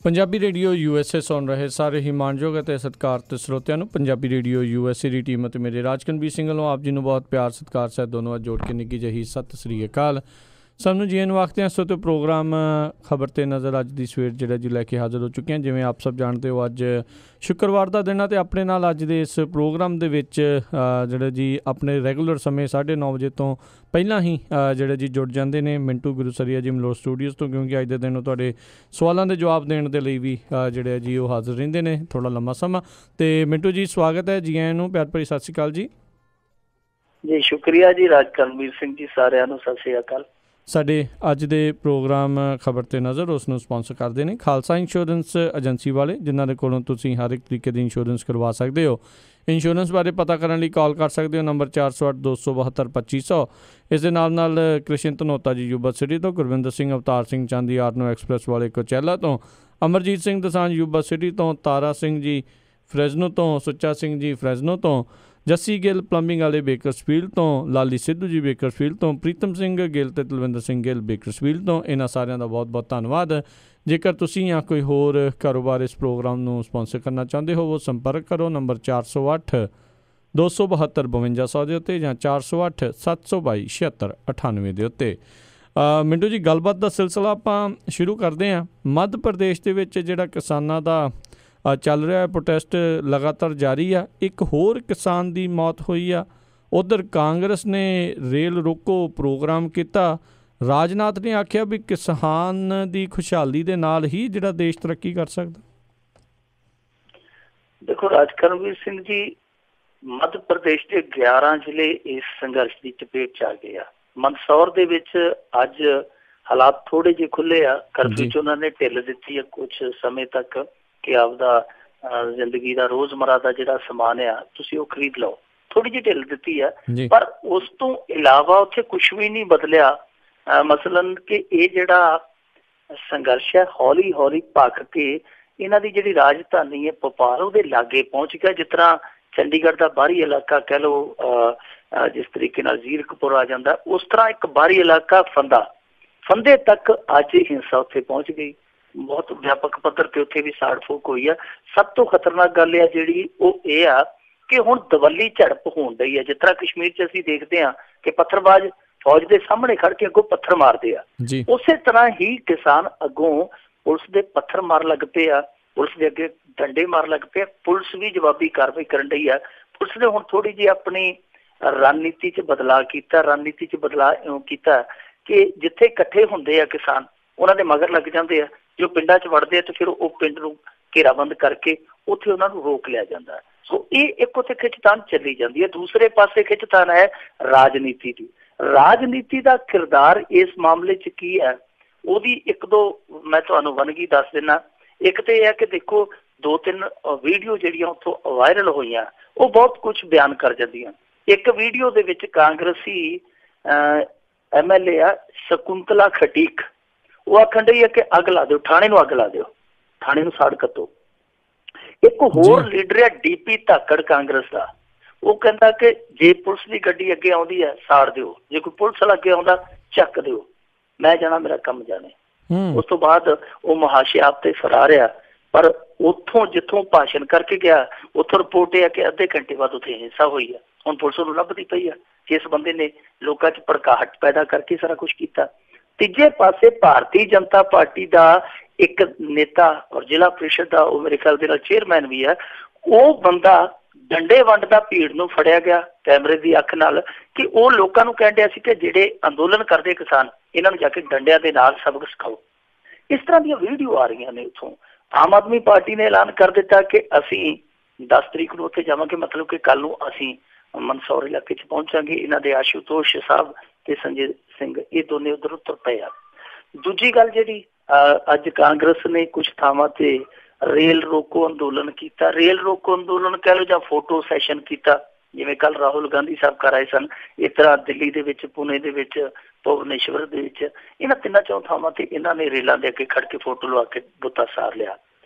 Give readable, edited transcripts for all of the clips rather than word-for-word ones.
Punjabi radio USA ਸੁਣ ਰਹੇ ਸਾਰੇ ਹੀ ਮਾਣਯੋਗ ਅਤੇ ਸਤਿਕਾਰਤ ਸਰੋਤਿਆਂ ਨੂੰ ਪੰਜਾਬੀ ਰੇਡੀਓ USA ਦੀ ਟੀਮ ਅਤੇ ਮੇਰੇ ਰਾਜਕਨਵੀਰ ਸਿੰਘ ਵੱਲੋਂ ਆਪ ਜੀ ਨੂੰ ਬਹੁਤ ਪਿਆਰ ਸਤਿਕਾਰ ਸਹਿਤ ਦੋਨੋਂ ਜੋੜ ਕੇ ਨਿੱਘੀ ਜਿਹੀ ਸਤਿ ਸ੍ਰੀ ਅਕਾਲ। ਸਾਨੂੰ ਜੀ ਨੂੰ ਆਖਦੇ ਹਾਂ ਸੋ ਤੇ ਪ੍ਰੋਗਰਾਮ ਖਬਰ 'ਤੇ ਨਜ਼ਰ ਅੱਜ ਦੀ ਸਵੇਰ ਜਿਹੜਾ ਜੀ ਲੈ ਕੇ ਹਾਜ਼ਰ ਹੋ ਚੁੱਕੇ ਹਾਂ। ਜਿਵੇਂ ਆਪ ਸਭ ਜਾਣਦੇ ਹੋ ਅੱਜ ਸ਼ੁੱਕਰਵਾਰ ਦਾ ਦਿਨ ਆ ਅਤੇ ਆਪਣੇ ਨਾਲ ਅੱਜ ਦੇ ਇਸ ਪ੍ਰੋਗਰਾਮ ਦੇ ਵਿੱਚ ਜਿਹੜਾ ਜੀ ਆਪਣੇ ਰੈਗੂਲਰ ਸਮੇਂ 9:30 ਵਜੇ ਤੋਂ ਪਹਿਲਾਂ ਹੀ ਜਿਹੜੇ ਜੀ ਜੁੜ ਜਾਂਦੇ ਨੇ ਮਿੰਟੂ ਗੁਰੂਸਰੀਆ ਜੀ ਮਲੋਟ ਸਟੂਡੀਓਜ਼ ਤੋਂ, ਕਿਉਂਕਿ ਅੱਜ ਦੇ ਦਿਨ ਉਹ ਤੁਹਾਡੇ ਸਵਾਲਾਂ ਦੇ ਜਵਾਬ ਦੇਣ ਦੇ ਲਈ ਵੀ ਜਿਹੜੇ ਜੀ ਉਹ ਹਾਜ਼ਰ ਰਹਿੰਦੇ ਨੇ ਥੋੜ੍ਹਾ ਲੰਮਾ ਸਮਾਂ। ਅਤੇ ਮਿੰਟੂ ਜੀ ਸਵਾਗਤ ਹੈ ਜੀ, ਆਇਆਂ ਨੂੰ ਪਿਆਰ ਭਰੀ ਸਤਿ ਸ਼੍ਰੀ ਅਕਾਲ ਜੀ। ਜੀ ਸ਼ੁਕਰੀਆ ਜੀ ਰਾਜਕਨਵੀਰ ਸਿੰਘ ਜੀ, ਸਾਰਿਆਂ ਨੂੰ ਸਤਿ ਸ਼੍ਰੀ ਅਕਾਲ। ਸਾਡੇ ਅੱਜ ਦੇ ਪ੍ਰੋਗਰਾਮ ਖਬਰ 'ਤੇ ਨਜ਼ਰ ਉਸ ਨੂੰ ਸਪੋਂਸਰ ਕਰਦੇ ਨੇ ਖਾਲਸਾ ਇੰਸ਼ੋਰੈਂਸ ਏਜੰਸੀ ਵਾਲੇ, ਜਿਨ੍ਹਾਂ ਦੇ ਕੋਲੋਂ ਤੁਸੀਂ ਹਰ ਇੱਕ ਤਰੀਕੇ ਦੀ ਇੰਸ਼ੋਰੈਂਸ ਕਰਵਾ ਸਕਦੇ ਹੋ। ਇੰਸ਼ੋਰੈਂਸ ਬਾਰੇ ਪਤਾ ਕਰਨ ਲਈ ਕਾਲ ਕਰ ਸਕਦੇ ਹੋ ਨੰਬਰ 408-272-2500। ਇਸ ਦੇ ਨਾਲ ਕ੍ਰਿਸ਼ਨ ਧਨੋਤਾ ਜੀ ਯੂਬਾ ਸਿਟੀ ਤੋਂ, ਗੁਰਵਿੰਦਰ ਸਿੰਘ ਅਵਤਾਰ ਸਿੰਘ ਚਾਂਦੀ ਆਰਨੋ ਐਕਸਪ੍ਰੈਸ ਵਾਲੇ ਕੋਚੈਲਾ ਤੋਂ, ਅਮਰਜੀਤ ਸਿੰਘ ਦਸਾਂਝ ਯੂਬਾ ਸਿਟੀ ਤੋਂ, ਤਾਰਾ ਸਿੰਘ ਜੀ ਫਰੈਜ਼ਨੋ ਤੋਂ, ਸੁੱਚਾ ਸਿੰਘ ਜੀ ਫਰੈਜ਼ਨੋ ਤੋਂ, ਜੱਸੀ ਗਿੱਲ ਪਲੰਬਿੰਗ ਵਾਲੇ ਬੇਕਰਸਫੀਲਡ ਤੋਂ, ਲਾਲੀ ਸਿੱਧੂ ਜੀ ਬੇਕਰਸਫੀਲਡ ਤੋਂ, ਪ੍ਰੀਤਮ ਸਿੰਘ ਗਿੱਲ ਅਤੇ ਤਲਵਿੰਦਰ ਸਿੰਘ ਗਿੱਲ ਬੇਕਰਸਫੀਲਡ ਤੋਂ। ਇਹਨਾਂ ਸਾਰਿਆਂ ਦਾ ਬਹੁਤ ਬਹੁਤ ਧੰਨਵਾਦ। ਜੇਕਰ ਤੁਸੀਂ ਜਾਂ ਕੋਈ ਹੋਰ ਕਾਰੋਬਾਰ ਇਸ ਪ੍ਰੋਗਰਾਮ ਨੂੰ ਸਪੋਂਸਰ ਕਰਨਾ ਚਾਹੁੰਦੇ ਹੋ ਉਹ ਸੰਪਰਕ ਕਰੋ ਨੰਬਰ 408-272-5200 ਦੇ ਉੱਤੇ ਜਾਂ 408-722-7698 ਦੇ ਉੱਤੇ। ਮਿੰਟੂ ਜੀ ਗੱਲਬਾਤ ਦਾ ਸਿਲਸਿਲਾ ਆਪਾਂ ਸ਼ੁਰੂ ਕਰਦੇ ਹਾਂ। ਮੱਧ ਪ੍ਰਦੇਸ਼ ਦੇ ਵਿੱਚ ਜਿਹੜਾ ਕਿਸਾਨਾਂ ਦਾ ਚੱਲ ਰਿਹਾ ਪ੍ਰੋਟੈਸਟ ਲਗਾਤਾਰ ਜਾਰੀ ਆ। ਇੱਕ ਹੋਰ ਕਿਸਾਨ ਦੀ ਮੌਤ ਹੋਈ ਆ। ਉੱਧਰ ਕਾਂਗਰਸ ਨੇ ਰੇਲ ਰੋਕੋ ਪ੍ਰੋਗਰਾਮ ਕੀਤਾ। ਰਾਜਨਾਥ ਨੇ ਆਖਿਆ ਵੀ ਕਿਸਾਨ ਦੀ ਖੁਸ਼ਹਾਲੀ ਦੇ ਨਾਲ ਹੀ ਜਿਹੜਾ ਦੇਸ਼ ਤਰੱਕੀ ਕਰ ਸਕਦਾ। ਦੇਖੋ ਰਾਜਕਨਵੀਰ ਸਿੰਘ ਜੀ, ਮੱਧ ਪ੍ਰਦੇਸ਼ ਦੇ 11 ਜ਼ਿਲ੍ਹੇ ਇਸ ਸੰਘਰਸ਼ ਦੀ ਚਪੇਟ 'ਚ ਆ ਗਏ ਆ। ਮੰਦਸੌਰ ਦੇ ਵਿੱਚ ਅੱਜ ਹਾਲਾਤ ਥੋੜੇ ਜਿਹੇ ਖੁੱਲੇ ਆ। ਕਰਫਿਊ 'ਚ ਉਹਨਾਂ ਨੇ ਢਿੱਲ ਦਿੱਤੀ ਆ ਕੁਛ ਸਮੇਂ ਤੱਕ ਕਿ ਆਪਦਾ ਜ਼ਿੰਦਗੀ ਦਾ ਰੋਜ਼ਮਰਾ ਦਾ ਜਿਹੜਾ ਸਮਾਨ ਆ ਤੁਸੀਂ ਉਹ ਖਰੀਦ ਲਓ, ਥੋੜੀ ਜਿਹੀ ਢਿੱਲ ਦਿੱਤੀ ਆ। ਪਰ ਉਸ ਤੋਂ ਇਲਾਵਾ ਉੱਥੇ ਕੁਛ ਵੀ ਨਹੀਂ ਬਦਲਿਆ। ਮਸਲਨ ਕਿ ਇਹ ਜਿਹੜਾ ਸੰਘਰਸ਼ ਹੈ ਹੌਲੀ ਹੌਲੀ ਭਖ ਕੇ ਇਹਨਾਂ ਦੀ ਜਿਹੜੀ ਰਾਜਧਾਨੀ ਹੈ ਭੋਪਾਲ ਉਹਦੇ ਲਾਗੇ ਪਹੁੰਚ ਗਿਆ। ਜਿਸ ਤਰ੍ਹਾਂ ਚੰਡੀਗੜ੍ਹ ਦਾ ਬਾਹਰੀ ਇਲਾਕਾ ਕਹਿ ਲਓ, ਜਿਸ ਤਰੀਕੇ ਨਾਲ ਜ਼ੀਰਕਪੁਰ ਆ ਜਾਂਦਾ, ਉਸ ਤਰ੍ਹਾਂ ਇੱਕ ਬਾਹਰੀ ਇਲਾਕਾ ਫੰਦੇ ਤੱਕ ਅੱਜ ਹਿੰਸਾ ਉੱਥੇ ਪਹੁੰਚ ਗਈ। ਬਹੁਤ ਵਿਆਪਕ ਪੱਧਰ ਤੇ ਉੱਥੇ ਵੀ ਸਾੜ ਫੂਕ ਹੋਈ ਆ। ਸਭ ਤੋਂ ਖਤਰਨਾਕ ਗੱਲ ਆ ਜਿਹੜੀ ਉਹ ਇਹ ਆ ਕਿ ਹੁਣ ਦਵੱਲੀ ਝੜਪ ਹੋਣ ਡਈ ਆ। ਜਿਸ ਤਰ੍ਹਾਂ ਕਸ਼ਮੀਰ 'ਚ ਅਸੀਂ ਦੇਖਦੇ ਹਾਂ ਕਿ ਪੱਥਰਬਾਜ਼ ਫੌਜ ਦੇ ਸਾਹਮਣੇ ਖੜ ਕੇ ਅੱਗੋਂ ਪੱਥਰ ਮਾਰਦੇ ਆ, ਉਸੇ ਤਰ੍ਹਾਂ ਹੀ ਕਿਸਾਨ ਅੱਗੋਂ ਪੁਲਿਸ ਦੇ ਪੱਥਰ ਮਾਰਨ ਲੱਗ ਪਏ ਆ, ਪੁਲਿਸ ਦੇ ਅੱਗੇ ਡੰਡੇ ਮਾਰਨ ਲੱਗ ਪਏ ਆ। ਪੁਲਿਸ ਵੀ ਜਵਾਬੀ ਕਾਰਵਾਈ ਕਰਨ ਡਈ ਆ। ਪੁਲਿਸ ਨੇ ਹੁਣ ਥੋੜੀ ਜਿਹੀ ਆਪਣੀ ਰਣਨੀਤੀ 'ਚ ਬਦਲਾਅ ਕੀਤਾ। ਰਣਨੀਤੀ 'ਚ ਬਦਲਾਅ ਇਉਂ ਕੀਤਾ ਕਿ ਜਿੱਥੇ ਇਕੱਠੇ ਹੁੰਦੇ ਆ ਕਿਸਾਨ ਉਹਨਾਂ ਦੇ ਮਗਰ ਲੱਗ ਜਾਂਦੇ ਆ। ਜੋ ਪਿੰਡਾਂ 'ਚ ਵੜਦੇ ਆ ਤੇ ਫਿਰ ਉਹ ਪਿੰਡ ਨੂੰ ਘੇਰਾਬੰਦ ਕਰਕੇ ਉੱਥੇ ਉਹਨਾਂ ਨੂੰ ਰੋਕ ਲਿਆ ਜਾਂਦਾ। ਸੋ ਇਹ ਇੱਕ ਉੱਥੇ ਖਿੱਚਤਾਨ ਚੱਲੀ ਜਾਂਦੀ ਹੈ। ਦੂਸਰੇ ਪਾਸੇ ਖਿੱਚਤਾਨ ਹੈ ਰਾਜਨੀਤੀ ਦੀ। ਰਾਜਨੀਤੀ ਦਾ ਕਿਰਦਾਰ ਇਸ ਮਾਮਲੇ 'ਚ ਕੀ ਹੈ ਉਹਦੀ ਇੱਕ ਦੋ ਮੈਂ ਤੁਹਾਨੂੰ ਵੰਨਗੀ ਦੱਸ ਦਿੰਦਾ। ਇੱਕ ਤਾਂ ਇਹ ਹੈ ਕਿ ਦੇਖੋ 2-3 ਵੀਡੀਓ ਜਿਹੜੀਆਂ ਉੱਥੋਂ ਵਾਇਰਲ ਹੋਈਆਂ ਉਹ ਬਹੁਤ ਕੁਛ ਬਿਆਨ ਕਰ ਜਾਂਦੀਆਂ। ਇੱਕ ਵੀਡੀਓ ਦੇ ਵਿੱਚ ਕਾਂਗਰਸੀ MLA ਆ ਸ਼ਕੁੰਤਲਾ ਖਟੀਕ, ਉਹ ਆਖਣ ਡਈ ਹੈ ਕਿ ਅੱਗ ਲਾ ਦਿਓ, ਥਾਣੇ ਨੂੰ ਅੱਗ ਲਾ ਦਿਓ, ਥਾਣੇ ਨੂੰ ਸਾੜ ਕੱਟੋ। ਇੱਕ ਹੋਰ ਲੀਡਰ ਹੈ DP ਧਾਕੜ ਕਾਂਗਰਸ ਦਾ, ਉਹ ਕਹਿੰਦਾ ਕਿ ਜੇ ਪੁਲਿਸ ਦੀ ਗੱਡੀ ਅੱਗੇ ਆਉਂਦੀ ਹੈ ਸਾੜ ਦਿਓ, ਜੇ ਕੋਈ ਪੁਲਿਸ ਵਾਲਾ ਅੱਗੇ ਆਉਂਦਾ ਚੱਕ ਦਿਓ, ਮੈਂ ਜਾਣਾ ਮੇਰਾ ਕੰਮ ਜਾਣੇ। ਉਸ ਤੋਂ ਬਾਅਦ ਉਹ ਮਹਾਸ਼ੇ ਆਪ ਤੇ ਫਰਾਰ ਆ। ਪਰ ਉੱਥੋਂ ਜਿੱਥੋਂ ਭਾਸ਼ਣ ਕਰਕੇ ਗਿਆ ਉੱਥੋਂ ਰਿਪੋਰਟ ਇਹ ਆ ਕਿ ਅੱਧੇ ਘੰਟੇ ਬਾਅਦ ਉੱਥੇ ਹਿੰਸਾ ਹੋਈ ਆ। ਹੁਣ ਪੁਲਿਸ ਨੂੰ ਲੱਭਦੀ ਪਈ ਆ ਕਿ ਇਸ ਬੰਦੇ ਨੇ ਲੋਕਾਂ 'ਚ ਭੜਕਾਹਟ ਪੈਦਾ ਕਰਕੇ ਸਾਰਾ ਕੁਛ ਕੀਤਾ। ਤੀਜੇ ਪਾਸੇ ਭਾਰਤੀ ਜਨਤਾ ਪਾਰਟੀ ਦਾ ਇੱਕ ਨੇਤਾ ਔਰ ਜ਼ਿਲ੍ਹਾ ਪ੍ਰੀਸ਼ਦ ਦਾ, ਉਹ ਮੇਰੇ ਖਿਆਲ ਦੇ ਨਾਲ ਚੇਅਰਮੈਨ ਵੀ ਆ, ਉਹ ਬੰਦਾ ਡੰਡੇ ਵੰਡਦਾ ਭੀੜ ਨੂੰ ਫੜਿਆ ਗਿਆ ਕੈਮਰੇ ਦੀ ਅੱਖ ਨਾਲ ਕਿ ਉਹ ਲੋਕਾਂ ਨੂੰ ਕਹਿ ਰਿਹਾ ਸੀ ਕਿ ਜਿਹੜੇ ਅੰਦੋਲਨ ਕਰਦੇ ਕਿਸਾਨ ਇਹਨਾਂ ਨੂੰ ਜਾ ਕੇ ਡੰਡਿਆਂ ਦੇ ਨਾਲ ਸਬਕ ਸਿਖਾਓ। ਇਸ ਤਰ੍ਹਾਂ ਦੀਆਂ ਵੀਡੀਓ ਆ ਰਹੀਆਂ ਨੇ ਉੱਥੋਂ। ਆਮ ਆਦਮੀ ਪਾਰਟੀ ਨੇ ਐਲਾਨ ਕਰ ਦਿੱਤਾ ਕਿ ਅਸੀਂ 10 ਤਰੀਕ ਨੂੰ ਉੱਥੇ ਜਾਵਾਂਗੇ, ਮਤਲਬ ਕਿ ਕੱਲ੍ਹ ਨੂੰ ਅਸੀਂ ਮੰਦਸੌਰ ਇਲਾਕੇ 'ਚ ਪਹੁੰਚਾਂਗੇ। ਇਹਨਾਂ ਦੇ ਆਸ਼ੂਤੋਸ਼ ਸਾਹਿਬ ਤੇ ਸੰਜੇ ਸਿੰਘ ਇਹ ਦੋਨੇ ਉੱਧਰ ਤੁਰ ਪਏ ਆ। ਦੂਜੀ ਗੱਲ ਜਿਹੜੀ ਅੱਜ ਕਾਂਗਰਸ ਨੇ ਕੁਛ ਥਾਵਾਂ ਤੇ ਰੇਲ ਰੋਕੋ ਅੰਦੋਲਨ ਕੀਤਾ। ਰੇਲ ਰੋਕੋ ਅੰਦੋਲਨ ਕਹਿ ਲਓ ਜਾਂ ਫੋਟੋ ਸੈਸ਼ਨ ਕੀਤਾ, ਜਿਵੇਂ ਕੱਲ੍ਹ ਰਾਹੁਲ ਗਾਂਧੀ ਸਾਹਿਬ ਕਰ ਆਏ ਸਨ। ਇਸ ਤਰ੍ਹਾਂ ਦਿੱਲੀ ਦੇ ਵਿੱਚ, ਪੁਣੇ ਦੇ ਵਿੱਚ, ਭੁਵਨੇਸ਼ਵਰ ਦੇ ਵਿੱਚ, ਇਹਨਾਂ 3-4 ਥਾਵਾਂ ਤੇ ਇਹਨਾਂ ਨੇ ਰੇਲਾਂ ਦੇ ਅੱਗੇ ਖੜ ਕੇ ਫੋਟੋ ਲਵਾ ਕੇ ਬੁੱਤਾ ਸਾਰ ਲਿਆ।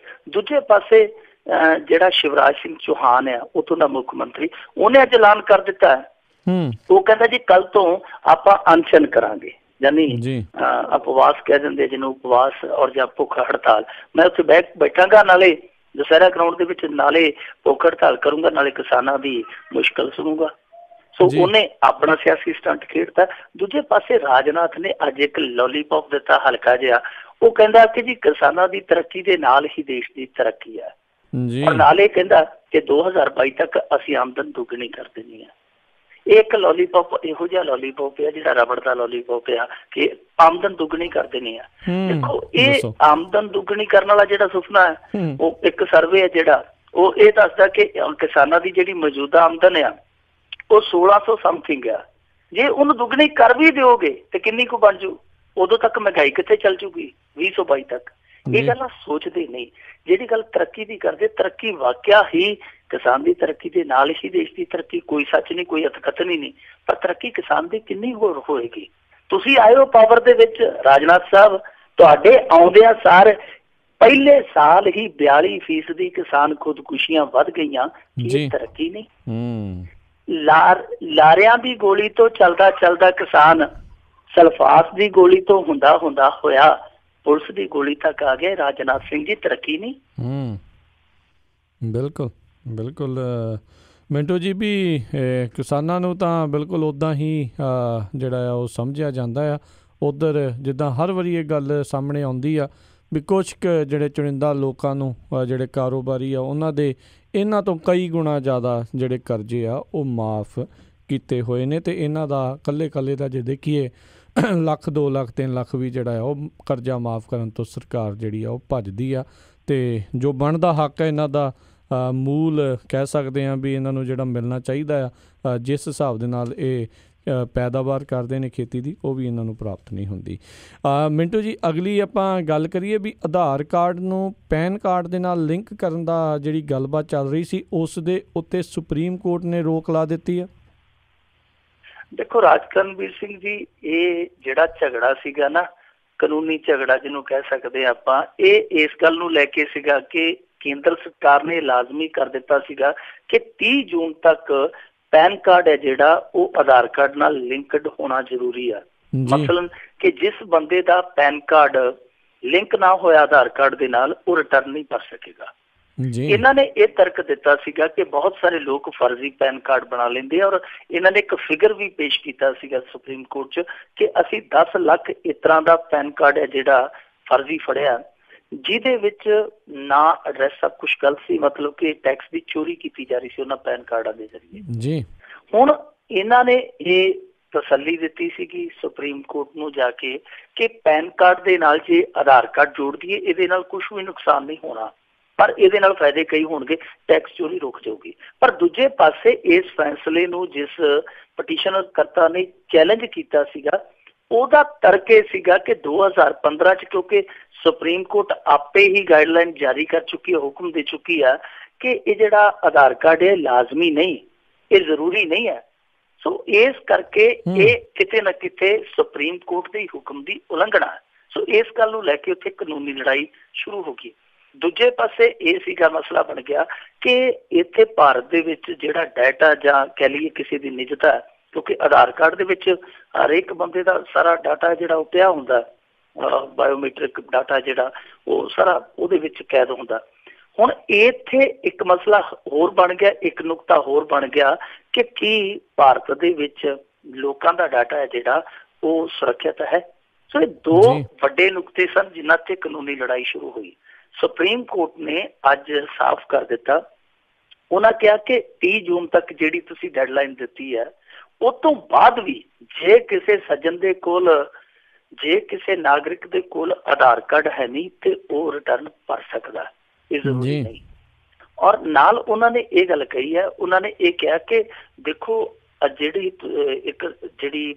ਦੂਜੇ ਪਾਸੇ ਜਿਹੜਾ ਸ਼ਿਵਰਾਜ ਸਿੰਘ ਚੌਹਾਨ ਆ ਉੱਥੋਂ ਦਾ ਮੁੱਖ ਮੰਤਰੀ, ਉਹਨੇ ਅੱਜ ਐਲਾਨ ਕਰ ਦਿੱਤਾ, ਉਹ ਕਹਿੰਦਾ ਜੀ ਕੱਲ੍ਹ ਤੋਂ ਆਪਾਂ ਅਨਸ਼ਨ ਕਰਾਂਗੇ। यानी उपवास कह देंगे जिन्होंने, उपवास और ਜਾਂ ਭੁੱਖ ਹੜਤਾਲ। मैं ਉੱਥੇ ਬੈਠਾਂਗਾ, ਨਾਲੇ ਦੁਸਹਿਰਾ ਗਰਾਊਂਡ ਦੇ ਵਿੱਚ, ਨਾਲੇ ਭੁੱਖ ਹੜਤਾਲ ਕਰੂੰਗਾ, ਨਾਲੇ ਕਿਸਾਨਾਂ ਦੀ ਮੁਸ਼ਕਲ ਸੁਣੂਗਾ। ਸੋ ਉਹਨੇ ਆਪਣਾ ਸਿਆਸੀ ਸਟੰਟ ਖੇਡਤਾ। ਦੂਜੇ ਪਾਸੇ ਰਾਜਨਾਥ ਨੇ ਅੱਜ ਇੱਕ ਲੋਲੀਪੌਪ ਦਿੱਤਾ ਹਲਕਾ ਜਿਹਾ। ਉਹ ਕਹਿੰਦਾ ਕਿ ਜੀ ਕਿਸਾਨਾਂ ਦੀ ਤਰੱਕੀ ਦੇ ਨਾਲ ਹੀ ਦੇਸ਼ ਦੀ ਤਰੱਕੀ ਹੈ, ਔਰ ਨਾਲ ਇਹ ਕਹਿੰਦਾ ਕਿ 2022 ਤੱਕ ਅਸੀਂ ਆਮਦਨ ਦੁੱਗਣੀ ਕਰ ਦੇਣੀ ਹੈ। ਇਹ ਇੱਕ ਲੋਲੀਪੌਪ ਇਹੋ ਜਿਹਾ ਲੋਲੀਪੌਪ ਆ ਜਿਹੜਾ ਰਬੜ ਦਾ ਲੋਲੀਪੌਪ ਆ ਕਿ ਆਮਦਨ ਦੁੱਗਣੀ ਕਰ ਦੇਣੀ ਆ। ਦੇਖੋ, ਇਹ ਆਮਦਨ ਦੁੱਗਣੀ ਕਰਨ ਵਾਲਾ ਜਿਹੜਾ ਸੁਪਨਾ ਹੈ, ਉਹ ਇੱਕ ਸਰਵੇ ਹੈ ਜਿਹੜਾ ਉਹ ਇਹ ਦੱਸਦਾ ਕਿ ਕਿਸਾਨਾਂ ਦੀ ਜਿਹੜੀ ਮੌਜੂਦਾ ਆਮਦਨ ਆ ਉਹ 1600 ਸਮਥਿੰਗ ਆ। ਜੇ ਉਹਨੂੰ ਦੁੱਗਣੀ ਕਰ ਵੀ ਦਿਓਗੇ ਤੇ ਕਿੰਨੀ ਕੁ ਬਣ ਜੂ? ਉਦੋਂ ਤੱਕ ਮਹਿੰਗਾਈ ਕਿੱਥੇ ਚੱਲ ਜੂਗੀ 2022 ਤੱਕ? ਇਹ ਗੱਲਾਂ ਸੋਚਦੇ ਨਹੀਂ। ਜਿਹੜੀ ਗੱਲ ਤਰੱਕੀ ਦੀ ਕਰਦੇ, ਤਰੱਕੀ ਵਾਕਿਆ ਹੀ ਕਿਸਾਨ ਦੀ ਤਰੱਕੀ ਦੇ ਨਾਲ ਹੀ ਦੇਸ਼ ਦੀ ਤਰੱਕੀ, ਕੋਈ ਸੱਚ ਨਹੀਂ, ਕੋਈ ਅਤਕਥਨੀ ਨਹੀਂ, ਪਰ ਤਰੱਕੀ ਕਿਸਾਨ ਦੀ ਕਿੰਨੀ ਹੋਰ ਹੋਏਗੀ? ਤੁਸੀਂ ਆਏ ਹੋ ਪਾਵਰ ਦੇ ਵਿੱਚ ਰਾਜਨਾਥ ਸਾਹਿਬ, ਤੁਹਾਡੇ ਆਉਂਦਿਆਂ ਸਾਰ ਪਹਿਲੇ ਸਾਲ ਹੀ 42% ਕਿਸਾਨ ਖੁਦਕੁਸ਼ੀਆਂ ਵੱਧ ਗਈਆਂ। ਕੀ ਤਰੱਕੀ ਨਹੀਂ? ਲਾਰਿਆਂ ਦੀ ਗੋਲੀ ਤੋਂ ਚੱਲਦਾ ਚੱਲਦਾ ਕਿਸਾਨ ਸਲਫਾਸ ਦੀ ਗੋਲੀ ਤੋਂ ਹੁੰਦਾ ਹੋਇਆ ਪੁਲਿਸ ਦੀ ਗੋਲੀ ਤੱਕ ਆ ਗਿਆ। ਰਾਜਨਾਥ ਸਿੰਘ ਜੀ, ਤਰੱਕੀ ਨਹੀਂ? ਬਿਲਕੁਲ ਬਿਲਕੁਲ ਮਿੰਟੂ ਜੀ, ਵੀ ਕਿਸਾਨਾਂ ਨੂੰ ਤਾਂ ਬਿਲਕੁਲ ਉੱਦਾਂ ਹੀ ਜਿਹੜਾ ਆ ਉਹ ਸਮਝਿਆ ਜਾਂਦਾ ਆ। ਉੱਧਰ ਜਿੱਦਾਂ ਹਰ ਵਾਰੀ ਇਹ ਗੱਲ ਸਾਹਮਣੇ ਆਉਂਦੀ ਆ ਵੀ ਕੁਛ ਕੁ ਜਿਹੜੇ ਚੁਣਿੰਦਾ ਲੋਕਾਂ ਨੂੰ, ਜਿਹੜੇ ਕਾਰੋਬਾਰੀ ਆ, ਉਹਨਾਂ ਦੇ ਇਹਨਾਂ ਤੋਂ ਕਈ ਗੁਣਾ ਜ਼ਿਆਦਾ ਜਿਹੜੇ ਕਰਜ਼ੇ ਆ ਉਹ ਮਾਫ ਕੀਤੇ ਹੋਏ ਨੇ। ਅਤੇ ਇਹਨਾਂ ਦਾ ਇਕੱਲੇ ਦਾ ਜੇ ਦੇਖੀਏ ਲੱਖ 2 ਲੱਖ 3 ਲੱਖ ਵੀ ਜਿਹੜਾ ਆ ਉਹ ਕਰਜ਼ਾ ਮਾਫ ਕਰਨ ਤੋਂ ਸਰਕਾਰ ਜਿਹੜੀ ਆ ਉਹ ਭੱਜਦੀ ਆ। ਅਤੇ ਜੋ ਬਣਦਾ ਹੱਕ ਹੈ ਇਹਨਾਂ ਦਾ, ਮੂਲ ਕਹਿ ਸਕਦੇ ਹਾਂ ਵੀ ਇਹਨਾਂ ਨੂੰ ਜਿਹੜਾ ਮਿਲਣਾ ਚਾਹੀਦਾ ਆ, ਜਿਸ ਹਿਸਾਬ ਦੇ ਨਾਲ ਇਹ ਪੈਦਾਵਾਰ ਕਰਦੇ ਨੇ ਖੇਤੀ ਦੀ, ਉਹ ਵੀ ਇਹਨਾਂ ਨੂੰ ਪ੍ਰਾਪਤ ਨਹੀਂ ਹੁੰਦੀ। ਮਿੰਟੂ ਜੀ, ਅਗਲੀ ਆਪਾਂ ਗੱਲ ਕਰੀਏ ਵੀ ਆਧਾਰ ਕਾਰਡ ਨੂੰ ਪੈਨ ਕਾਰਡ ਦੇ ਨਾਲ ਲਿੰਕ ਕਰਨ ਦਾ ਜਿਹੜੀ ਗੱਲਬਾਤ ਚੱਲ ਰਹੀ ਸੀ, ਉਸ ਦੇ ਉੱਤੇ ਸੁਪਰੀਮ ਕੋਰਟ ਨੇ ਰੋਕ ਲਾ ਦਿੱਤੀ ਹੈ। ਦੇਖੋ ਰਾਜਕਰਨਵੀਰ ਸਿੰਘ ਜੀ, ਇਹ ਜਿਹੜਾ ਝਗੜਾ ਸੀਗਾ ਨਾ, ਕਾਨੂੰਨੀ ਝਗੜਾ ਜਿਹਨੂੰ ਕਹਿ ਸਕਦੇ ਆਪਾਂ, ਇਹ ਇਸ ਗੱਲ ਨੂੰ ਲੈ ਕੇ ਸੀਗਾ ਕਿ ਕੇਂਦਰ ਸਰਕਾਰ ਨੇ ਲਾਜ਼ਮੀ ਕਰ ਦਿੱਤਾ ਸੀਗਾ ਕਿ 30 ਜੂਨ ਤੱਕ ਪੈਨ ਕਾਰਡ ਹੈ ਜਿਹੜਾ ਉਹ ਆਧਾਰ ਕਾਰਡ ਨਾਲ ਲਿੰਕਡ ਹੋਣਾ ਜ਼ਰੂਰੀ ਆ। ਮਸਲਨ ਕਿ ਜਿਸ ਬੰਦੇ ਦਾ ਪੈਨ ਕਾਰਡ ਲਿੰਕ ਨਾ ਹੋਇਆ ਆਧਾਰ ਕਾਰਡ ਦੇ ਨਾਲ, ਉਹ ਰਿਟਰਨ ਨਹੀਂ ਕਰ ਸਕੇਗਾ। ਇਹਨਾਂ ਨੇ ਇਹ ਤਰਕ ਦਿੱਤਾ ਸੀਗਾ ਕਿ ਬਹੁਤ ਸਾਰੇ ਲੋਕ ਫਰਜ਼ੀ ਪੈਨ ਕਾਰਡ ਬਣਾ ਲੈਂਦੇ ਆ, ਔਰ ਇਹਨਾਂ ਨੇ ਇੱਕ ਫਿਗਰ ਵੀ ਪੇਸ਼ ਕੀਤਾ ਸੀਗਾ ਸੁਪਰੀਮ ਕੋਰਟ 'ਚ ਕਿ ਅਸੀਂ 10 ਲੱਖ ਇਸ ਤਰ੍ਹਾਂ ਦਾ ਪੈਨ ਕਾਰਡ ਹੈ ਜਿਹੜਾ ਫਰਜ਼ੀ ਫੜਿਆ, ਜਿਹਦੇ ਵਿੱਚ ਨਾ ਐਡਰੈਸ ਸਭ ਕੁਛ ਗਲਤ ਸੀ, ਮਤਲਬ ਕਿ ਟੈਕਸ ਦੀ ਚੋਰੀ ਕੀਤੀ ਜਾ ਰਹੀ ਸੀ ਉਹਨਾਂ ਪੈਨ ਕਾਰਡਾਂ ਦੇ ਜ਼ਰੀਏ। ਹੁਣ ਇਹਨਾਂ ਨੇ ਇਹ ਤਸੱਲੀ ਦਿੱਤੀ ਸੀਗੀ ਸੁਪਰੀਮ ਕੋਰਟ ਨੂੰ ਜਾ ਕੇ ਕਿ ਪੈਨ ਕਾਰਡ ਦੇ ਨਾਲ ਜੇ ਆਧਾਰ ਕਾਰਡ ਜੋੜ ਦਈਏ, ਇਹਦੇ ਨਾਲ ਕੁਛ ਵੀ ਨੁਕਸਾਨ ਨਹੀਂ ਹੋਣਾ, ਪਰ ਇਹਦੇ ਨਾਲ ਫਾਇਦੇ ਕਈ ਹੋਣਗੇ, ਟੈਕਸ ਚੋਰੀ ਰੁਕ ਜਾਊਗੀ। ਪਰ ਦੂਜੇ ਪਾਸੇ ਇਸ ਫੈਸਲੇ ਨੂੰ ਜਿਸ ਪਟੀਸ਼ਨ ਕਰਤਾ ਨੇ ਚੈਲੰਜ ਕੀਤਾ ਸੀਗਾ, ਉਹਦਾ ਤਰਕ ਇਹ ਸੀਗਾ ਕਿ 2015 'ਚ ਕਿਉਂਕਿ ਸੁਪਰੀਮ ਕੋਰਟ ਆਪੇ ਹੀ ਗਾਈਡਲਾਈਨ ਜਾਰੀ ਕਰ ਚੁੱਕੀ ਹੈ, ਹੁਕਮ ਦੇ ਚੁੱਕੀ ਆ ਕਿ ਇਹ ਜਿਹੜਾ ਆਧਾਰ ਕਾਰਡ ਹੈ ਲਾਜ਼ਮੀ ਨਹੀਂ, ਇਹ ਜ਼ਰੂਰੀ ਨਹੀਂ ਹੈ। ਸੋ ਇਸ ਕਰਕੇ ਇਹ ਕਿਤੇ ਨਾ ਕਿਤੇ ਸੁਪਰੀਮ ਕੋਰਟ ਦੇ ਹੁਕਮ ਦੀ ਉਲੰਘਣਾ ਹੈ। ਸੋ ਇਸ ਗੱਲ ਨੂੰ ਲੈ ਕੇ ਉੱਥੇ ਕਾਨੂੰਨੀ ਲੜਾਈ ਸ਼ੁਰੂ ਹੋ ਗਈ। ਦੂਜੇ ਪਾਸੇ ਇਹ ਸੀਗਾ ਮਸਲਾ ਬਣ ਗਿਆ ਕਿ ਇੱਥੇ ਭਾਰਤ ਦੇ ਵਿੱਚ ਜਿਹੜਾ ਡਾਟਾ ਜਾਂ ਕਹਿ ਲਈਏ ਕਿਸੇ ਦੀ ਨਿਜਤਾ, ਕਿਉਂਕਿ ਆਧਾਰ ਕਾਰਡ ਦੇ ਵਿੱਚ ਹਰੇਕ ਬੰਦੇ ਦਾ ਸਾਰਾ ਡਾਟਾ ਜਿਹੜਾ ਉਹ ਪਿਆ ਹੁੰਦਾ, ਬਾਇਓਮੈਟ੍ਰਿਕ ਡਾਟਾ ਜਿਹੜਾ ਉਹ ਸਾਰਾ ਉਹਦੇ ਵਿੱਚ ਕੈਦ ਹੁੰਦਾ। ਹੁਣ ਇੱਥੇ ਇੱਕ ਮਸਲਾ ਹੋਰ ਬਣ ਗਿਆ, ਇੱਕ ਨੁਕਤਾ ਹੋਰ ਬਣ ਗਿਆ ਕਿ ਕੀ ਭਾਰਤ ਦੇ ਵਿੱਚ ਲੋਕਾਂ ਦਾ ਡਾਟਾ ਹੈ ਜਿਹੜਾ ਉਹ ਸੁਰੱਖਿਅਤ ਹੈ। ਸੋ ਇਹ ਦੋ ਵੱਡੇ ਨੁਕਤੇ ਸਨ ਜਿਨ੍ਹਾਂ ਤੇ ਕਾਨੂੰਨੀ ਲੜਾਈ ਸ਼ੁਰੂ ਹੋਈ। ਸੁਪਰੀਮ ਕੋਰਟ ਨੇ ਅੱਜ ਸਾਫ਼ ਕਰ ਦਿੱਤਾ, ਉਹਨਾਂ ਕਿਹਾ ਕਿ 30 ਜੂਨ ਤੱਕ ਜਿਹੜੀ ਤੁਸੀਂ ਡੈਡਲਾਈਨ ਦਿੱਤੀ ਹੈ, ਉਹ ਤੋਂ ਬਾਅਦ ਵੀ ਜੇ ਕਿਸੇ ਸੱਜਣ ਦੇ ਕੋਲ, ਜੇ ਕਿਸੇ ਨਾਗਰਿਕ ਦੇ ਕੋਲ ਆਧਾਰ ਕਾਰਡ ਹੈ ਨਹੀਂ ਤੇ ਉਹ ਰਿਟਰਨ ਭਰ ਸਕਦਾ, ਇਹ ਜ਼ਰੂਰੀ ਨਹੀਂ। ਔਰ ਨਾਲ ਉਹਨਾਂ ਨੇ ਇਹ ਗੱਲ ਕਹੀ ਹੈ, ਉਹਨਾਂ ਨੇ ਇਹ ਕਿਹਾ ਕਿ ਦੇਖੋ ਜਿਹੜੀ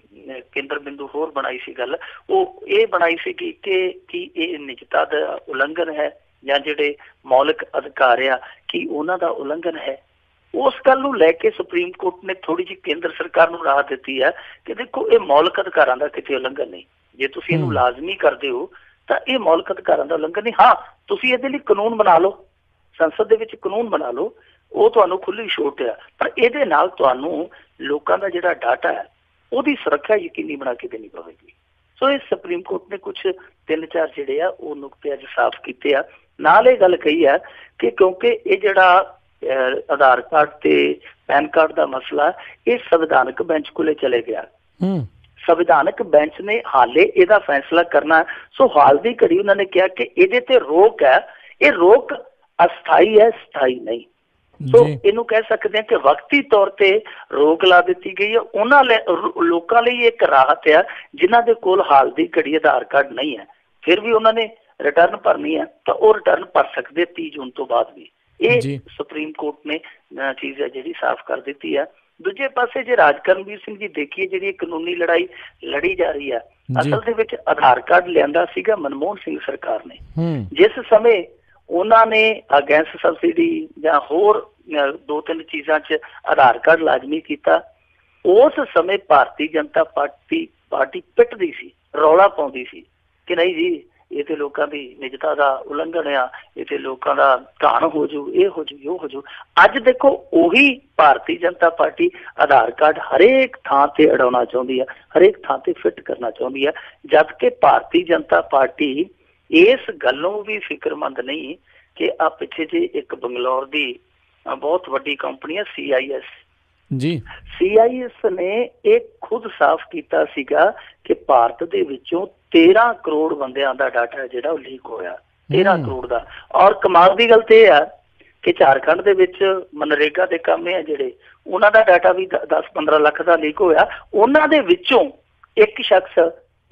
ਕੇਂਦਰ ਬਿੰਦੂ ਹੋਰ ਬਣਾਈ ਸੀ ਗੱਲ, ਉਹ ਇਹ ਬਣਾਈ ਸੀਗੀ ਕਿ ਇਹ ਨਿਜਤਾ ਦਾ ਉਲੰਘਣ ਹੈ ਜਾਂ ਜਿਹੜੇ ਮੌਲਿਕ ਅਧਿਕਾਰ ਆ ਕਿ ਉਹਨਾਂ ਦਾ ਉਲੰਘਣ ਹੈ। ਉਸ ਗੱਲ ਨੂੰ ਲੈ ਕੇ ਸੁਪਰੀਮ ਕੋਰਟ ਨੇ ਥੋੜੀ ਜਿਹੀ ਕੇਂਦਰ ਸਰਕਾਰ ਨੂੰ ਰਾਹਤ ਦਿੱਤੀ ਹੈ ਕਿ ਦੇਖੋ ਇਹ ਮੌਲਿਕ ਅਧਿਕਾਰਾਂ ਦਾ ਕਿਤੇ ਉਲੰਘਣ ਨਹੀਂ, ਜੇ ਤੁਸੀਂ ਇਹਨੂੰ ਲਾਜ਼ਮੀ ਕਰਦੇ ਹੋ ਤਾਂ ਇਹ ਮੌਲਿਕ ਅਧਿਕਾਰਾਂ ਦਾ ਉਲੰਘਣ ਨਹੀਂ। ਹਾਂ, ਤੁਸੀਂ ਇਹਦੇ ਲਈ ਕਾਨੂੰਨ ਬਣਾ ਲਓ, ਸੰਸਦ ਦੇ ਵਿੱਚ ਕਾਨੂੰਨ ਬਣਾ ਲਓ, ਉਹ ਤੁਹਾਨੂੰ ਖੁੱਲ੍ਹੀ ਛੋਟ ਆ, ਪਰ ਇਹਦੇ ਨਾਲ ਤੁਹਾਨੂੰ ਲੋਕਾਂ ਦਾ ਜਿਹੜਾ ਡਾਟਾ ਹੈ ਉਹਦੀ ਸੁਰੱਖਿਆ ਯਕੀਨੀ ਬਣਾ ਕੇ ਦੇਣੀ ਪਵੇਗੀ। ਸੋ ਸੋ ਇਹ ਸੁਪਰੀਮ ਕੋਰਟ ਨੇ ਕੁਝ 3-4 ਜਿਹੜੇ ਆ ਉਹ ਨੁਕਤੇ ਅੱਜ ਸਾਫ਼ ਕੀਤੇ ਆ। ਨਾਲ ਇਹ ਗੱਲ ਕਹੀ ਆ ਕਿ ਕਿਉਂਕਿ ਇਹ ਜਿਹੜਾ ਆਧਾਰ ਕਾਰਡ ਤੇ ਪੈਨ ਕਾਰਡ ਦਾ ਮਸਲਾ ਇਹ ਸੰਵਿਧਾਨਕ ਬੈਂਚ ਕੋਲੇ ਚਲੇ ਗਿਆ। ਸੰਵਿਧਾਨਕ ਬੈਂਚ ਨੇ ਹਾਲੇ ਇਹਦਾ ਫੈਸਲਾ ਕਰਨਾ। ਸੋ ਹਾਲ ਦੀ ਘੜੀ ਉਹਨਾਂ ਨੇ ਕਿਹਾ ਕਿ ਇਹਦੇ ਤੇ ਰੋਕ ਹੈ, ਇਹ ਰੋਕ ਅਸਥਾਈ ਹੈ, ਸਥਾਈ ਨਹੀਂ। ਸੋ ਇਹਨੂੰ ਕਹਿ ਸਕਦੇ ਹਾਂ ਕਿ ਵਕਤੀ ਤੌਰ ਤੇ ਰੋਕ ਲਾ ਦਿੱਤੀ ਗਈ ਹੈ। ਉਹਨਾਂ ਲੋਕਾਂ ਲਈ ਇੱਕ ਰਾਹਤ ਆ ਜਿਨ੍ਹਾਂ ਦੇ ਕੋਲ ਹਾਲ ਦੀ ਘੜੀ ਆਧਾਰ ਕਾਰਡ ਨਹੀਂ ਹੈ, ਫਿਰ ਵੀ ਉਹਨਾਂ ਨੇ ਰਿਟਰਨ ਭਰਨੀ ਹੈ ਤਾਂ ਉਹ ਰਿਟਰਨ ਭਰ ਸਕਦੇ 30 ਜੂਨ ਤੋਂ ਬਾਅਦ ਵੀ। ਇਹ ਸੁਪਰੀਮ ਕੋਰਟ ਨੇ ਚੀਜ਼ ਹੈ ਜਿਹੜੀ ਸਾਫ਼ ਕਰ ਦਿੱਤੀ ਹੈ। ਦੂਜੇ ਪਾਸੇ ਜੇ ਰਾਜ ਕਰਨਵੀਰ ਸਿੰਘ ਜੀ ਦੇਖੀਏ, ਜਿਹੜੀ ਕਾਨੂੰਨੀ ਲੜਾਈ ਲੜੀ ਜਾ ਰਹੀ ਹੈ, ਅਸਲ ਦੇ ਵਿੱਚ ਆਧਾਰ ਕਾਰਡ ਲਿਆਂਦਾ ਸੀਗਾ ਮਨਮੋਹਨ ਸਿੰਘ ਸਰਕਾਰ ਨੇ। ਜਿਸ ਸਮੇਂ ਉਹਨਾਂ ਨੇ ਗੈਸ ਸਬਸਿਡੀ ਜਾਂ ਹੋਰ 2-3 ਚੀਜ਼ਾਂ 'ਚ ਆਧਾਰ ਕਾਰਡ ਲਾਜ਼ਮੀ ਕੀਤਾ, ਉਸ ਸਮੇਂ ਭਾਰਤੀ ਜਨਤਾ ਪਾਰਟੀ ਪਿੱਟਦੀ ਸੀ, ਰੌਲਾ ਪਾਉਂਦੀ ਸੀ ਕਿ ਨਹੀਂ ਜੀ ਇਹ ਤੇ ਲੋਕਾਂ ਦੀ ਨਿਜਤਾ ਦਾ ਉਲੰਘਣ ਆ, ਇਹ ਤੇ ਲੋਕਾਂ ਦਾ ਘਾਣ ਹੋ ਜੂ, ਇਹ ਹੋ ਜੂ, ਉਹ ਹੋ ਜੂ। ਅੱਜ ਦੇਖੋ ਉਹੀ ਭਾਰਤੀ ਜਨਤਾ ਪਾਰਟੀ ਆਧਾਰ ਕਾਰਡ ਹਰੇਕ ਥਾਂ ਤੇ ਅੜਾਉਣਾ ਚਾਹੁੰਦੀ ਹੈ, ਹਰੇਕ ਥਾਂ ਤੇ ਫਿੱਟ ਕਰਨਾ ਚਾਹੁੰਦੀ ਹੈ, ਜਦ ਕਿ ਭਾਰਤੀ ਜਨਤਾ ਪਾਰਟੀ ਇਸ ਗੱਲੋਂ ਵੀ ਫਿਕਰਮੰਦ ਨਹੀਂ ਕਿ ਆ ਪਿੱਛੇ ਜੇ ਇੱਕ ਬੰਗਲੌਰ ਦੀ ਬਹੁਤ ਵੱਡੀ ਕੰਪਨੀ ਹੈ CIS ਜੀ, CIS ਨੇ ਇਹ ਖੁਦ ਸਾਫ਼ ਕੀਤਾ ਸੀਗਾ ਕਿ ਭਾਰਤ ਦੇ ਵਿੱਚੋਂ 13 ਕਰੋੜ ਬੰਦਿਆਂ ਦਾ ਡਾਟਾ ਜਿਹੜਾ ਉਹ ਲੀਕ ਹੋਇਆ, 13 ਕਰੋੜ ਦਾ। ਔਰ ਕਮਾਲ ਦੀ ਗੱਲ ਤੇ ਇਹ ਆ ਕਿ ਝਾਰਖੰਡ ਦੇ ਵਿੱਚ ਮਨਰੇਗਾ ਦੇ ਕੰਮ ਹੈ ਜਿਹੜੇ, ਉਹਨਾਂ ਦਾ ਡਾਟਾ ਵੀ 10-15 ਲੱਖ ਦਾ ਲੀਕ ਹੋਇਆ। ਉਹਨਾਂ ਦੇ ਵਿੱਚੋਂ ਇੱਕ ਸ਼ਖਸ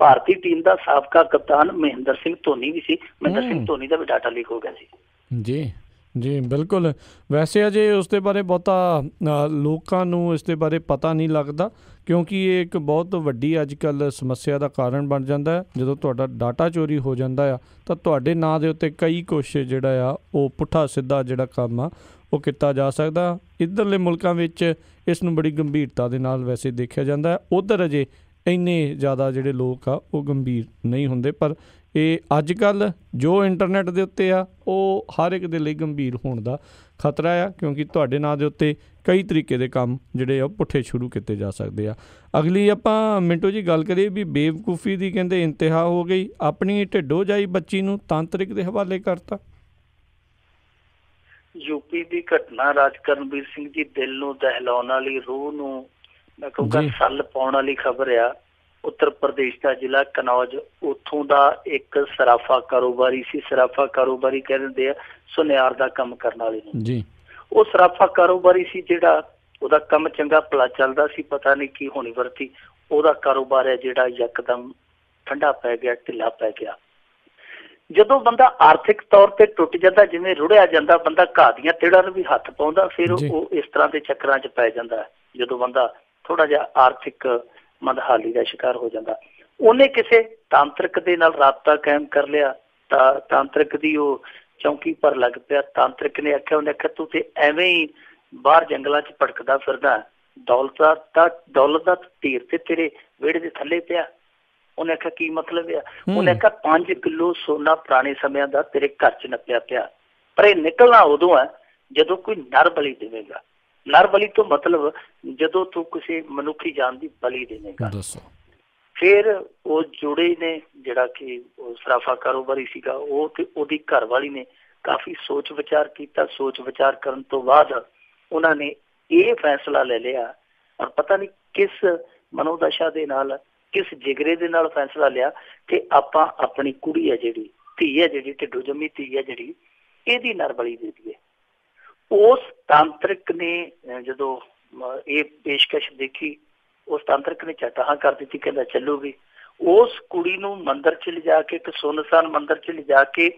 ਭਾਰਤੀ ਟੀਮ ਦਾ ਸਾਬਕਾ ਕਪਤਾਨ ਮਹਿੰਦਰ ਸਿੰਘ ਧੋਨੀ ਵੀ ਸੀ। ਮਹਿੰਦਰ ਸਿੰਘ ਧੋਨੀ ਦਾ ਵੀ ਡਾਟਾ ਲੀਕ ਹੋ ਗਿਆ ਸੀ ਜੀ। ਜੀ ਬਿਲਕੁਲ। ਵੈਸੇ ਅਜੇ ਉਸ ਦੇ ਬਾਰੇ ਬਹੁਤਾ ਲੋਕਾਂ ਨੂੰ ਇਸ ਦੇ ਬਾਰੇ ਪਤਾ ਨਹੀਂ ਲੱਗਦਾ, ਕਿਉਂਕਿ ਇਹ ਇੱਕ ਬਹੁਤ ਵੱਡੀ ਅੱਜ ਕੱਲ੍ਹ ਸਮੱਸਿਆ ਦਾ ਕਾਰਨ ਬਣ ਜਾਂਦਾ ਹੈ। ਜਦੋਂ ਤੁਹਾਡਾ ਡਾਟਾ ਚੋਰੀ ਹੋ ਜਾਂਦਾ ਆ ਤਾਂ ਤੁਹਾਡੇ ਨਾਂ ਦੇ ਉੱਤੇ ਕਈ ਕੁਛ ਜਿਹੜਾ ਆ ਉਹ ਪੁੱਠਾ ਸਿੱਧਾ ਜਿਹੜਾ ਕੰਮ ਆ ਉਹ ਕੀਤਾ ਜਾ ਸਕਦਾ। ਇੱਧਰਲੇ ਮੁਲਕਾਂ ਵਿੱਚ ਇਸ ਨੂੰ ਬੜੀ ਗੰਭੀਰਤਾ ਦੇ ਨਾਲ ਵੈਸੇ ਦੇਖਿਆ ਜਾਂਦਾ। ਉੱਧਰ ਅਜੇ ਇੰਨੇ ਜ਼ਿਆਦਾ ਜਿਹੜੇ ਲੋਕ ਆ ਉਹ ਗੰਭੀਰ ਨਹੀਂ ਹੁੰਦੇ, ਪਰ ਇਹ ਅੱਜ ਕੱਲ੍ਹ ਜੋ ਇੰਟਰਨੈਟ ਦੇ ਉੱਤੇ ਆ ਉਹ ਹਰ ਇੱਕ ਦੇ ਲਈ ਗੰਭੀਰ ਹੋਣ ਦਾ ਖਤਰਾ ਆ, ਕਿਉਂਕਿ ਤੁਹਾਡੇ ਨਾਂ ਦੇ ਉੱਤੇ ਕਈ ਤਰੀਕੇ ਦੇ ਕੰਮ ਜਿਹੜੇ ਆ ਪੁੱਠੇ ਸ਼ੁਰੂ ਕੀਤੇ ਜਾ ਸਕਦੇ ਆ। ਅਗਲੀ ਆਪਾਂ ਮਿੰਟੋ ਜੀ ਗੱਲ ਕਰੀਏ ਵੀ ਬੇਵਕੂਫੀ ਦੀ ਕਹਿੰਦੇ ਇੰਤਹਾ ਹੋ ਗਈ, ਆਪਣੀ ਢਿੱਡੋ ਜਾਈ ਬੱਚੀ ਨੂੰ ਤਾਂਤਰਿਕ ਦੇ ਹਵਾਲੇ ਕਰਤਾ। ਯੂਪੀ ਦੀ ਘਟਨਾ ਰਾਜ ਕਰਨਵੀਰ ਸਿੰਘ ਜੀ ਦਿਲ ਨੂੰ ਦਹਿਲਾਉਣ ਵਾਲੀ, ਰੂਹ ਨੂੰ ਮੈਂ ਕਹੂੰਗਾ ਸੱਲ ਪਾਉਣ ਵਾਲੀ ਖਬਰ ਆ। ਉੱਤਰ ਪ੍ਰਦੇਸ਼ ਦਾ ਜ਼ਿਲ੍ਹਾ ਕਨੌਜ, ਉੱਥੋਂ ਦਾ ਇੱਕ ਸਰਾਫਾ ਕਾਰੋਬਾਰੀ ਸੀ, ਸਰਾਫਾ ਕਾਰੋਬਾਰੀ ਕਹਿ ਦਿੰਦੇ ਆ ਸੁਨਿਆਰ ਦਾ ਕੰਮ ਕਰਨ ਵਾਲੇ ਨੂੰ ਜੀ। ਉਹ ਸਰਾਫਾ ਕਾਰੋਬਾਰੀ ਸੀ ਜਿਹੜਾ, ਉਹਦਾ ਕੰਮ ਚੰਗਾ ਭਲਾ ਚੱਲਦਾ ਸੀ, ਪਤਾ ਨਹੀਂ ਕੀ ਹੋਣੀ ਵਰਤੀ, ਉਹਦਾ ਕਾਰੋਬਾਰ ਹੈ ਜਿਹੜਾ ਯਕਦਮ ਠੰਡਾ ਪੈ ਗਿਆ, ਢਿੱਲਾ ਪੈ ਗਿਆ। ਜਦੋਂ ਬੰਦਾ ਆਰਥਿਕ ਤੌਰ ਤੇ ਟੁੱਟ ਜਾਂਦਾ, ਜਿਵੇਂ ਰੁੜਿਆ ਜਾਂਦਾ, ਬੰਦਾ ਘਾਹ ਦੀਆਂ ਤਿੜਾਂ ਨੂੰ ਵੀ ਹੱਥ ਪਾਉਂਦਾ, ਫਿਰ ਉਹ ਇਸ ਤਰ੍ਹਾਂ ਦੇ ਚੱਕਰਾਂ 'ਚ ਪੈ ਜਾਂਦਾ। ਜਦੋਂ ਬੰਦਾ ਥੋੜਾ ਜਿਹਾ ਆਰਥਿਕ ਮੰਦਹਾਲੀ ਦਾ ਸ਼ਿਕਾਰ ਹੋ ਜਾਂਦਾ, ਉਹਨੇ ਕਿਸੇ ਤਾਂਤਰਿਕ ਦੇ ਨਾਲ ਰਾਬਤਾ ਕਾਇਮ ਕਰ ਲਿਆ ਤਾਂ ਤਾਂਤਰਿਕ ਦੀ ਉਹ ਚੌਂਕੀ ਪਰ ਲੱਗ ਪਿਆ। ਤਾਂਤਰਿਕ ਨੇ ਆਖਿਆ, ਉਹਨੇ ਆਖਿਆ ਤੂੰ ਤੇ ਐਵੇਂ ਹੀ ਬਾਹਰ ਜੰਗਲਾਂ 'ਚ ਭਟਕਦਾ ਫਿਰਦਾ, ਦੌਲਤ ਦਾ ਢੇਰ ਤੇ ਤੇਰੇ ਵਿਹੜੇ ਦੇ ਥੱਲੇ ਪਿਆ। ਉਹਨੇ ਆਖਿਆ ਕੀ ਮਤਲਬ ਆ? ਉਹਨੇ ਆਖਿਆ 5 ਕਿਲੋ ਸੋਨਾ ਪੁਰਾਣੇ ਸਮਿਆਂ ਦਾ ਤੇਰੇ ਘਰ 'ਚ ਨੱਪਿਆ ਪਿਆ, ਪਰ ਇਹ ਨਿਕਲਣਾ ਉਦੋਂ ਹੈ ਜਦੋਂ ਕੋਈ ਨਰ ਬਲੀ ਦੇਵੇਗਾ। ਨਰ ਬਲੀ ਤੋਂ ਮਤਲਬ ਜਦੋਂ ਤੂੰ ਕਿਸੇ ਮਨੁੱਖੀ ਜਾਨ ਦੀ ਬਲੀ ਦੇਵੇਗਾ। ਫਿਰ ਉਹ ਜੋੜੇ ਨੇ ਜਿਹੜਾ ਕਿ ਉਹ ਸਰਾਫਾ ਕਾਰੋਬਾਰੀ ਸੀਗਾ, ਉਹ ਤੇ ਉਹਦੀ ਘਰ ਵਾਲੀ ਨੇ ਕਾਫੀ ਸੋਚ ਵਿਚਾਰ ਕੀਤਾ। ਸੋਚ ਵਿਚਾਰ ਕਰਨ ਤੋਂ ਬਾਅਦ ਉਹਨਾਂ ਨੇ ਇਹ ਫੈਸਲਾ ਲੈ ਲਿਆ, ਔਰ ਪਤਾ ਨਹੀਂ ਕਿਸ ਮਨੋਦਸ਼ਾ ਦੇ ਨਾਲ, ਕਿਸ ਜਿਗਰੇ ਦੇ ਨਾਲ ਫੈਸਲਾ ਲਿਆ ਕਿ ਆਪਾਂ ਆਪਣੀ ਕੁੜੀ ਹੈ ਜਿਹੜੀ, ਧੀ ਹੈ ਜਿਹੜੀ, ਢਿੱਡੋ ਜੰਮੀ ਧੀ ਹੈ ਜਿਹੜੀ, ਇਹਦੀ ਨਰ ਬਲੀ ਦੇ ਦਈਏ। ਉਸ ਤਾਂਤਰਿਕ ਨੇ ਜਦੋਂ ਇਹ ਪੇਸ਼ਕਸ਼ ਦੇਖੀ, ਉਸ ਤਾਂਤਰਿਕ ਨੇ ਝਟਾਹਾਂ ਕਰ ਦਿੱਤੀ, ਕਹਿੰਦਾ ਚੱਲੂਗੀ। ਉਸ ਕੁੜੀ ਨੂੰ ਮੰਦਿਰ 'ਚ ਲਿਜਾ ਕੇ, ਇੱਕ ਸੁੰਨਸਾਨ ਮੰਦਿਰ 'ਚ ਲਿਜਾ ਕੇ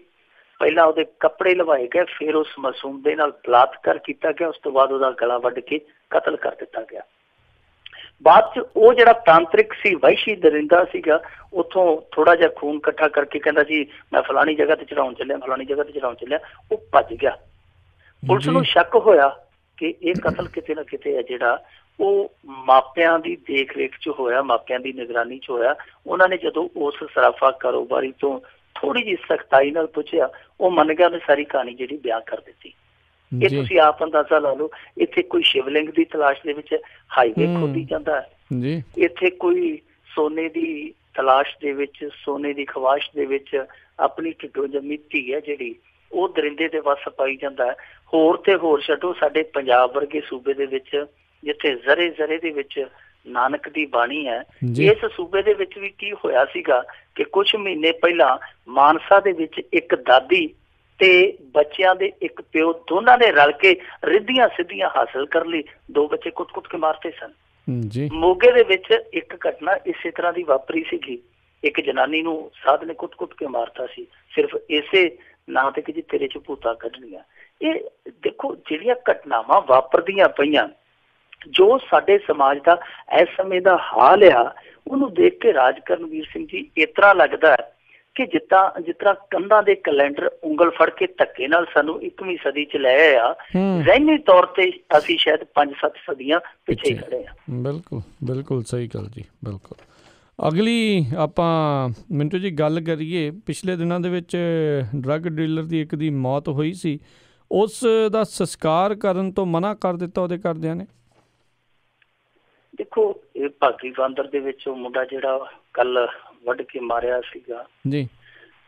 ਪਹਿਲਾਂ ਉਹਦੇ ਕੱਪੜੇ ਲਵਾਏ ਗਏ, ਫਿਰ ਉਸ ਮਾਸੂਮ ਦੇ ਨਾਲ ਬਲਾਤਕਾਰ ਕੀਤਾ ਗਿਆ। ਉਸ ਤੋਂ ਬਾਅਦ ਉਹਦਾ ਗਲਾ ਵੱਢ ਕੇ ਕਤਲ ਕਰ ਦਿੱਤਾ ਗਿਆ। ਬਾਅਦ 'ਚ ਉਹ ਜਿਹੜਾ ਤਾਂਤਰਿਕ ਸੀ, ਵਹਿਸ਼ੀ ਦਰਿੰਦਾ ਸੀਗਾ, ਉੱਥੋਂ ਥੋੜਾ ਜਿਹਾ ਖੂਨ ਇਕੱਠਾ ਕਰਕੇ ਕਹਿੰਦਾ ਜੀ ਮੈਂ ਫਲਾਣੀ ਜਗ੍ਹਾ ਤੇ ਚੜਾਉਣ ਚੱਲਿਆ, ਫਲਾਣੀ ਜਗ੍ਹਾ ਤੇ ਚੜਾਉਣ ਚੱਲਿਆ। ਉਹ ਭੱਜ ਗਿਆ। ਪੁਲਿਸ ਨੂੰ ਸ਼ੱਕ ਹੋਇਆ ਕਿ ਇਹ ਕਤਲ ਕਿਤੇ ਨਾ ਕਿਤੇ ਹੈ ਜਿਹੜਾ ਉਹ ਮਾਪਿਆਂ ਦੀ ਦੇਖ ਰੇਖ 'ਚ ਹੋਇਆ, ਮਾਪਿਆਂ ਦੀ ਨਿਗਰਾਨੀ 'ਚ ਹੋਇਆ। ਉਹਨਾਂ ਨੇ ਜਦੋਂ ਉਸ ਸਰਾਫਾ ਕਾਰੋਬਾਰੀ ਤੋਂ ਥੋੜੀ ਜਿਹੀ ਸਖਤਾਈ ਨਾਲ ਪੁੱਛਿਆ, ਉਹ ਮੰਨ ਗਿਆ, ਉਹਨੇ ਸਾਰੀ ਕਹਾਣੀ ਜਿਹੜੀ ਬਿਆਨ ਕਰ ਦਿੱਤੀ। ਇਹ ਤੁਸੀਂ ਆਪ ਅੰਦਾਜ਼ਾ ਲਾ ਲਓ, ਇੱਥੇ ਕੋਈ ਸ਼ਿਵਲਿੰਗ ਦੀ ਤਲਾਸ਼ ਦੇ ਵਿੱਚ ਹਾਈਵੇ ਖੋਦੀ ਜਾਂਦਾ ਹੈ, ਇੱਥੇ ਕੋਈ ਸੋਨੇ ਦੀ ਤਲਾਸ਼ ਦੇ ਵਿੱਚ, ਸੋਨੇ ਦੀ ਖਵਾਸ਼ ਦੇ ਵਿੱਚ ਆਪਣੀ ਢਿੱਡੋਂ ਜੰਮੀ ਧੀ ਹੈ ਜਿਹੜੀ, ਉਹ ਦਰਿੰਦੇ ਦੇ ਵੱਸ ਪਾਈ ਜਾਂਦਾ ਹੈ। ਹੋਰ ਤੇ ਹੋਰ ਛੱਡੋ, ਸਾਡੇ ਪੰਜਾਬ ਵਰਗੇ ਸੂਬੇ ਦੇ ਵਿੱਚ ਜਿੱਥੇ ਜ਼ਰੇ ਜ਼ਰੇ ਦੇ ਵਿੱਚ ਨਾਨਕ ਦੀ ਬਾਣੀ ਹੈ, ਇਸ ਸੂਬੇ ਦੇ ਵਿੱਚ ਵੀ ਕੀ ਹੋਇਆ ਸੀਗਾ ਕਿ ਕੁਝ ਮਹੀਨੇ ਪਹਿਲਾਂ ਮਾਨਸਾ ਦੇ ਵਿੱਚ ਇੱਕ ਦਾਦੀ ਤੇ ਬੱਚਿਆਂ ਦੇ ਇੱਕ ਪਿਓ ਦੋਨਾਂ ਨੇ ਰਲ ਕੇ ਰਿੱਧੀਆਂ ਸਿੱਧੀਆਂ ਹਾਸਲ ਕਰ ਲਈ, 2 ਬੱਚੇ ਕੁੱਟ-ਕੁੱਟ ਕੇ ਮਾਰਤੇ ਸਨ। ਮੋਗੇ ਦੇ ਵਿੱਚ ਇੱਕ ਘਟਨਾ ਇਸੇ ਤਰ੍ਹਾਂ ਦੀ ਵਾਪਰੀ ਸੀਗੀ, ਇੱਕ ਜਨਾਨੀ ਨੂੰ ਸਾਧ ਨੇ ਕੁੱਟ-ਕੁੱਟ ਕੇ ਮਾਰਤਾ ਸੀ, ਸਿਰਫ ਇਸੇ ਨਾਂ ਤੇ ਕਿ ਜੀ ਤੇਰੇ ਚ ਭੂਤਾਂ ਕੱਢਣੀਆਂ। ਇਹ ਦੇਖੋ ਜਿਹੜੀਆਂ ਘਟਨਾਵਾਂ ਵਾਪਰਦੀਆਂ ਪਈਆਂ, ਜੋ ਸਾਡੇ ਸਮਾਜ ਦਾ ਇਸ ਸਮੇਂ ਦਾ ਹਾਲ ਆ, ਉਹਨੂੰ ਦੇਖ ਕੇ ਰਾਜ ਕਰਨਵੀਰ ਸਿੰਘ ਜੀ ਇਸ ਤਰ੍ਹਾਂ ਲੱਗਦਾ ਹੈ ਕਿ ਜਿਸ ਤਰ੍ਹਾਂ ਕੰਧਾਂ ਦੇ ਕੈਲੰਡਰ ਉਂਗਲ ਫੜ ਕੇ ਧੱਕੇ ਨਾਲ ਸਾਨੂੰ 21ਵੀਂ ਸਦੀ ਚ ਲੈ ਆ, ਜ਼ਹਿਨੀ ਤੌਰ ਤੇ ਅਸੀਂ ਸ਼ਾਇਦ 5-7 ਸਦੀਆਂ ਪਿੱਛੇ ਖੜੇ ਆ। ਬਿਲਕੁਲ ਬਿਲਕੁਲ ਸਹੀ ਗੱਲ ਜੀ, ਬਿਲਕੁਲ। ਅਗਲੀ ਆਪਾਂ ਮਿੰਟੂ ਜੀ ਗੱਲ ਕਰੀਏ, ਪਿਛਲੇ ਦਿਨਾਂ ਦੇ ਵਿੱਚ ਡਰੱਗ ਡੀਲਰ ਦੀ ਇੱਕ ਦੀ ਮੌਤ ਹੋਈ ਸੀ, ਉਸ ਦਾ ਸੰਸਕਾਰ ਕਰਨ ਤੋਂ ਮਨਾ ਕਰ ਦਿੱਤਾ ਉਹਦੇ ਘਰਦਿਆਂ ਨੇ। ਦੇਖੋ ਇਹ ਭਾਗੀ ਬਾਂਦਰ ਦੇ ਵਿੱਚ ਉਹ ਮੁੰਡਾ ਜਿਹੜਾ ਕੱਲ ਵੱਢ ਕੇ ਮਾਰਿਆ ਸੀਗਾ ਜੀ,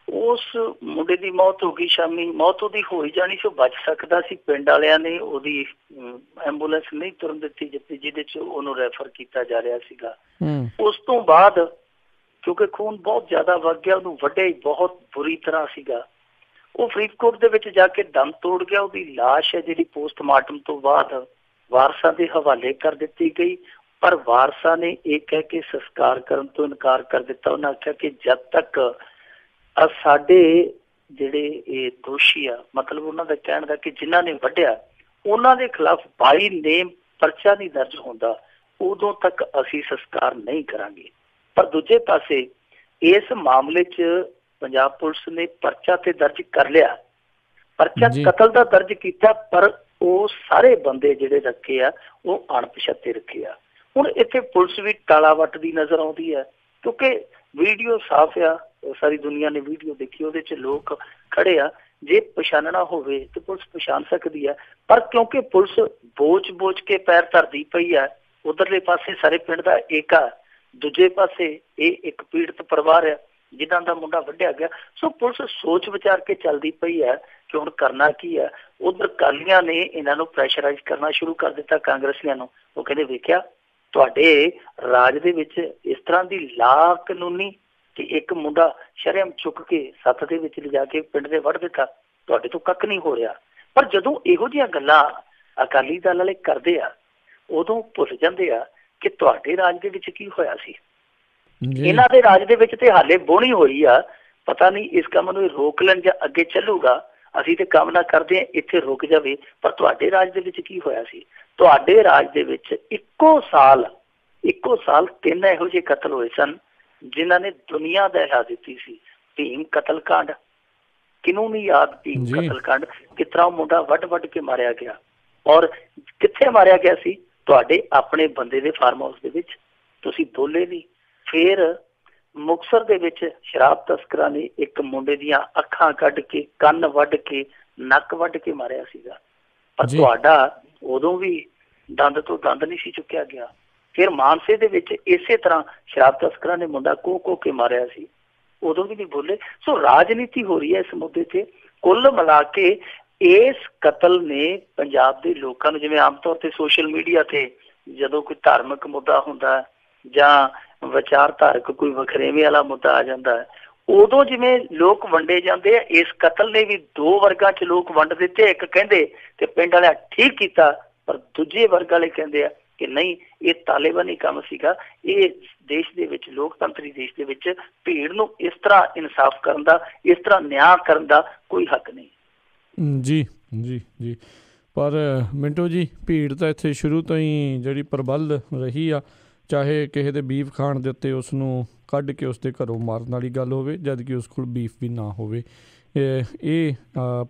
ਉਸ ਮੁੰਡੇ ਦੀ ਮੌਤ ਹੋ ਗਈ ਸ਼ਾਮੀ। ਮੌਤ ਉਹਦੀ ਹੋ ਹੀ ਜਾਣੀ ਸੀ, ਉਹ ਬਚ ਸਕਦਾ ਸੀ। ਪਿੰਡ ਵਾਲਿਆਂ ਨੇ ਉਹਦੀ ਐਂਬੂਲੈਂਸ ਨਹੀਂ ਤੁਰਨ ਦਿੱਤੀ ਜਿਹਦੇ ਚ ਉਹਨੂੰ ਰੈਫਰ ਕੀਤਾ ਜਾ ਰਿਹਾ ਸੀਗਾ। ਉਸ ਤੋਂ ਬਾਅਦ ਕਿਉਂਕਿ ਖੂਨ ਬਹੁਤ ਜ਼ਿਆਦਾ ਵਗ ਗਿਆ, ਉਹਨੂੰ ਵੱਢਿਆ ਬਹੁਤ ਬੁਰੀ ਤਰ੍ਹਾਂ ਸੀਗਾ। ਉਹ ਫਰੀਦਕੋਟ ਦੇ ਵਿੱਚ ਜਾ ਕੇ ਦਮ ਤੋੜ ਗਿਆ। ਉਹਦੀ ਲਾਸ਼ ਹੈ ਜਿਹੜੀ ਪੋਸਟਮਾਰਟਮ ਤੋਂ ਬਾਅਦ ਵਾਰਸਾਂ ਦੇ ਹਵਾਲੇ ਕਰ ਦਿੱਤੀ ਗਈ, ਪਰ ਵਾਰਸਾਂ ਨੇ ਇਹ ਕਹਿ ਕੇ ਸੰਸਕਾਰ ਕਰਨ ਤੋਂ ਇਨਕਾਰ ਕਰ ਦਿੱਤਾ। ਉਹਨਾਂ ਆਖਿਆ ਕਿ ਜਦ ਤੱਕ ਸਾਡੇ ਜਿਹੜੇ ਇਹ ਦੋਸ਼ੀ ਆ, ਮਤਲਬ ਉਹਨਾਂ ਦਾ ਕਹਿਣ ਦਾ ਕਿ ਜਿਨ੍ਹਾਂ ਨੇ ਵੱਢਿਆ ਉਹਨਾਂ ਦੇ ਖਿਲਾਫ 22 ਨੇਮ ਪਰਚਾ ਨਹੀਂ ਦਰਜ ਹੁੰਦਾ, ਉਦੋਂ ਤੱਕ ਅਸੀਂ ਸੰਸਕਾਰ ਨਹੀਂ ਕਰਾਂਗੇ। ਪਰ ਦੂਜੇ ਪਾਸੇ ਇਸ ਮਾਮਲੇ 'ਚ ਪੰਜਾਬ ਪੁਲਿਸ ਨੇ ਪਰਚਾ ਤੇ ਦਰਜ ਕਰ ਲਿਆ, ਪਰਚਾ ਕਤਲ ਦਾ ਦਰਜ ਕੀਤਾ, ਪਰ ਉਹ ਸਾਰੇ ਬੰਦੇ ਜਿਹੜੇ ਰੱਖੇ ਆ ਉਹ ਅਣਪਛਾਤੇ ਰੱਖੇ ਆ। ਹੁਣ ਇੱਥੇ ਪੁਲਿਸ ਵੀ ਟਾਲਾ ਵੱਟਦੀ ਨਜ਼ਰ ਆਉਂਦੀ ਹੈ, ਕਿਉਂਕਿ ਵੀਡੀਓ ਸਾਫ਼ ਆ, ਸਾਰੀ ਦੁਨੀਆ ਨੇ ਵੀਡੀਓ ਦੇਖੀ, ਉਹਦੇ 'ਚ ਲੋਕ ਖੜੇ ਆ। ਜੇ ਪਛਾਣਨਾ ਹੋਵੇ ਤੇ ਪੁਲਿਸ ਪਛਾਣ ਸਕਦੀ ਹੈ, ਪਰ ਕਿਉਂਕਿ ਪੁਲਿਸ ਬੋਚ ਕੇ ਪੈਰ ਧਰਦੀ ਪਈ ਹੈ, ਉਧਰਲੇ ਪਾਸੇ ਸਾਰੇ ਪਿੰਡ ਦਾ ਏਕਾ, ਦੂਜੇ ਪਾਸੇ ਇਹ ਇੱਕ ਪੀੜਤ ਪਰਿਵਾਰ ਹੈ ਜਿਨ੍ਹਾਂ ਦਾ ਮੁੰਡਾ ਵੱਢਿਆ ਗਿਆ। ਸੋ ਪੁਲਿਸ ਸੋਚ ਵਿਚਾਰ ਕੇ ਚੱਲਦੀ ਪਈ ਹੈ ਕਿ ਹੁਣ ਕਰਨਾ ਕੀ ਹੈ। ਉਧਰ ਅਕਾਲੀਆਂ ਨੇ ਇਹਨਾਂ ਨੂੰ ਪ੍ਰੈਸ਼ਰਾਈਜ਼ ਕਰਨਾ ਸ਼ੁਰੂ ਕਰ ਦਿੱਤਾ, ਕਾਂਗਰਸੀਆਂ ਨੂੰ। ਉਹ ਕਹਿੰਦੇ ਵੇਖਿਆ ਤੁਹਾਡੇ ਰਾਜ ਦੇ ਵਿੱਚ ਇਸ ਤਰ੍ਹਾਂ ਦੀ ਲਾ ਕਾਨੂੰਨੀ ਕਿ ਇੱਕ ਮੁੰਡਾ ਸ਼ਰਮ ਚੁੱਕ ਕੇ ਸੱਥ ਦੇ ਵਿੱਚ ਲਿਜਾ ਕੇ ਪਿੰਡ ਦੇ ਵੱਢ ਦਿੱਤਾ, ਤੁਹਾਡੇ ਤੋਂ ਕੱਖ ਨਹੀਂ ਹੋ ਰਿਹਾ। ਪਰ ਜਦੋਂ ਇਹੋ ਜਿਹੀਆਂ ਗੱਲਾਂ ਅਕਾਲੀ ਦਲ ਵਾਲੇ ਕਰਦੇ ਆ, ਉਦੋਂ ਭੁੱਲ ਜਾਂਦੇ ਆ ਕਿ ਤੁਹਾਡੇ ਰਾਜ ਦੇ ਵਿੱਚ ਕੀ ਹੋਇਆ ਸੀ। ਇਹਨਾਂ ਦੇ ਰਾਜ ਦੇ ਵਿੱਚ ਤੇ ਹਾਲੇ ਬੋਣੀ ਹੋਈ ਆ, ਪਤਾ ਨਹੀਂ ਇਸ ਕੰਮ ਨੂੰ ਰੋਕ ਲੈਣ ਜਾਂ ਅੱਗੇ ਚੱਲੂਗਾ। ਅਸੀਂ ਤੇ ਕਾਮਨਾ ਕਰਦੇ ਹਾਂ ਇੱਥੇ ਰੁਕ ਜਾਵੇ, ਪਰ ਤੁਹਾਡੇ ਰਾਜ ਦੇ ਵਿੱਚ ਕੀ ਹੋਇਆ ਸੀ। ਤੁਹਾਡੇ ਰਾਜ ਦੇ ਵਿੱਚ ਇੱਕੋ ਸਾਲ 3 ਇਹੋ ਜਿਹੇ ਕਤਲ ਹੋਏ ਸਨ ਜਿਨ੍ਹਾਂ ਨੇ ਦੁਨੀਆ ਦਹਿਲਾ ਦਿੱਤੀ ਸੀ। ਭੀਮ ਕਤਲਕਾਂਡ, ਕਿਹਨੂੰ ਨਹੀਂ ਯਾਦ ਭੀਮ ਕਤਲਕਾਂਡ, ਕਿਸ ਤਰ੍ਹਾਂ ਮੁੰਡਾ ਵੱਢ ਕੇ ਮਾਰਿਆ ਗਿਆ, ਔਰ ਕਿੱਥੇ ਮਾਰਿਆ ਗਿਆ ਸੀ, ਤੁਹਾਡੇ ਆਪਣੇ ਬੰਦੇ ਦੇ ਫਾਰਮ ਹਾਊਸ ਦੇ ਵਿੱਚ। ਤੁਸੀਂ ਬੋਲੇ ਨਹੀਂ। ਫਿਰ ਮੁਕਤਸਰ ਦੇ ਵਿੱਚ ਸ਼ਰਾਬ ਤਸਕਰਾਂ ਨੇ ਇੱਕ ਮੁੰਡੇ ਦੀਆਂ ਅੱਖਾਂ ਕੱਢ ਕੇ, ਕੰਨ ਵੱਢ ਕੇ, ਨੱਕ ਵੱਢ ਕੇ ਮਾਰਿਆ ਸੀਗਾ, ਪਰ ਤੁਹਾਡਾ ਉਦੋਂ ਵੀ ਦੰਦ ਤੋਂ ਦੰਦ ਨਹੀਂ ਸੀ ਚੁੱਕਿਆ ਗਿਆ। ਫਿਰ ਮਾਨਸੇ ਦੇ ਵਿੱਚ ਇਸੇ ਤਰ੍ਹਾਂ ਸ਼ਰਾਬ ਤਸਕਰਾਂ ਨੇ ਮੁੰਡਾ ਕੋਹ ਕੇ ਮਾਰਿਆ ਸੀ, ਉਦੋਂ ਵੀ ਨਹੀਂ ਬੋਲੇ। ਸੋ ਰਾਜਨੀਤੀ ਹੋ ਰਹੀ ਹੈ ਇਸ ਮੁੱਦੇ ਤੇ। ਕੁੱਲ ਮਿਲਾ ਕੇ ਇਸ ਕਤਲ ਨੇ ਪੰਜਾਬ ਦੇ ਲੋਕਾਂ ਨੂੰ, ਜਿਵੇਂ ਆਮ ਤੌਰ ਤੇ ਸੋਸ਼ਲ ਮੀਡੀਆ ਤੇ ਜਦੋਂ ਕੋਈ ਧਾਰਮਿਕ ਮੁੱਦਾ ਹੁੰਦਾ ਜਾਂ ਵਿਚਾਰਧਾਰਕ ਕੋਈ ਵਖਰੇਵੇਂ ਵਾਲਾ ਮੁੱਦਾ ਆ ਜਾਂਦਾ, ਉਦੋਂ ਜਿਵੇਂ ਲੋਕ ਵੰਡੇ ਜਾਂਦੇ ਆ, ਇਸ ਕਤਲ ਨੇ ਵੀ 2 ਵਰਗਾਂ 'ਚ ਲੋਕ ਵੰਡ ਦਿੱਤੇ। ਇੱਕ ਕਹਿੰਦੇ ਤੇ ਪਿੰਡ ਵਾਲਿਆਂ ਠੀਕ ਕੀਤਾ, ਪਰ ਦੂਜੇ ਵਰਗ ਵਾਲੇ ਕਹਿੰਦੇ ਆ ਕਿ ਨਹੀਂ, ਇਹ ਤਾਲਿਬਾਨੀ ਕੰਮ ਸੀਗਾ। ਇਹ ਦੇਸ਼ ਦੇ ਵਿੱਚ, ਲੋਕਤੰਤਰੀ ਦੇਸ਼ ਦੇ ਵਿੱਚ ਭੀੜ ਨੂੰ ਇਸ ਤਰ੍ਹਾਂ ਇਨਸਾਫ ਕਰਨ ਦਾ, ਇਸ ਤਰ੍ਹਾਂ ਨਿਆਂ ਕਰਨ ਦਾ ਕੋਈ ਹੱਕ ਨਹੀਂ। ਜੀ ਜੀ ਜੀ ਪਰ ਮਿੰਟੂ ਜੀ, ਭੀੜ ਤਾਂ ਇੱਥੇ ਸ਼ੁਰੂ ਤੋਂ ਹੀ ਜਿਹੜੀ ਪ੍ਰਬਲ ਰਹੀ ਆ, ਚਾਹੇ ਕਿਸੇ ਦੇ ਬੀਫ ਖਾਣ ਦੇ ਉੱਤੇ ਉਸ ਨੂੰ ਕੱਢ ਕੇ ਉਸ ਦੇ ਘਰੋਂ ਮਾਰਨ ਵਾਲੀ ਗੱਲ ਹੋਵੇ, ਜਦ ਕਿ ਉਸ ਕੋਲ ਬੀਫ ਵੀ ਨਾ ਹੋਵੇ। ਇਹ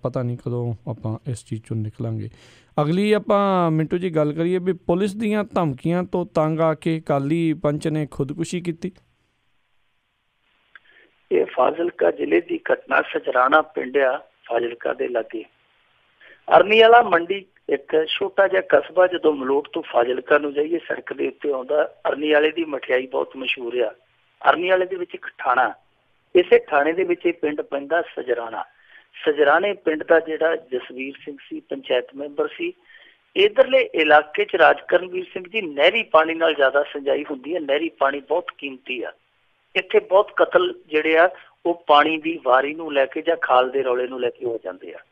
ਪਤਾ ਨਹੀਂ ਕਦੋਂ ਆਪਾਂ ਇਸ ਚੀਜ਼ 'ਚੋਂ ਨਿਕਲਾਂਗੇ। ਅਗਲੀ ਆਪਾਂ ਮਿੰਟੂ ਜੀ ਗੱਲ ਕਰੀਏ ਵੀ ਪੁਲਿਸ ਦੀਆਂ ਧਮਕੀਆਂ ਤੋਂ ਤੰਗ ਆ ਕੇ ਅਕਾਲੀ ਪੰਚ ਨੇ ਖੁਦਕੁਸ਼ੀ ਕੀਤੀ। ਇਹ ਫਾਜ਼ਿਲਕਾ ਜ਼ਿਲ੍ਹੇ ਦੀ ਘਟਨਾ, ਸਜਰਾਣਾ ਪਿੰਡ ਆ ਫਾਜ਼ਿਲਕਾ ਦੇ ਲਾਗੇ, ਅਰਨੀ ਵਾਲਾ ਮੰਡੀ, ਇੱਕ ਛੋਟਾ ਜਿਹਾ ਕਸਬਾ। ਜਦੋਂ ਮਲੋਟ ਤੋਂ ਫਾਜ਼ਿਲਕਾ ਨੂੰ ਜਾਈਏ ਸੜਕ ਦੇ ਉੱਤੇ ਆਉਂਦਾ, ਅਰਨੀ ਵਾਲੇ ਦੀ ਮਠਿਆਈ ਬਹੁਤ ਮਸ਼ਹੂਰ ਆ। ਅਰਨੀ ਵਾਲੇ ਦੇ ਵਿੱਚ ਇੱਕ ਥਾਣਾ, ਇਸੇ ਥਾਣੇ ਦੇ ਵਿੱਚ ਇਹ ਪਿੰਡ ਪੈਂਦਾ ਸਜਰਾਣਾ। ਸਜਰਾਣੇ ਪਿੰਡ ਦਾ ਜਿਹੜਾ ਜਸਵੀਰ ਸਿੰਘ ਸੀ ਪੰਚਾਇਤ ਮੈਂਬਰ ਸੀ। ਇਧਰਲੇ ਇਲਾਕੇ 'ਚ ਰਾਜ ਕਰਨਵੀਰ ਸਿੰਘ ਜੀ ਨਹਿਰੀ ਪਾਣੀ ਨਾਲ ਜ਼ਿਆਦਾ ਸਿੰਜਾਈ ਹੁੰਦੀ ਹੈ। ਨਹਿਰੀ ਪਾਣੀ ਬਹੁਤ ਕੀਮਤੀ ਆ। ਇੱਥੇ ਬਹੁਤ ਕਤਲ ਜਿਹੜੇ ਆ ਉਹ ਪਾਣੀ ਦੀ ਵਾਰੀ ਨੂੰ ਲੈ ਕੇ ਜਾਂ ਖਾਲ ਦੇ ਰੌਲੇ ਨੂੰ ਲੈ ਕੇ ਹੋ ਜਾਂਦੇ ਆ।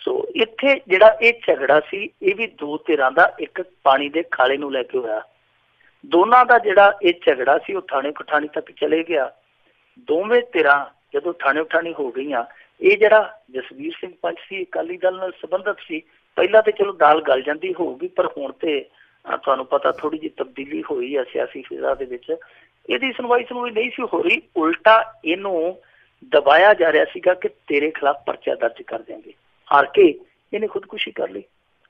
ਸੋ ਇੱਥੇ ਜਿਹੜਾ ਇਹ ਝਗੜਾ ਸੀ ਇਹ ਵੀ ਦੋ ਧਿਰਾਂ ਦਾ, ਇੱਕ ਪਾਣੀ ਦੇ ਖਾਲੇ ਨੂੰ ਲੈ ਕੇ ਹੋਇਆ। ਦੋਨਾਂ ਦਾ ਜਿਹੜਾ ਇਹ ਝਗੜਾ ਸੀ ਉਹ ਥਾਣੇ ਪਠਾਣੀ ਤੱਕ ਚਲੇ ਗਿਆ। ਦੋਵੇਂ ਧਿਰਾਂ ਜਦੋਂ ਥਾਣੇ ਪਠਾਣੀ ਹੋ ਗਈਆਂ, ਇਹ ਜਿਹੜਾ ਜਸਵੀਰ ਸਿੰਘ ਪੰਚ ਸੀ ਅਕਾਲੀ ਦਲ ਨਾਲ ਸੰਬੰਧਿਤ ਸੀ। ਪਹਿਲਾਂ ਤੇ ਚਲੋ ਦਾਲ ਗਲ ਜਾਂਦੀ ਹੋਊਗੀ, ਪਰ ਹੁਣ ਤੇ ਤੁਹਾਨੂੰ ਪਤਾ ਥੋੜੀ ਜਿਹੀ ਤਬਦੀਲੀ ਹੋਈ ਆ ਸਿਆਸੀ ਫਿਜ਼ਾ ਦੇ ਵਿੱਚ। ਇਹਦੀ ਸੁਣਵਾਈ ਨਹੀਂ ਸੀ ਹੋ ਰਹੀ, ਉਲਟਾ ਇਹਨੂੰ ਦਬਾਇਆ ਜਾ ਰਿਹਾ ਸੀਗਾ ਕਿ ਤੇਰੇ ਖਿਲਾਫ ਪਰਚਾ ਦਰਜ ਕਰ ਦਿਆਂਗੇ। ਹਾਰ ਕੇ ਇਹਨੇ ਖੁਦਕੁਸ਼ੀ ਕਰ ਲਈ।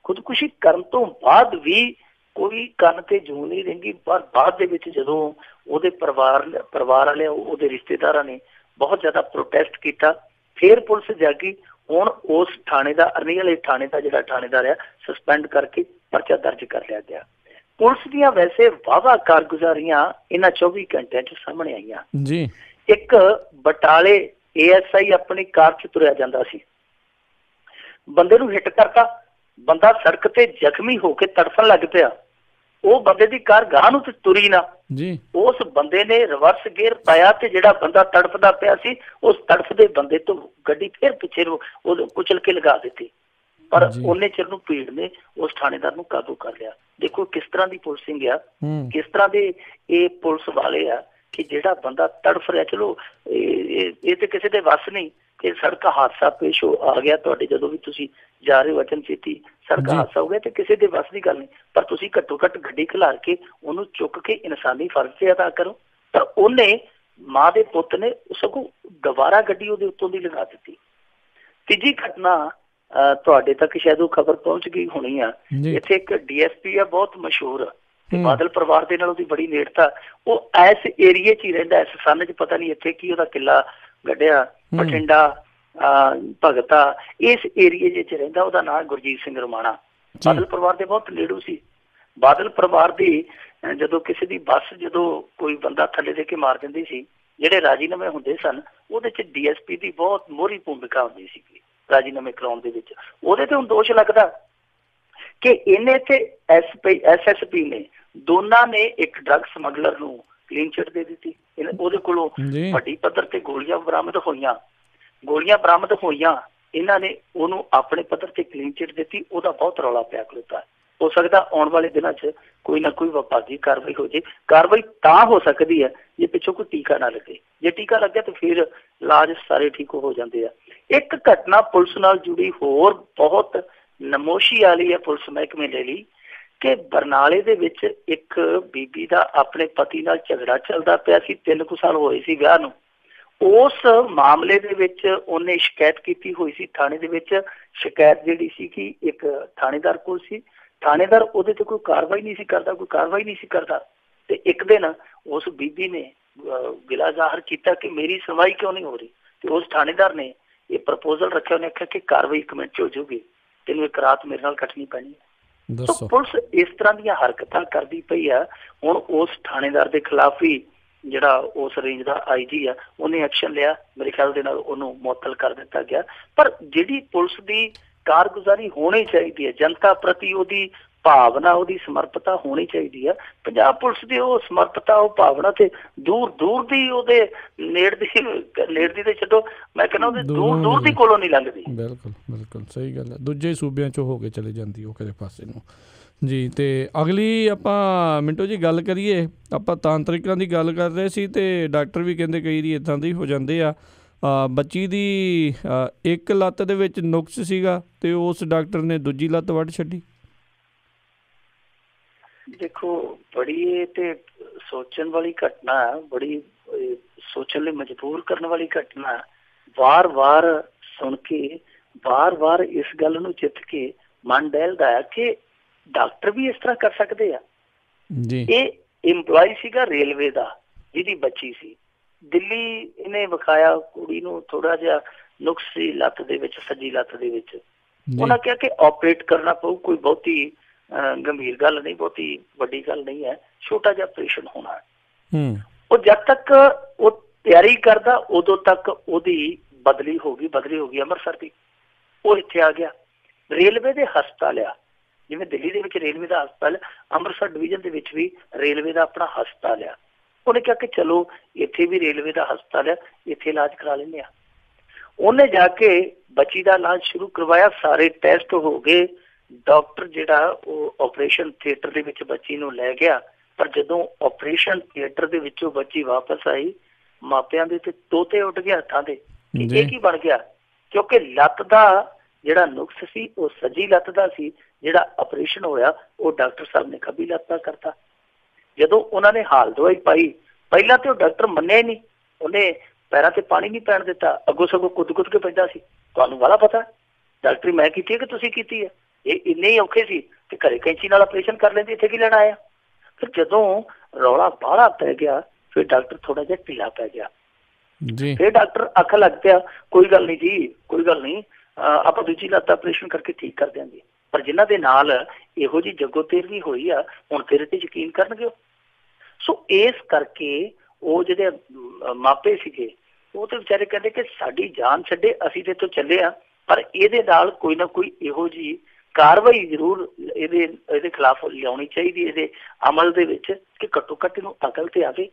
ਖੁਦਕੁਸ਼ੀ ਕਰਨ ਤੋਂ ਬਾਅਦ ਵੀ ਕੋਈ ਕੰਨ ਤੇ ਜੂੰ ਨਹੀਂ ਰਹਿੰਦੀ, ਪਰ ਬਾਅਦ ਦੇ ਵਿੱਚ ਜਦੋਂ ਉਹਦੇ ਪਰਿਵਾਰ ਵਾਲਿਆਂ, ਉਹਦੇ ਰਿਸ਼ਤੇਦਾਰਾਂ ਨੇ ਬਹੁਤ ਜ਼ਿਆਦਾ ਪ੍ਰੋਟੈਸਟ ਕੀਤਾ, ਫਿਰ ਪੁਲਿਸ ਜਾਗੀ। ਹੁਣ ਉਸ ਥਾਣੇ ਦਾ, ਅਰਨੀ ਵਾਲੇ ਥਾਣੇ ਦਾ ਜਿਹੜਾ ਥਾਣੇਦਾਰ ਆ, ਸਸਪੈਂਡ ਕਰਕੇ ਪਰਚਾ ਦਰਜ ਕਰ ਲਿਆ ਗਿਆ। ਪੁਲਿਸ ਦੀਆਂ ਵੈਸੇ ਵਾਹਵਾ ਕਾਰਗੁਜ਼ਾਰੀਆਂ ਇਹਨਾਂ 24 ਘੰਟਿਆਂ 'ਚ ਸਾਹਮਣੇ ਆਈਆਂ ਜੀ। ਇੱਕ ਬਟਾਲੇ ASI ਆਪਣੀ ਕਾਰ 'ਚ ਤੁਰਿਆ ਜਾਂਦਾ ਸੀ, ਬੰਦੇ ਨੂੰ ਹਿੱਟ ਕਰਤਾ, ਬੰਦਾ ਸੜਕ ਤੇ ਜ਼ਖਮੀ ਹੋ ਕੇ ਤੜਫਣ ਲੱਗ ਪਿਆ। ਉਹ ਬੰਦੇ ਦੀ ਕਾਰ ਗਾਹ ਨੂੰ ਤੇ ਤੁਰੀ ਨਾ ਜੀ। ਉਸ ਬੰਦੇ ਨੇ ਰਿਵਰਸ ਗੇਅਰ ਪਾਇਆ ਤੇ ਜਿਹੜਾ ਬੰਦਾ ਤੜਫਦਾ ਪਿਆ ਸੀ ਉਸ ਤੜਫਦੇ ਬੰਦੇ ਤੋਂ ਗੱਡੀ ਫਿਰ ਪਿੱਛੇ ਨੂੰ ਉਹ ਕੁਚਲ ਕੇ ਲਗਾ ਦਿੱਤੀ। ਪਰ ਉਹਨੇ ਚਿਰ ਨੂੰ ਭੀੜ ਨੇ ਉਸ ਥਾਣੇਦਾਰ ਨੂੰ ਕਾਬੂ ਕਰ ਲਿਆ। ਦੇਖੋ ਕਿਸ ਤਰ੍ਹਾਂ ਦੀ ਪੁਲਿਸਿੰਗ ਆ, ਕਿਸ ਤਰ੍ਹਾਂ ਦੇ ਇਹ ਪੁਲਿਸ ਵਾਲੇ ਆ ਕਿ ਜਿਹੜਾ ਬੰਦਾ ਤੜਫ ਰਿਹਾ, ਚਲੋ ਇਹ ਤੇ ਕਿਸੇ ਦੇ ਵੱਸ ਨਹੀਂ ਕਿ ਸੜਕ ਹਾਦਸਾ ਪੇਸ਼ ਆ ਗਿਆ ਤੁਹਾਡੇ, ਜਦੋਂ ਵੀ ਤੁਸੀਂ ਜਾ ਰਹੇ ਹੋ ਵਚਨ ਚੇਤੀ, ਸੜਕ ਹਾਦਸਾ ਹੋ ਗਿਆ ਤੇ ਕਿਸੇ ਦੇ ਵੱਸ ਦੀ ਗੱਲ ਨਹੀਂ, ਪਰ ਤੁਸੀਂ ਘੱਟੋ ਘੱਟ ਗੱਡੀ ਖਿਲਾਰ ਕੇ ਉਹਨੂੰ ਚੁੱਕ ਕੇ ਇਨਸਾਨੀ ਫਰਜ਼ ਤੇ ਅਦਾ ਕਰੋ। ਪਰ ਉਹਨੇ ਮਾਂ ਦੇ ਪੁੱਤ ਨੇ ਸਗੋਂ ਦੁਬਾਰਾ ਗੱਡੀ ਉਹਦੇ ਉੱਤੋਂ ਦੀ ਲਗਾ ਦਿੱਤੀ। ਤੀਜੀ ਘਟਨਾ ਤੁਹਾਡੇ ਤੱਕ ਸ਼ਾਇਦ ਉਹ ਖਬਰ ਪਹੁੰਚ ਗਈ ਹੋਣੀ ਆ। ਇੱਥੇ ਇੱਕ DSP ਆ ਬਹੁਤ ਮਸ਼ਹੂਰ, ਬਾਦਲ ਪਰਿਵਾਰ ਦੇ ਨਾਲ ਉਹਦੀ ਬੜੀ ਨੇੜਤਾ। ਉਹ ਇਸ ਏਰੀਏ 'ਚ ਹੀ ਰਹਿੰਦਾ, ਇਸ ਸੰਨ 'ਚ ਪਤਾ ਨਹੀਂ ਇੱਥੇ ਕੀ ਉਹਦਾ ਕਿੱਲਾ ਗੱਢਿਆ, ਬਠਿੰਡਾ, ਭਗਤਾ, ਇਸ ਏਰੀਏ 'ਚ ਰਹਿੰਦਾ। ਉਹਦਾ ਨਾਂ ਗੁਰਜੀਤ ਸਿੰਘ ਰਮਾਣਾ। ਬਾਦਲ ਪਰਿਵਾਰ ਦੇ ਬਹੁਤ ਨੇੜੂ ਸੀ। ਬਾਦਲ ਪਰਿਵਾਰ ਦੀ ਜਦੋਂ ਕਿਸੇ ਦੀ ਬੱਸ ਜਦੋਂ ਕੋਈ ਬੰਦਾ ਥੱਲੇ ਦੇ ਕੇ ਮਾਰ ਦਿੰਦੀ ਸੀ, ਜਿਹੜੇ ਰਾਜੀਨਾਮੇ ਹੁੰਦੇ ਸਨ ਉਹਦੇ 'ਚ DSP ਦੀ ਬਹੁਤ ਮੋਹਰੀ ਭੂਮਿਕਾ ਹੁੰਦੀ ਸੀ ਰਾਜੀਨਾਮੇ ਕਰਾਉਣ ਦੇ ਵਿੱਚ। ਉਹਦੇ ਤੇ ਹੁਣ ਦੋਸ਼ ਲੱਗਦਾ ਕਿ ਇਹਨੇ ਤੇ SSP ਨੇ, ਦੋਨਾਂ ਨੇ ਇੱਕ ਡਰੱਗ ਸਮਗਲਰ ਨੂੰ ਕਲੀਨ ਚਿੱਟ ਦੇ ਦਿੱਤੀ। ਉਹਦੇ ਕੋਲੋਂ ਵੱਡੀ ਪੱਧਰ ਤੇ ਗੋਲੀਆਂ ਬਰਾਮਦ ਹੋਈਆਂ। ਇਹਨਾਂ ਨੇ ਉਹਨੂੰ ਆਪਣੇ ਪੱਧਰ ਤੇ ਕਲੀਨ ਚਿੱਟ ਦਿੱਤੀ। ਉਹਦਾ ਬਹੁਤ ਰੌਲਾ ਪਿਆ ਖਲੋਤਾ। ਹੋ ਸਕਦਾ ਆਉਣ ਵਾਲੇ ਦਿਨਾਂ 'ਚ ਕੋਈ ਨਾ ਕੋਈ ਵਿਭਾਗੀ ਕਾਰਵਾਈ ਹੋ ਜੇ। ਕਾਰਵਾਈ ਤਾਂ ਹੋ ਸਕਦੀ ਹੈ ਜੇ ਪਿੱਛੋਂ ਕੋਈ ਟੀਕਾ ਨਾ ਲੱਗੇ। ਜੇ ਟੀਕਾ ਲੱਗਿਆ ਤਾਂ ਫਿਰ ਇਲਾਜ ਸਾਰੇ ਠੀਕ ਹੋ ਜਾਂਦੇ ਆ। ਇੱਕ ਘਟਨਾ ਪੁਲਿਸ ਨਾਲ ਜੁੜੀ ਹੋਰ ਬਹੁਤ ਨਮੋਸ਼ੀ ਵਾਲੀ ਹੈ ਪੁਲਿਸ ਮਹਿਕਮੇ ਦੇ ਲਈ ਕਿ ਬਰਨਾਲੇ ਦੇ ਵਿੱਚ ਇੱਕ ਬੀਬੀ ਦਾ ਆਪਣੇ ਪਤੀ ਨਾਲ ਝਗੜਾ ਚੱਲਦਾ ਪਿਆ ਸੀ। 3 ਕੁ ਸਾਲ ਹੋਏ ਸੀ ਵਿਆਹ ਨੂੰ। ਉਸ ਮਾਮਲੇ ਦੇ ਵਿੱਚ ਉਹਨੇ ਸ਼ਿਕਾਇਤ ਕੀਤੀ ਹੋਈ ਸੀ ਥਾਣੇ ਦੇ ਵਿੱਚ। ਸ਼ਿਕਾਇਤ ਜਿਹੜੀ ਸੀ ਕਿ ਇੱਕ ਥਾਣੇਦਾਰ ਕੋਲ ਸੀ, ਥਾਣੇਦਾਰ ਉਹਦੇ ਤੇ ਕੋਈ ਕਾਰਵਾਈ ਨਹੀਂ ਸੀ ਕਰਦਾ ਤੇ ਇੱਕ ਦਿਨ ਉਸ ਬੀਬੀ ਨੇ ਗਿਲਾ ਜ਼ਾਹਰ ਕੀਤਾ ਕਿ ਮੇਰੀ ਸੁਣਵਾਈ ਕਿਉਂ ਨਹੀਂ ਹੋ ਰਹੀ। ਤੇ ਉਸ ਥਾਣੇਦਾਰ ਨੇ ਇਹ ਪ੍ਰਪੋਜ਼ਲ ਰੱਖਿਆ, ਉਹਨੇ ਆਖਿਆ ਕਿ ਕਾਰਵਾਈ 1 ਮਿੰਟ 'ਚ ਹੋ ਜਾਊਗੀ, ਤੈਨੂੰ ਇੱਕ ਰਾਤ ਮੇਰੇ ਨਾਲ ਕੱਟਣੀ ਪੈਣੀ ਹੈ। ਤਾਂ ਪੁਲਿਸ ਇਸ ਤਰ੍ਹਾਂ ਦੀਆਂ ਹਰਕਤਾਂ ਕਰਦੀ ਪਈ ਆ। ਹੁਣ ਉਸ ਥਾਣੇਦਾਰ ਦੇ ਖਿਲਾਫ ਵੀ ਜਿਹੜਾ ਉਸ ਰੇਂਜ ਦਾ IG ਆ ਉਹਨੇ ਐਕਸ਼ਨ ਲਿਆ। ਮੇਰੇ ਖਿਆਲ ਦੇ ਨਾਲ ਉਹਨੂੰ ਮੁਅੱਤਲ ਕਰ ਦਿੱਤਾ ਗਿਆ। ਪਰ ਜਿਹੜੀ ਪੁਲਿਸ ਦੀ ਕਾਰਗੁਜ਼ਾਰੀ ਹੋਣੀ ਚਾਹੀਦੀ ਹੈ, ਜਨਤਾ ਪ੍ਰਤੀ ਉਹਦੀ ਭਾਵਨਾ, ਉਹਦੀ ਸਮਰਪਤਾ ਹੋਣੀ ਚਾਹੀਦੀ ਹੈ। ਪੰਜਾਬ ਪੁਲਿਸ ਦੀ ਉਹ ਸਮਰਪਤਾ, ਉਹ ਭਾਵਨਾ ਤੇ ਦੂਰ ਦੀ ਉਹਦੇ ਨੇੜਦੀ ਤੇ ਛੱਡੋ, ਮੈਂ ਕਹਿੰਦਾ ਉਹਦੇ ਦੂਰ ਦੀ ਕੋਲੋਂ ਨਹੀਂ ਲੰਘਦੀ। ਬਿਲਕੁਲ ਸਹੀ ਗੱਲ ਹੈ। ਦੂਜੇ ਸੂਬਿਆਂ 'ਚੋਂ ਹੋ ਕੇ ਚਲੇ ਜਾਂਦੀ ਉਹ ਕਿਸੇ ਪਾਸੇ ਨੂੰ ਜੀ। ਤੇ ਅਗਲੀ ਆਪਾਂ ਮਿੰਟੋ ਜੀ ਗੱਲ ਕਰੀਏ। ਆਪਾਂ ਤਾਂਤਰਿਕਾਂ ਦੀ ਗੱਲ ਕਰ ਰਹੇ ਸੀ ਤੇ ਡਾਕਟਰ ਵੀ ਕਹਿੰਦੇ ਕਈ ਦੀ ਇੱਦਾਂ ਦੇ ਹੋ ਜਾਂਦੇ ਆ। ਬੱਚੀ ਦੀ ਇੱਕ ਲੱਤ ਦੇ ਵਿੱਚ ਨੁਕਸ ਸੀਗਾ ਤੇ ਉਸ ਡਾਕਟਰ ਨੇ ਦੂਜੀ ਲੱਤ ਵੱਢ ਛੱਡੀ। ਦੇਖੋ ਬੜੀ ਇਹ ਤੇ ਸੋਚਣ ਵਾਲੀ ਘਟਨਾ, ਬੜੀ ਸੋਚਣ ਲਈ ਮਜਬੂਰ ਕਰਨ ਵਾਲੀ ਘਟਨਾ। ਵਾਰ ਸੁਣ ਕੇ ਵਾਰ ਇਸ ਗੱਲ ਨੂੰ ਜਿੱਤ ਕੇ ਮਨ ਡਹਿਲਦਾ ਹੈ ਕਿ ਡਾਕਟਰ ਵੀ ਇਸ ਤਰ੍ਹਾਂ ਕਰ ਸਕਦੇ ਆ ਜੀ। ਇਹ ਇੰਪਲਾਈ ਸੀਗਾ ਰੇਲਵੇ ਦਾ ਜਿਹਦੀ ਬੱਚੀ ਸੀ। ਦਿੱਲੀ ਇਹਨੇ ਵਿਖਾਇਆ ਕੁੜੀ ਨੂੰ ਥੋੜਾ ਜਿਹਾ ਨੁਕਸ ਸੀ ਲੱਤ ਦੇ ਵਿੱਚ, ਸੱਜੀ ਲੱਤ ਦੇ ਵਿੱਚ। ਉਹਨਾਂ ਕਿਹਾ ਕਿ ਆਪਰੇਟ ਕਰਨਾ ਪਊ, ਕੋਈ ਬਹੁਤੀ ਗੰਭੀਰ ਗੱਲ ਨਹੀਂ, ਬਹੁਤੀ ਵੱਡੀ ਗੱਲ ਨਹੀਂ ਹੈ, ਛੋਟਾ ਜਿਹਾ ਆਪਰੇਸ਼ਨ ਹੋਣਾ ਹੈ। ਉਹ ਜਦ ਤੱਕ ਉਹ ਤਿਆਰੀ ਕਰਦਾ ਉਦੋਂ ਤੱਕ ਉਹਦੀ ਬਦਲੀ ਹੋ ਗਈ ਅੰਮ੍ਰਿਤਸਰ ਦੀ। ਉਹ ਇੱਥੇ ਆ ਗਿਆ। ਰੇਲਵੇ ਦੇ ਹਸਪਤਾਲ ਆ, ਜਿਵੇਂ ਦਿੱਲੀ ਦੇ ਵਿੱਚ ਰੇਲਵੇ ਦਾ ਹਸਪਤਾਲ, ਅੰਮ੍ਰਿਤਸਰ ਡਿਵੀਜ਼ਨ ਦੇ ਵਿੱਚ ਵੀ ਰੇਲਵੇ ਦਾ ਆਪਣਾ ਹਸਪਤਾਲ ਆ। ਉਹਨੇ ਕਿਹਾ ਕਿ ਚਲੋ ਇੱਥੇ ਵੀ ਰੇਲਵੇ ਦਾ ਹਸਪਤਾਲ ਆ, ਇੱਥੇ ਇਲਾਜ ਕਰਾ ਲੈਂਦੇ ਆ। ਉਹਨੇ ਜਾ ਕੇ ਬੱਚੀ ਦਾ ਇਲਾਜ ਸ਼ੁਰੂ ਕਰਵਾਇਆ। ਸਾਰੇ ਟੈਸਟ ਹੋ ਗਏ। ਡਾਕਟਰ ਜਿਹੜਾ ਉਹ ਆਪਰੇਸ਼ਨ ਥੀਏਟਰ ਦੇ ਵਿੱਚ ਬੱਚੀ ਨੂੰ ਲੈ ਗਿਆ। ਪਰ ਜਦੋਂ ਆਪਰੇਸ਼ਨ ਥੀਏਟਰ ਦੇ ਵਿੱਚੋਂ ਬੱਚੀ ਵਾਪਸ ਆਈ, ਮਾਪਿਆਂ ਦੇ ਤੇ ਤੋਤੇ ਉੱਡ ਗਏ ਹੱਥਾਂ ਦੇ ਕਿ ਇਹ ਕੀ ਬਣ ਗਿਆ, ਕਿਉਂਕਿ ਲੱਤ ਦਾ ਜਿਹੜਾ ਨੁਕਸ ਸੀ ਉਹ ਸੱਜੀ ਲੱਤ ਦਾ ਸੀ, ਜਿਹੜਾ ਆਪਰੇਸ਼ਨ ਹੋਇਆ ਉਹ ਡਾਕਟਰ ਸਾਹਿਬ ਨੇ ਖੱਬੀ ਲੱਤ ਦਾ ਕਰਤਾ। ਜਦੋਂ ਉਹਨਾਂ ਨੇ ਹਾਲ ਦਵਾਈ ਪਾਈ, ਪਹਿਲਾਂ ਤੇ ਉਹ ਡਾਕਟਰ ਮੰਨਿਆ ਹੀ ਨਹੀਂ, ਉਹਨੇ ਪੈਰਾਂ ਤੇ ਪਾਣੀ ਨਹੀਂ ਪੈਣ ਦਿੱਤਾ, ਅੱਗੋਂ ਸਗੋਂ ਕੁੱਦ ਕੇ ਪੈਂਦਾ ਸੀ। ਤੁਹਾਨੂੰ ਵਾਲਾ ਪਤਾ ਡਾਕਟਰੀ ਮੈਂ ਕੀਤੀ ਹੈ ਕਿ ਤੁਸੀਂ ਕੀਤੀ ਹੈ? ਇਹ ਇੰਨੇ ਹੀ ਔਖੇ ਸੀ ਕਿ ਘਰੇ ਕੈਂਚੀ ਨਾਲ ਆਪਰੇਸ਼ਨ ਕਰ ਲੈਂਦੇ, ਇੱਥੇ ਕੀ ਲੈਣਾ ਆਇਆ? ਫਿਰ ਜਦੋਂ ਰੌਲਾ ਬਾਹਲਾ ਪੈ ਗਿਆ, ਫਿਰ ਡਾਕਟਰ ਥੋੜਾ ਜਿਹਾ ਢਿੱਲਾ ਪੈ ਗਿਆ। ਫਿਰ ਡਾਕਟਰ ਅੱਖ ਲੱਗ ਪਿਆ, ਕੋਈ ਗੱਲ ਨਹੀਂ ਜੀ, ਕੋਈ ਗੱਲ ਨਹੀਂ, ਆਪਾਂ ਦੂਜੀ ਲੱਤ ਆਪਰੇਸ਼ਨ ਕਰਕੇ ਠੀਕ ਕਰ ਦਿਆਂਗੇ। ਪਰ ਜਿਨ੍ਹਾਂ ਦੇ ਨਾਲ ਇਹੋ ਜਿਹੀ ਜੱਗੋ ਤੇਰਵੀ ਹੋਈ ਆ, ਹੁਣ ਤੇਰੇ ਤੇ ਯਕੀਨ ਕਰਨਗੇ। ਸੋ ਇਸ ਕਰਕੇ ਉਹ ਜਿਹੜੇ ਮਾਪੇ ਸੀਗੇ ਉਹ ਤੇ ਵਿਚਾਰੇ ਕਹਿੰਦੇ ਕਿ ਸਾਡੀ ਜਾਨ ਛੱਡੇ, ਅਸੀਂ ਤੇ ਤੋਂ ਚੱਲੇ ਆ, ਪਰ ਇਹਦੇ ਨਾਲ ਕੋਈ ਨਾ ਕੋਈ ਇਹੋ ਜਿਹੀ ਕਾਰਵਾਈ ਜ਼ਰੂਰ ਇਹਦੇ ਖਿਲਾਫ ਲਿਆਉਣੀ ਚਾਹੀਦੀ, ਇਹਦੇ ਅਮਲ ਦੇ ਵਿੱਚ, ਕਿ ਘੱਟੋ ਘੱਟ ਇਹਨੂੰ ਅਕਲ ਤੇ ਆਵੇ।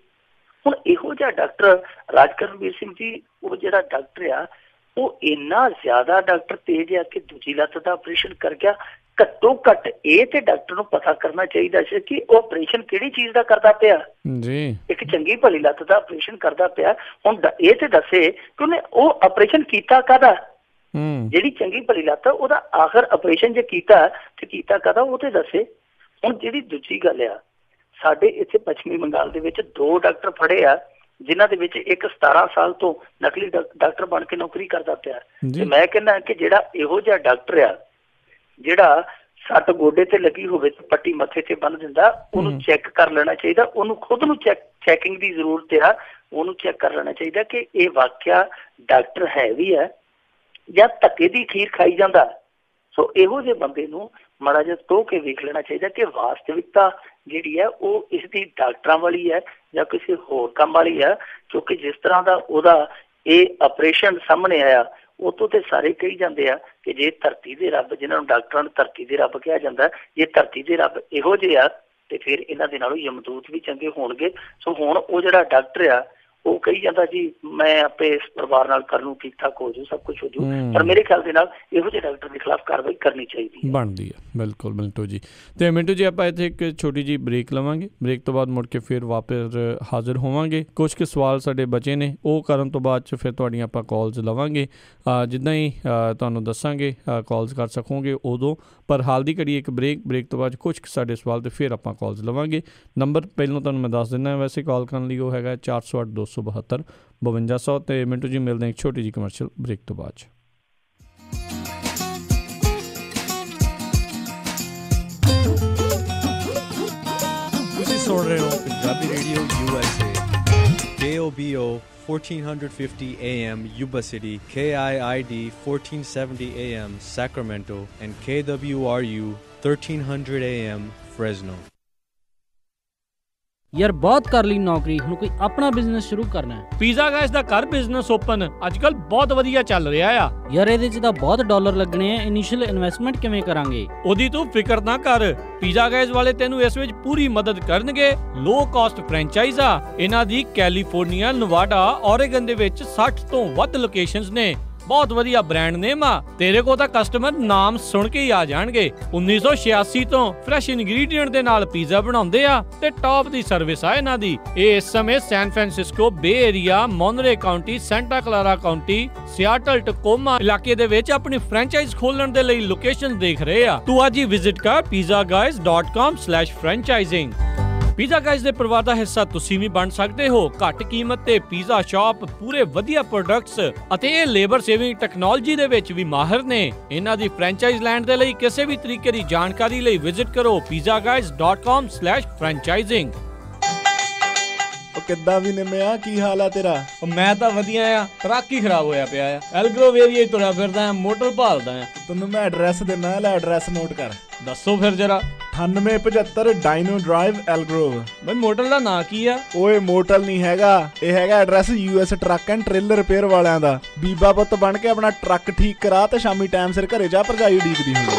ਹੁਣ ਇਹੋ ਜਿਹਾ ਡਾਕਟਰ ਰਾਜਕਰਨਵੀਰ ਸਿੰਘ ਜੀ, ਉਹ ਜਿਹੜਾ ਡਾਕਟਰ ਆ ਉਹ ਇੰਨਾ ਜ਼ਿਆਦਾ ਡਾਕਟਰ ਤੇਜ਼ ਆ ਕਿ ਦੂਜੀ ਲੱਤ ਦਾ ਆਪਰੇਸ਼ਨ ਕਰ ਗਿਆ। ਘੱਟੋ ਘੱਟ ਇਹ ਤੇ ਡਾਕਟਰ ਨੂੰ ਪਤਾ ਕਰਨਾ ਚਾਹੀਦਾ ਸੀ ਕਿ ਉਹ ਆਪਰੇਸ਼ਨ ਕਿਹੜੀ ਚੀਜ਼ ਦਾ ਕਰਦਾ ਪਿਆ ਜੀ। ਇੱਕ ਚੰਗੀ ਭਲੀ ਲੱਤ ਦਾ ਆਪਰੇਸ਼ਨ ਕਰਦਾ ਪਿਆ। ਹੁਣ ਇਹ ਤੇ ਦੱਸੇ ਕਿ ਉਹਨੇ ਉਹ ਆਪਰੇਸ਼ਨ ਕੀਤਾ ਕਾਹਦਾ? ਜਿਹੜੀ ਚੰਗੀ ਭਲੀ ਲੱਤ ਉਹਦਾ ਆਖਰ ਆਪਰੇਸ਼ਨ ਜੇ ਕੀਤਾ ਤੇ ਕੀਤਾ ਕਾਹਦਾ, ਉਹ ਤੇ ਦੱਸੇ। ਹੁਣ ਜਿਹੜੀ ਦੂਜੀ ਗੱਲ ਆ, ਸਾਡੇ ਇੱਥੇ ਪੱਛਮੀ ਬੰਗਾਲ ਦੇ ਵਿੱਚ 2 ਡਾਕਟਰ ਫੜੇ ਆ, ਜਿਨ੍ਹਾਂ ਦੇ ਵਿੱਚ ਇੱਕ 17 ਸਾਲ ਤੋਂ ਨਕਲੀ ਡਾਕਟਰ ਬਣ ਕੇ ਨੌਕਰੀ ਕਰਦਾ ਪਿਆ। ਤੇ ਮੈਂ ਕਹਿੰਦਾ ਕਿ ਜਿਹੜਾ ਇਹੋ ਜਿਹਾ ਡਾਕਟਰ ਆ, ਜਿਹੜਾ ਸੱਟ ਗੋਡੇ ਤੇ ਲੱਗੀ ਹੋਵੇ ਤੇ ਪੱਟੀ ਮੱਥੇ ਤੇ ਬੰਨ ਦਿੰਦਾ, ਉਹਨੂੰ ਚੈੱਕ ਕਰ ਲੈਣਾ ਚਾਹੀਦਾ। ਉਹਨੂੰ ਖੁਦ ਨੂੰ ਚੈਕਿੰਗ ਦੀ ਜ਼ਰੂਰਤ ਆ। ਉਹਨੂੰ ਚੈੱਕ ਕਰ ਲੈਣਾ ਚਾਹੀਦਾ ਕਿ ਇਹ ਵਾਕਿਆ ਡਾਕਟਰ ਹੈ ਵੀ ਹੈ ਜਾਂ ਧੱਕੇ ਦੀ ਖੀਰ ਖਾਈ ਜਾਂਦਾ। ਸੋ ਇਹੋ ਜਿਹੇ ਬੰਦੇ ਨੂੰ ਮਾੜਾ ਜਿਹਾ ਧੋ ਕੇ ਵੇਖ ਲੈਣਾ ਚਾਹੀਦਾ ਕਿ ਵਾਸਤਵਿਕਤਾ ਜਿਹੜੀ ਹੈ ਉਹ ਇਸ ਦੀ ਡਾਕਟਰਾਂ ਵਾਲੀ ਹੈ ਜਾਂ ਕਿਸੇ ਹੋਰ ਕੰਮ ਵਾਲੀ ਹੈ। ਕਿਉਂਕਿ ਜਿਸ ਤਰ੍ਹਾਂ ਦਾ ਉਹਦਾ ਇਹ ਆਪਰੇਸ਼ਨ ਸਾਹਮਣੇ ਆਇਆ, ਉਹ ਤੋਂ ਤੇ ਸਾਰੇ ਕਹੀ ਜਾਂਦੇ ਆ ਕਿ ਜੇ ਧਰਤੀ ਦੇ ਰੱਬ, ਜਿਹਨਾਂ ਨੂੰ ਡਾਕਟਰਾਂ ਨੂੰ ਧਰਤੀ ਦੇ ਰੱਬ ਕਿਹਾ ਜਾਂਦਾ, ਜੇ ਧਰਤੀ ਦੇ ਰੱਬ ਇਹੋ ਜਿਹੇ ਆ ਤੇ ਫਿਰ ਇਹਨਾਂ ਦੇ ਨਾਲੋਂ ਯਮਦੂਤ ਵੀ ਚੰਗੇ ਹੋਣਗੇ। ਸੋ ਹੁਣ ਉਹ ਜਿਹੜਾ ਡਾਕਟਰ ਆ ਉਹ ਕਹੀ ਜਾਂਦਾ ਜੀ ਮੈਂ ਆਪੇ ਇਸ ਪਰਿਵਾਰ ਨਾਲ ਕਰ ਲੂੰ, ਠੀਕ ਠਾਕ ਹੋ ਜੂ, ਸਭ ਕੁਛ ਹੋ ਜੂ। ਪਰ ਮੇਰੇ ਖਿਆਲ ਦੇ ਨਾਲ ਇਹੋ ਜਿਹੇ ਡਾਕਟਰ ਦੇ ਖਿਲਾਫ ਕਾਰਵਾਈ ਕਰਨੀ ਚਾਹੀਦੀ ਬਣਦੀ ਹੈ। ਬਿਲਕੁਲ ਮਿੰਟੂ ਜੀ। ਤੇ ਮਿੰਟੂ ਜੀ ਆਪਾਂ ਇੱਥੇ ਇੱਕ ਛੋਟੀ ਜਿਹੀ ਬ੍ਰੇਕ ਲਵਾਂਗੇ। ਬ੍ਰੇਕ ਤੋਂ ਬਾਅਦ ਮੁੜ ਕੇ ਫਿਰ ਵਾਪਸ ਹਾਜ਼ਰ ਹੋਵਾਂਗੇ। ਕੁਛ ਕੁ ਸਵਾਲ ਸਾਡੇ ਬਚੇ ਨੇ, ਉਹ ਕਰਨ ਤੋਂ ਬਾਅਦ 'ਚ ਫਿਰ ਤੁਹਾਡੀਆਂ ਆਪਾਂ ਕਾਲਸ ਲਵਾਂਗੇ। ਜਿੱਦਾਂ ਹੀ ਤੁਹਾਨੂੰ ਦੱਸਾਂਗੇ ਕਾਲਸ ਕਰ ਸਕੋਗੇ ਉਦੋਂ। ਪਰ ਹਾਲ ਦੀ ਘੜੀ ਇੱਕ ਬ੍ਰੇਕ ਤੋਂ ਬਾਅਦ ਕੁਛ ਸਾਡੇ ਸਵਾਲ ਤੇ ਫਿਰ ਆਪਾਂ ਕਾਲਸ ਲਵਾਂਗੇ। ਨੰਬਰ ਪਹਿਲਾਂ ਤੁਹਾਨੂੰ ਮੈਂ ਦੱਸ ਦਿੰਦਾ ਵੈਸੇ ਕਾਲ ਕਰਨ ਲਈ, ਉਹ ਹੈਗਾ 408 272 5200। ਤੇ ਮਿੰਟੂ ਜੀ ਮਿਲਦੇ ਇੱਕ ਛੋਟੀ ਜਿਹੀ ਕਮਰਸ਼ੀਅਲ ਬ੍ਰੇਕ ਤੋਂ ਬਾਅਦ। ਤੁਸੀਂ ਸੁਣ ਰਹੇ ਹੋ Punjabi radio USA, KOBO 1450 AM Yuba City, KIID 1470 AM Sacramento, and KWRU 1300 AM Fresno. ਯਾਰ ਬਹੁਤ ਕਰ ਲਈ ਨੌਕਰੀ, ਹੁਣ ਕੋਈ ਆਪਣਾ ਬਿਜ਼ਨਸ ਸ਼ੁਰੂ ਕਰਨਾ ਹੈ। ਪੀਜ਼ਾ ਗਾਇਸ ਦਾ ਘਰ ਬਿਜ਼ਨਸ ਓਪਨ ਅੱਜਕੱਲ ਬਹੁਤ ਵਧੀਆ ਚੱਲ ਰਿਹਾ ਆ ਯਾਰ। ਇਹਦੇ 'ਚ ਤਾਂ ਬਹੁਤ ਡਾਲਰ ਲੱਗਣੇ ਆ। ਇਨੀਸ਼ੀਅਲ ਇਨਵੈਸਟਮੈਂਟ ਕਿਵੇਂ ਕਰਾਂਗੇ? ਉਹਦੀ ਤੂੰ ਫਿਕਰ ਨਾ ਕਰ, ਪੀਜ਼ਾ ਗਾਇਸ ਵਾਲੇ ਤੈਨੂੰ ਇਸ ਵਿੱਚ ਪੂਰੀ ਮਦਦ ਕਰਨਗੇ। ਲੋ ਕਾਸਟ ਫਰੈਂਚਾਈਜ਼ ਆ ਇਹਨਾਂ ਦੀ। ਕੈਲੀਫੋਰਨੀਆ, ਨਵਾਡਾ, ਓਰੇਗਨ ਦੇ ਵਿੱਚ 60 ਤੋਂ ਵੱਧ ਲੋਕੇਸ਼ਨਸ ਨੇ। ਬਹੁਤ ਵਧੀਆ ਬ੍ਰਾਂਡ ਨੇਮ ਆ। ਤੇਰੇ ਕੋਲ ਤਾਂ ਕਸਟਮਰ ਨਾਮ ਸੁਣ ਕੇ ਹੀ ਆ ਜਾਣਗੇ। 1986 ਤੋਂ ਫਰੈਸ਼ ਇੰਗਰੀਡੀਐਂਟ ਦੇ ਨਾਲ ਪੀਜ਼ਾ ਬਣਾਉਂਦੇ ਆ ਤੇ ਟੌਪ ਦੀ ਸਰਵਿਸ ਆ ਇਹਨਾਂ ਦੀ। ਇਹ ਇਸ ਸਮੇਂ San Francisco, Bay Area, Monterey County, Santa Clara County, Seattle, Tacoma ਇਲਾਕੇ ਦੇ ਵਿੱਚ ਆਪਣੀ ਫਰੈਂਚਾਈਜ਼ ਖੋਲਣ ਦੇ ਲਈ ਲੋਕੇਸ਼ਨ ਦੇਖ ਰਹੇ ਆ। ਤੂੰ ਅੱਜ ਹੀ ਵਿਜ਼ਿਟ ਕਰ pizzaguys.com/franchising। ਪੀਜ਼ਾ ਗਾਇਸ ਦੇ ਪਰਿਵਾਰ ਦਾ ਹਿੱਸਾ ਤੁਸੀਂ ਵੀ ਬਣ ਸਕਦੇ ਹੋ। ਘੱਟ ਕੀਮਤ ਤੇ ਪੀਜ਼ਾ ਸ਼ਾਪ, ਪੂਰੇ ਵਧੀਆ ਪ੍ਰੋਡਕਟਸ ਅਤੇ ਇਹ ਲੇਬਰ ਸੇਵਿੰਗ ਟੈਕਨੋਲੋਜੀ ਦੇ ਵਿੱਚ ਵੀ ਮਾਹਿਰ ਨੇ। ਇਹਨਾਂ ਦੀ ਫਰੈਂਚਾਈਜ਼ ਲੈਣ ਦੇ ਲਈ ਕਿਸੇ ਵੀ ਤਰੀਕੇ ਦੀ ਜਾਣਕਾਰੀ ਲਈ ਵਿਜ਼ਿਟ ਕਰੋ pizzaguys.com/franchising। ਉਹ ਕਿੱਦਾਂ ਵੀ ਨਿੰਮਿਆ, ਕੀ ਹਾਲ ਆ ਤੇਰਾ? ਮੈਂ ਤਾਂ ਵਧੀਆ ਆ, ਟਰੱਕ ਹੀ ਖਰਾਬ ਹੋਇਆ ਪਿਆ ਆ। ਐਲਗਰੋ ਏਰੀਆ ਤੁਰਿਆ ਫਿਰਦਾ ਆ, ਮੋਟਰ ਭਾਲਦਾ ਆ। ਤੈਨੂੰ ਮੈਂ ਐਡਰੈਸ ਦਿੰਦਾ, ਲੈ ਐਡਰੈਸ ਨੋਟ ਕਰ। ਦੱਸੋ ਫਿਰ ਜਰਾ। 9875 ਡਾਇਨੋ ਡਰਾਈਵ ਐਲਗਰੋਵ। ਬਈ ਮੋਟਲ ਦਾ ਨਾਂ ਕੀ ਆ? ਓਏ ਮੋਟਲ ਨਹੀਂ ਹੈਗਾ, ਇਹ ਹੈਗਾ address US truck and trailer repair ਵਾਲਿਆਂ ਦਾ। ਬੀਬਾ ਪੁੱਤ ਬਣ ਕੇ ਆਪਣਾ ਟਰੱਕ ਠੀਕ ਕਰਾ ਤੇ ਸ਼ਾਮੀ ਟਾਈਮ ਸਿਰ ਘਰੇ ਜਾ, ਭਰਜਾਈ ਉਡੀਕਦੀ ਹੁੰਦੀ ਹੈ।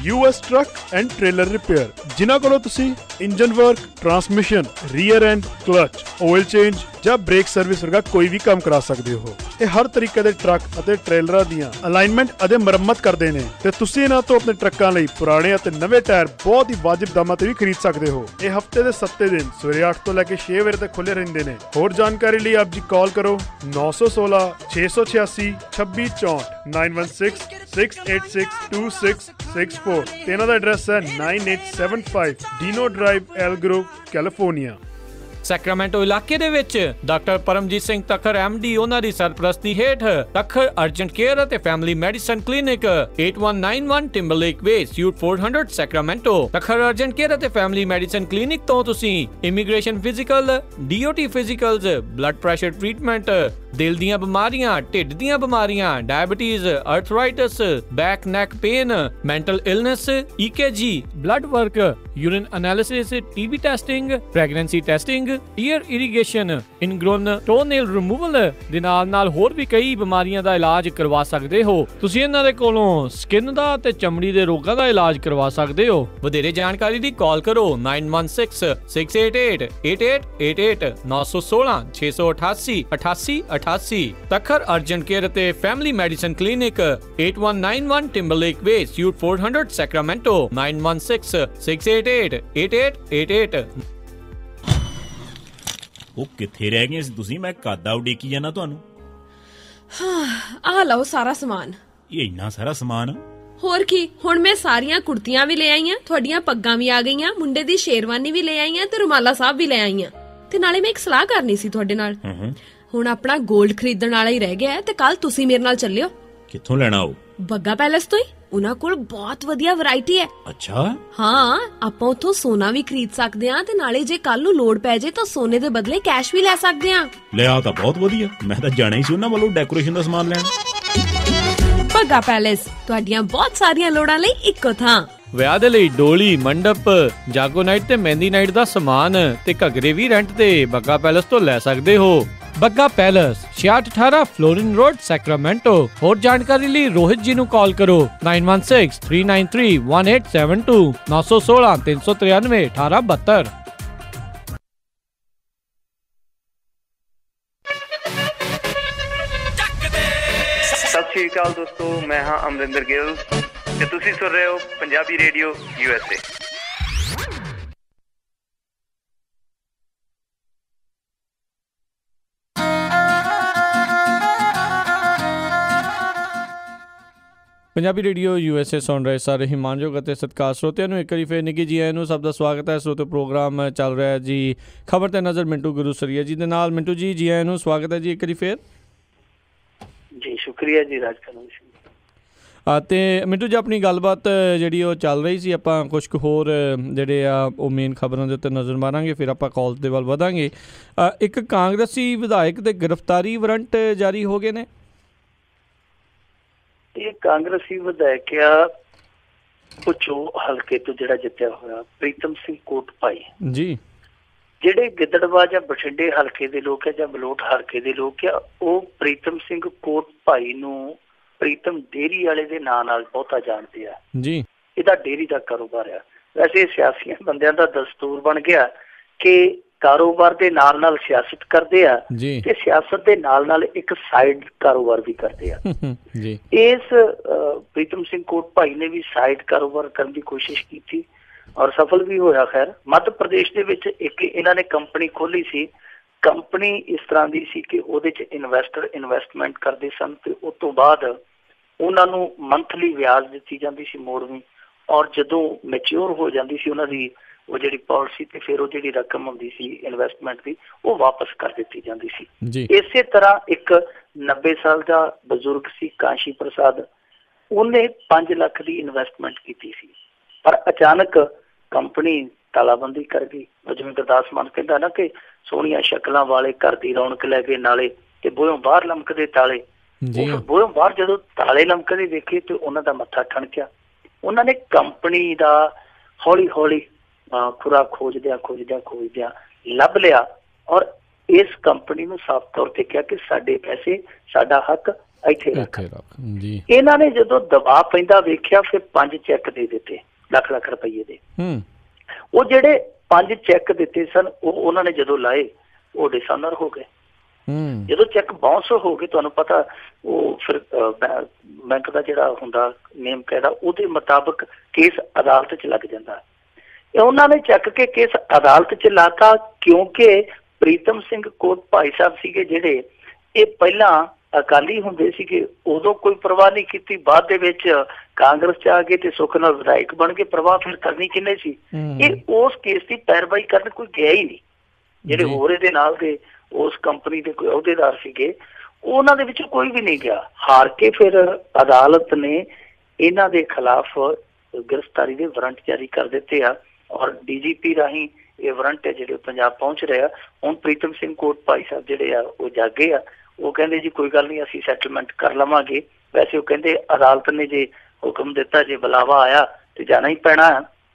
US truck and trailer repair, ਜਿਨ੍ਹਾਂ ਕੋਲੋਂ ਤੁਸੀਂ engine work, transmission, rear and, clutch, oil change ਜਾਂ ਬ੍ਰੇਕ ਸਰਵਿਸ ਵਰਗਾ ਕੋਈ ਵੀ ਕੰਮ ਕਰਾ ਸਕਦੇ ਹੋ। ਇਹ ਹਰ ਤਰੀਕੇ ਦੇ ਟਰੱਕ ਅਤੇ ਟ੍ਰੇਲਰਾਂ ਦੀਆਂ ਅਲਾਈਨਮੈਂਟ ਅਤੇ ਮੁਰੰਮਤ ਕਰਦੇ ਨੇ ਤੇ ਤੁਸੀਂ ਇਹਨਾਂ ਤੋਂ ਆਪਣੇ ਟਰੱਕਾਂ ਲਈ ਪੁਰਾਣੇ ਅਤੇ ਨਵੇਂ ਟਾਇਰ ਬਹੁਤ ਹੀ ਵਾਜਿਬ ਦਾਮਾਂ ਤੇ ਵੀ ਖਰੀਦ ਸਕਦੇ ਹੋ। ਇਹ ਹਫਤੇ ਦੇ 7 ਦਿਨ ਸਵੇਰੇ 8 ਤੋਂ ਲੈ ਕੇ 6 ਵਜੇ ਤੱਕ ਖੁੱਲੇ ਰਹਿੰਦੇ ਨੇ। ਹੋਰ ਜਾਣਕਾਰੀ ਲਈ ਆਪ ਜੀ ਕਾਲ ਕਰੋ 916 686 2664 916 686 2664 ਤੇ ਇਹਨਾਂ ਦਾ ਐਡਰੈਸ ਹੈ 9875 Dino drive Elk Grove, California. Sacramento ਇਲਾਕੇ ਦੇ ਵਿੱਚ ਡਾਕਟਰ ਪਰਮਜੀਤ ਸਿੰਘ ਤੱਖਰ MD ਉਹਨਾਂ ਦੀ ਸਰਪ੍ਰਸਤੀ ਹੇਠ ਤੱਖਰ ਅਰਜੈਂਟ ਕੇਅਰ ਅਤੇ family medicine clinic 8191 Timberlake way, suite 400 Sacramento. Takhar urgent care ਅਤੇ ਫੈਮਿਲੀ ਮੈਡੀਸਨ ਕਲੀਨਿਕ ਤੋਂ ਤੁਸੀਂ immigration physical, DOT physicals, blood pressure treatment, ਦਿਲ ਦੀਆਂ ਬਿਮਾਰੀਆਂ, ਢਿੱਡ ਦੀਆਂ ਬਿਮਾਰੀਆਂ, diabetes, arthritis, back neck pain, mental illness, EKG, blood work, urine analysis, TB testing, pregnancy testing, ear irrigation, ingrown toenail removal ਦੇ ਨਾਲ ਹੋਰ ਵੀ ਕਈ ਬਿਮਾਰੀਆਂ ਦਾ ਇਲਾਜ ਕਰਵਾ ਸਕਦੇ ਹੋ। ਤੁਸੀਂ ਇਹਨਾਂ ਦੇ ਕੋਲੋਂ ਸਕਿਨ ਦਾ ਤੇ ਚਮੜੀ ਦੇ ਰੋਗਾਂ ਦਾ ਇਲਾਜ ਕਰਵਾ ਸਕਦੇ ਹੋ। ਵਧੇਰੇ ਜਾਣਕਾਰੀ ਲਈ ਕਾਲ ਕਰੋ 9166 688 8888 916 688 8888। ਤੱਖਰ ਅਰਜੈਂਟ ਕੇਅਰ ਅਤੇ family medicine clinic 8191 Timberlake way, suite 400 Sacramento, 9166 688 8888। ਉਹ ਕਿੱਥੇ ਰਹਿ ਗਏ ਸੀ ਤੁਸੀਂ? ਮੈਂ ਕਾਦਾ ਉਡੀਕੀ ਜਾਣਾ ਤੁਹਾਨੂੰ। ਆ ਲਓ ਸਾਰਾ ਸਮਾਨ। ਇਹ ਇੰਨਾ ਸਾਰਾ ਸਮਾਨ? ਹੋਰ ਕੀ, ਹੁਣ ਮੈਂ ਸਾਰੀਆਂ ਕੁੜਤੀਆਂ ਵੀ ਲੈ ਆਈਆਂ, ਤੁਹਾਡੀਆਂ ਪੱਗਾਂ ਵੀ ਆ ਗਈਆਂ, ਮੁੰਡੇ ਦੀ ਸ਼ੇਰਵਾਨੀ ਵੀ ਲੈ ਆਈਆਂ ਤੇ ਰੁਮਾਲਾ ਸਾਹਿਬ ਵੀ ਲੈ ਆਈਆਂ। ਤੇ ਨਾਲੇ ਮੈਂ ਇੱਕ ਸਲਾਹ ਕਰਨੀ ਸੀ ਤੁਹਾਡੇ ਨਾਲ। ਹੁਣ ਆਪਣਾ 골ਡ ਖਰੀਦਣ ਵਾਲਾ ਹੀ ਰਹਿ ਗਿਆ ਤੇ ਕੱਲ ਤੁਸੀਂ ਮੇਰੇ ਨਾਲ ਚੱਲਿਓ। ਕਿੱਥੋਂ ਲੈਣਾ ਉਹ? ਬੱਗਾ ਪੈਲੇਸ ਤੋਂ ਹੀ। ਉਹਨਾਂ ਕੋਲ ਬਹੁਤ ਵਧੀਆ ਵੈਰਾਈਟੀ ਹੈ। ਅੱਛਾ। ਹਾਂ, ਆਪਾਂ ਉੱਥੋਂ ਸੋਨਾ ਵੀ ਖਰੀਦ ਸਕਦੇ ਆ ਤੇ ਨਾਲੇ ਜੇ ਕੱਲ ਨੂੰ ਲੋੜ ਪੈ ਜੇ ਤਾਂ ਸੋਨੇ ਦੇ ਬਦਲੇ ਕੈਸ਼ ਵੀ ਲੈ ਸਕਦੇ ਆ। ਲੈ ਆ ਤਾਂ ਬਹੁਤ ਵਧੀਆ, ਮੈਂ ਤਾਂ ਜਾਣਾ ਹੀ ਸੀ ਉਹਨਾਂ ਵੱਲੋਂ ਡੈਕੋਰੇਸ਼ਨ ਦਾ ਸਮਾਨ ਲੈਣ। ਬੱਗਾ ਪੈਲੇਸ, ਤੁਹਾਡੀਆਂ ਬਹੁਤ ਸਾਰੀਆਂ ਲੋੜਾਂ ਲਈ ਇੱਕੋ ਥਾਂ। ਵਿਆਹ ਦੇ ਲਈ ਡੋਲੀ, ਮੰਡਪ, ਜਾਗੋ ਨਾਈਟ ਤੇ ਮਹਿੰਦੀ ਨਾਈਟ ਦਾ ਸਮਾਨ ਤੇ ਘੱਗਰੇ ਵੀ ਰੈਂਟ ਤੇ ਬੱਗਾ ਪੈਲੇਸ ਤੋਂ ਲੈ ਸਕਦੇ ਹੋ। Bagga palace 6618 Florin road, Sacramento. ਹੋਰ ਜਾਣਕਾਰੀ ਲਈ ਰੋਹਿਤ ਜੀ ਨੂੰ ਕਾਲ ਕਰੋ 9163931872 916 393 1872। ਸਤਿ ਸ਼੍ਰੀ ਅਕਾਲ ਦੋਸਤੋ, ਮੈਂ ਹਾਂ ਅਮਰਿੰਦਰ ਗਿੱਲ ਤੇ ਤੁਸੀਂ ਸੁਣ ਰਹੇ ਹੋ Punjabi radio USA। Punjabi radio USA ਸੁਣ ਰਹੇ ਸਾਰੇ ਹਿਮਾਨਯੋਗ ਅਤੇ ਸਤਿਕਾਰ ਸਰੋਤਿਆਂ ਨੂੰ ਇੱਕ ਵਾਰੀ ਫੇਰ ਨਿੱਘੀ ਜੀ ਆਇਆਂ ਨੂੰ ਸਭ ਦਾ ਸਵਾਗਤ ਹੈ। ਸਰੋਤੇ ਪ੍ਰੋਗਰਾਮ ਚੱਲ ਰਿਹਾ ਜੀ ਖਬਰ ਤੇ ਨਜ਼ਰ ਮਿੰਟੂ ਗੁਰੂਸਰੀਆ ਜੀ ਦੇ ਨਾਲ। ਮਿੰਟੂ ਜੀ, ਜੀ ਆਇਆਂ ਨੂੰ ਸਵਾਗਤ ਹੈ ਜੀ ਇੱਕ ਵਾਰੀ ਫੇਰ। ਜੀ ਸ਼ੁਕਰੀਆ ਜੀ ਰਾਜਕਰਨ ਸਿੰਘ। ਅਤੇ ਮਿੰਟੂ ਜੀ, ਆਪਣੀ ਗੱਲਬਾਤ ਜਿਹੜੀ ਉਹ ਚੱਲ ਰਹੀ ਸੀ, ਆਪਾਂ ਕੁਛ ਕੁ ਹੋਰ ਜਿਹੜੇ ਆ ਉਹ ਮੇਨ ਖਬਰਾਂ ਦੇ ਉੱਤੇ ਨਜ਼ਰ ਮਾਰਾਂਗੇ, ਫਿਰ ਆਪਾਂ ਕਾਲ ਦੇ ਵੱਲ ਵਧਾਂਗੇ। ਇੱਕ ਕਾਂਗਰਸੀ ਵਿਧਾਇਕ ਦੇ ਗ੍ਰਿਫਤਾਰੀ ਵਾਰੰਟ ਜਾਰੀ ਹੋ ਗਏ ਨੇ। ਇਹ ਕਾਂਗਰਸੀ ਵਿਧਾਇਕ ਆ ਪੁੱਛੋ ਹਲਕੇ ਤੋਂ ਜਿਹੜਾ ਜਿੱਤਿਆ ਹੋਇਆ ਪ੍ਰੀਤਮ ਸਿੰਘ ਕੋਟਭਾਈ ਜੀ। ਜਿਹੜੇ ਗਿੱਦੜਬਾਹਾ ਜਾਂ ਬਠਿੰਡੇ ਹਲਕੇ ਦੇ ਲੋਕ ਆ ਜਾਂ ਮਲੋਟ ਹਲਕੇ ਦੇ ਲੋਕ ਆ, ਉਹ ਪ੍ਰੀਤਮ ਸਿੰਘ ਕੋਟਭਾਈ ਨੂੰ ਪ੍ਰੀਤਮ ਡੇਅਰੀ ਵਾਲੇ ਦੇ ਨਾਂ ਨਾਲ ਬਹੁਤਾ ਜਾਣਦੇ ਆ ਜੀ। ਇਹਦਾ ਡੇਅਰੀ ਦਾ ਕਾਰੋਬਾਰ ਆ। ਵੈਸੇ ਸਿਆਸੀ ਬੰਦਿਆਂ ਦਾ ਦਸਤੂਰ ਬਣ ਗਿਆ ਕਿ ਕਾਰੋਬਾਰ ਦੇ ਨਾਲ ਨਾਲ ਸਿਆਸਤ ਕਰਦੇ ਆ ਤੇ ਸਿਆਸਤ ਦੇ ਨਾਲ ਨਾਲ ਇੱਕ ਸਾਈਡ ਕਾਰੋਬਾਰ ਵੀ ਕਰਦੇ ਆ ਜੀ। ਇਸ ਪ੍ਰੀਤਮ ਸਿੰਘ ਕੋਟਭਾਈ ਨੇ ਵੀ ਸਾਈਡ ਕਾਰੋਬਾਰ ਕਰਨ ਦੀ ਕੋਸ਼ਿਸ਼ ਕੀਤੀ ਔਰ ਸਫਲ ਵੀ ਹੋਇਆ। ਖੈਰ, ਮੱਧ ਪ੍ਰਦੇਸ਼ ਦੇ ਵਿੱਚ ਇੱਕ ਇਹਨਾਂ ਨੇ ਕੰਪਨੀ ਖੋਲੀ ਸੀ। ਕੰਪਨੀ ਇਸ ਤਰ੍ਹਾਂ ਦੀ ਸੀ ਕਿ ਉਹਦੇ 'ਚ ਇਨਵੈਸਟਰ ਇਨਵੈਸਟਮੈਂਟ ਕਰਦੇ ਸਨ ਤੇ ਉਸ ਤੋਂ ਬਾਅਦ ਉਹਨਾਂ ਨੂੰ ਮੰਥਲੀ ਵਿਆਜ ਦਿੱਤੀ ਜਾਂਦੀ ਸੀ ਮੋੜਵੀਂ, ਔਰ ਜਦੋਂ ਮੈਚਿਓਰ ਹੋ ਜਾਂਦੀ ਸੀ ਉਹਨਾਂ ਦੀ ਉਹ ਜਿਹੜੀ ਪਾਲਿਸੀ ਤੇ ਫਿਰ ਉਹ ਜਿਹੜੀ ਰਕਮ ਹੁੰਦੀ ਸੀ ਇਨਵੈਸਟਮੈਂਟ ਦੀ ਉਹ ਵਾਪਸ ਕਰ ਦਿੱਤੀ ਜਾਂਦੀ ਸੀ। ਇਸੇ ਤਰ੍ਹਾਂ ਇੱਕ 90 ਸਾਲ ਦਾ ਬਜ਼ੁਰਗ ਸੀ ਕਾਂਸ਼ੀ ਪ੍ਰਸਾਦ, ਉਹਨੇ 5 ਲੱਖ ਦੀ ਇਨਵੈਸਟਮੈਂਟ ਕੀਤੀ ਸੀ, ਪਰ ਅਚਾਨਕ ਕੰਪਨੀ ਤਾਲਾਬੰਦੀ ਕਰ ਗਈ। ਜਿਵੇਂ ਗੁਰਦਾਸ ਮਾਨ ਕਹਿੰਦਾ ਨਾ ਕਿ ਸੋਹਣੀਆਂ ਸ਼ਕਲਾਂ ਵਾਲੇ ਘਰ ਦੀ ਰੌਣਕ ਲੈ ਕੇ ਨਾਲੇ ਤੇ ਬੂਹਿਓਂ ਬਾਹਰ ਲਮਕਦੇ ਤਾਲੇ। ਬੂਹਿਓਂ ਬਾਹਰ ਜਦੋਂ ਤਾਲੇ ਲਮਕਦੇ ਵੇਖੇ ਤੇ ਉਹਨਾਂ ਦਾ ਮੱਥਾ ਠਣਕਿਆ। ਉਹਨਾਂ ਨੇ ਕੰਪਨੀ ਦਾ ਹੌਲੀ ਹੌਲੀ ਖੁਰਾ ਖੋਜਦਿਆਂ ਲੱਭ ਲਿਆ ਔਰ ਇਸ ਕੰਪਨੀ ਨੂੰ ਸਾਫ਼ ਤੌਰ ਤੇ ਕਿਹਾ ਕਿ ਸਾਡੇ ਪੈਸੇ, ਸਾਡਾ ਹੱਕ ਇੱਥੇ ਰੱਖ। ਇਹਨਾਂ ਨੇ ਜਦੋਂ ਦਬਾਅ ਪੈਂਦਾ ਵੇਖਿਆ, ਫਿਰ 5 ਚੈੱਕ ਦੇ ਦਿੱਤੇ ਲੱਖ ਰੁਪਈਏ ਦੇ। ਉਹ ਜਿਹੜੇ 5 ਚੈੱਕ ਦਿੱਤੇ ਸਨ ਉਹ ਉਹਨਾਂ ਨੇ ਜਦੋਂ ਲਾਏ ਉਹ ਡਿਸਆਨਰ ਹੋ ਗਏ। ਜਦੋਂ ਚੈੱਕ ਬਾਉਂਸ ਹੋ ਗਏ, ਤੁਹਾਨੂੰ ਪਤਾ ਉਹ ਫਿਰ ਬੈਂਕ ਦਾ ਜਿਹੜਾ ਹੁੰਦਾ ਨੇਮ ਕਾਇਦਾ, ਉਹਦੇ ਮੁਤਾਬਕ ਕੇਸ ਅਦਾਲਤ 'ਚ ਲੱਗ ਜਾਂਦਾ। ਉਹਨਾਂ ਨੇ ਚੱਕ ਕੇ ਕੇਸ ਅਦਾਲਤ 'ਚ ਲਾਤਾ, ਕਿਉਂਕਿ ਪ੍ਰੀਤਮ ਸਿੰਘ ਕੋਟ ਭਾਈ ਸਾਹਿਬ ਸੀਗੇ ਜਿਹੜੇ, ਇਹ ਪਹਿਲਾਂ ਅਕਾਲੀ ਹੁੰਦੇ ਸੀਗੇ, ਉਦੋਂ ਕੋਈ ਪਰਵਾਹ ਨਹੀਂ ਕੀਤੀ। ਬਾਅਦ ਦੇ ਵਿੱਚ ਕਾਂਗਰਸ 'ਚ ਆ ਗਏ ਤੇ ਸੁੱਖ ਨਾਲ ਵਿਧਾਇਕ ਬਣ ਗਏ। ਪਰਵਾਹ ਫਿਰ ਕਰਨੀ ਕਿੰਨੇ ਸੀ? ਇਹ ਉਸ ਕੇਸ ਦੀ ਪੈਰਵਾਈ ਕਰਨ ਕੋਈ ਗਿਆ ਹੀ ਨਹੀਂ। ਜਿਹੜੇ ਹੋਰ ਇਹਦੇ ਨਾਲ ਦੇ ਉਸ ਕੰਪਨੀ ਦੇ ਕੋਈ ਅਹੁਦੇਦਾਰ ਸੀਗੇ, ਉਹਨਾਂ ਦੇ ਵਿੱਚੋਂ ਕੋਈ ਵੀ ਨਹੀਂ ਗਿਆ। ਹਾਰ ਕੇ ਫਿਰ ਅਦਾਲਤ ਨੇ ਇਹਨਾਂ ਦੇ ਖਿਲਾਫ ਗ੍ਰਿਫਤਾਰੀ ਦੇ ਵਾਰੰਟ ਜਾਰੀ ਕਰ ਦਿੱਤੇ ਆ ਔਰ DGP ਰਾਹੀਂ ਇਹ ਵਾਰੰਟ ਹੈ ਜਿਹੜੇ ਪੰਜਾਬ ਪਹੁੰਚ ਰਹੇ ਆ। ਹੁਣ ਪ੍ਰੀਤਮ ਸਿੰਘ ਕੋਟ ਭਾਈ ਸਾਹਿਬ ਜਿਹੜੇ ਆ ਉਹ ਜਾਗੇ ਆ। ਉਹ ਕਹਿੰਦੇ ਜੀ ਕੋਈ ਗੱਲ ਨਹੀਂ, ਅਸੀਂ ਸੈਟਲਮੈਂਟ ਕਰ ਲਵਾਂਗੇ। ਵੈਸੇ ਉਹ ਕਹਿੰਦੇ ਅਦਾਲਤ ਨੇ ਜੇ ਹੁਕਮ ਦਿੱਤਾ, ਜੇ ਬੁਲਾਵਾ ਆਇਆ ਤੇ ਜਾਣਾ ਹੀ ਪੈਣਾ।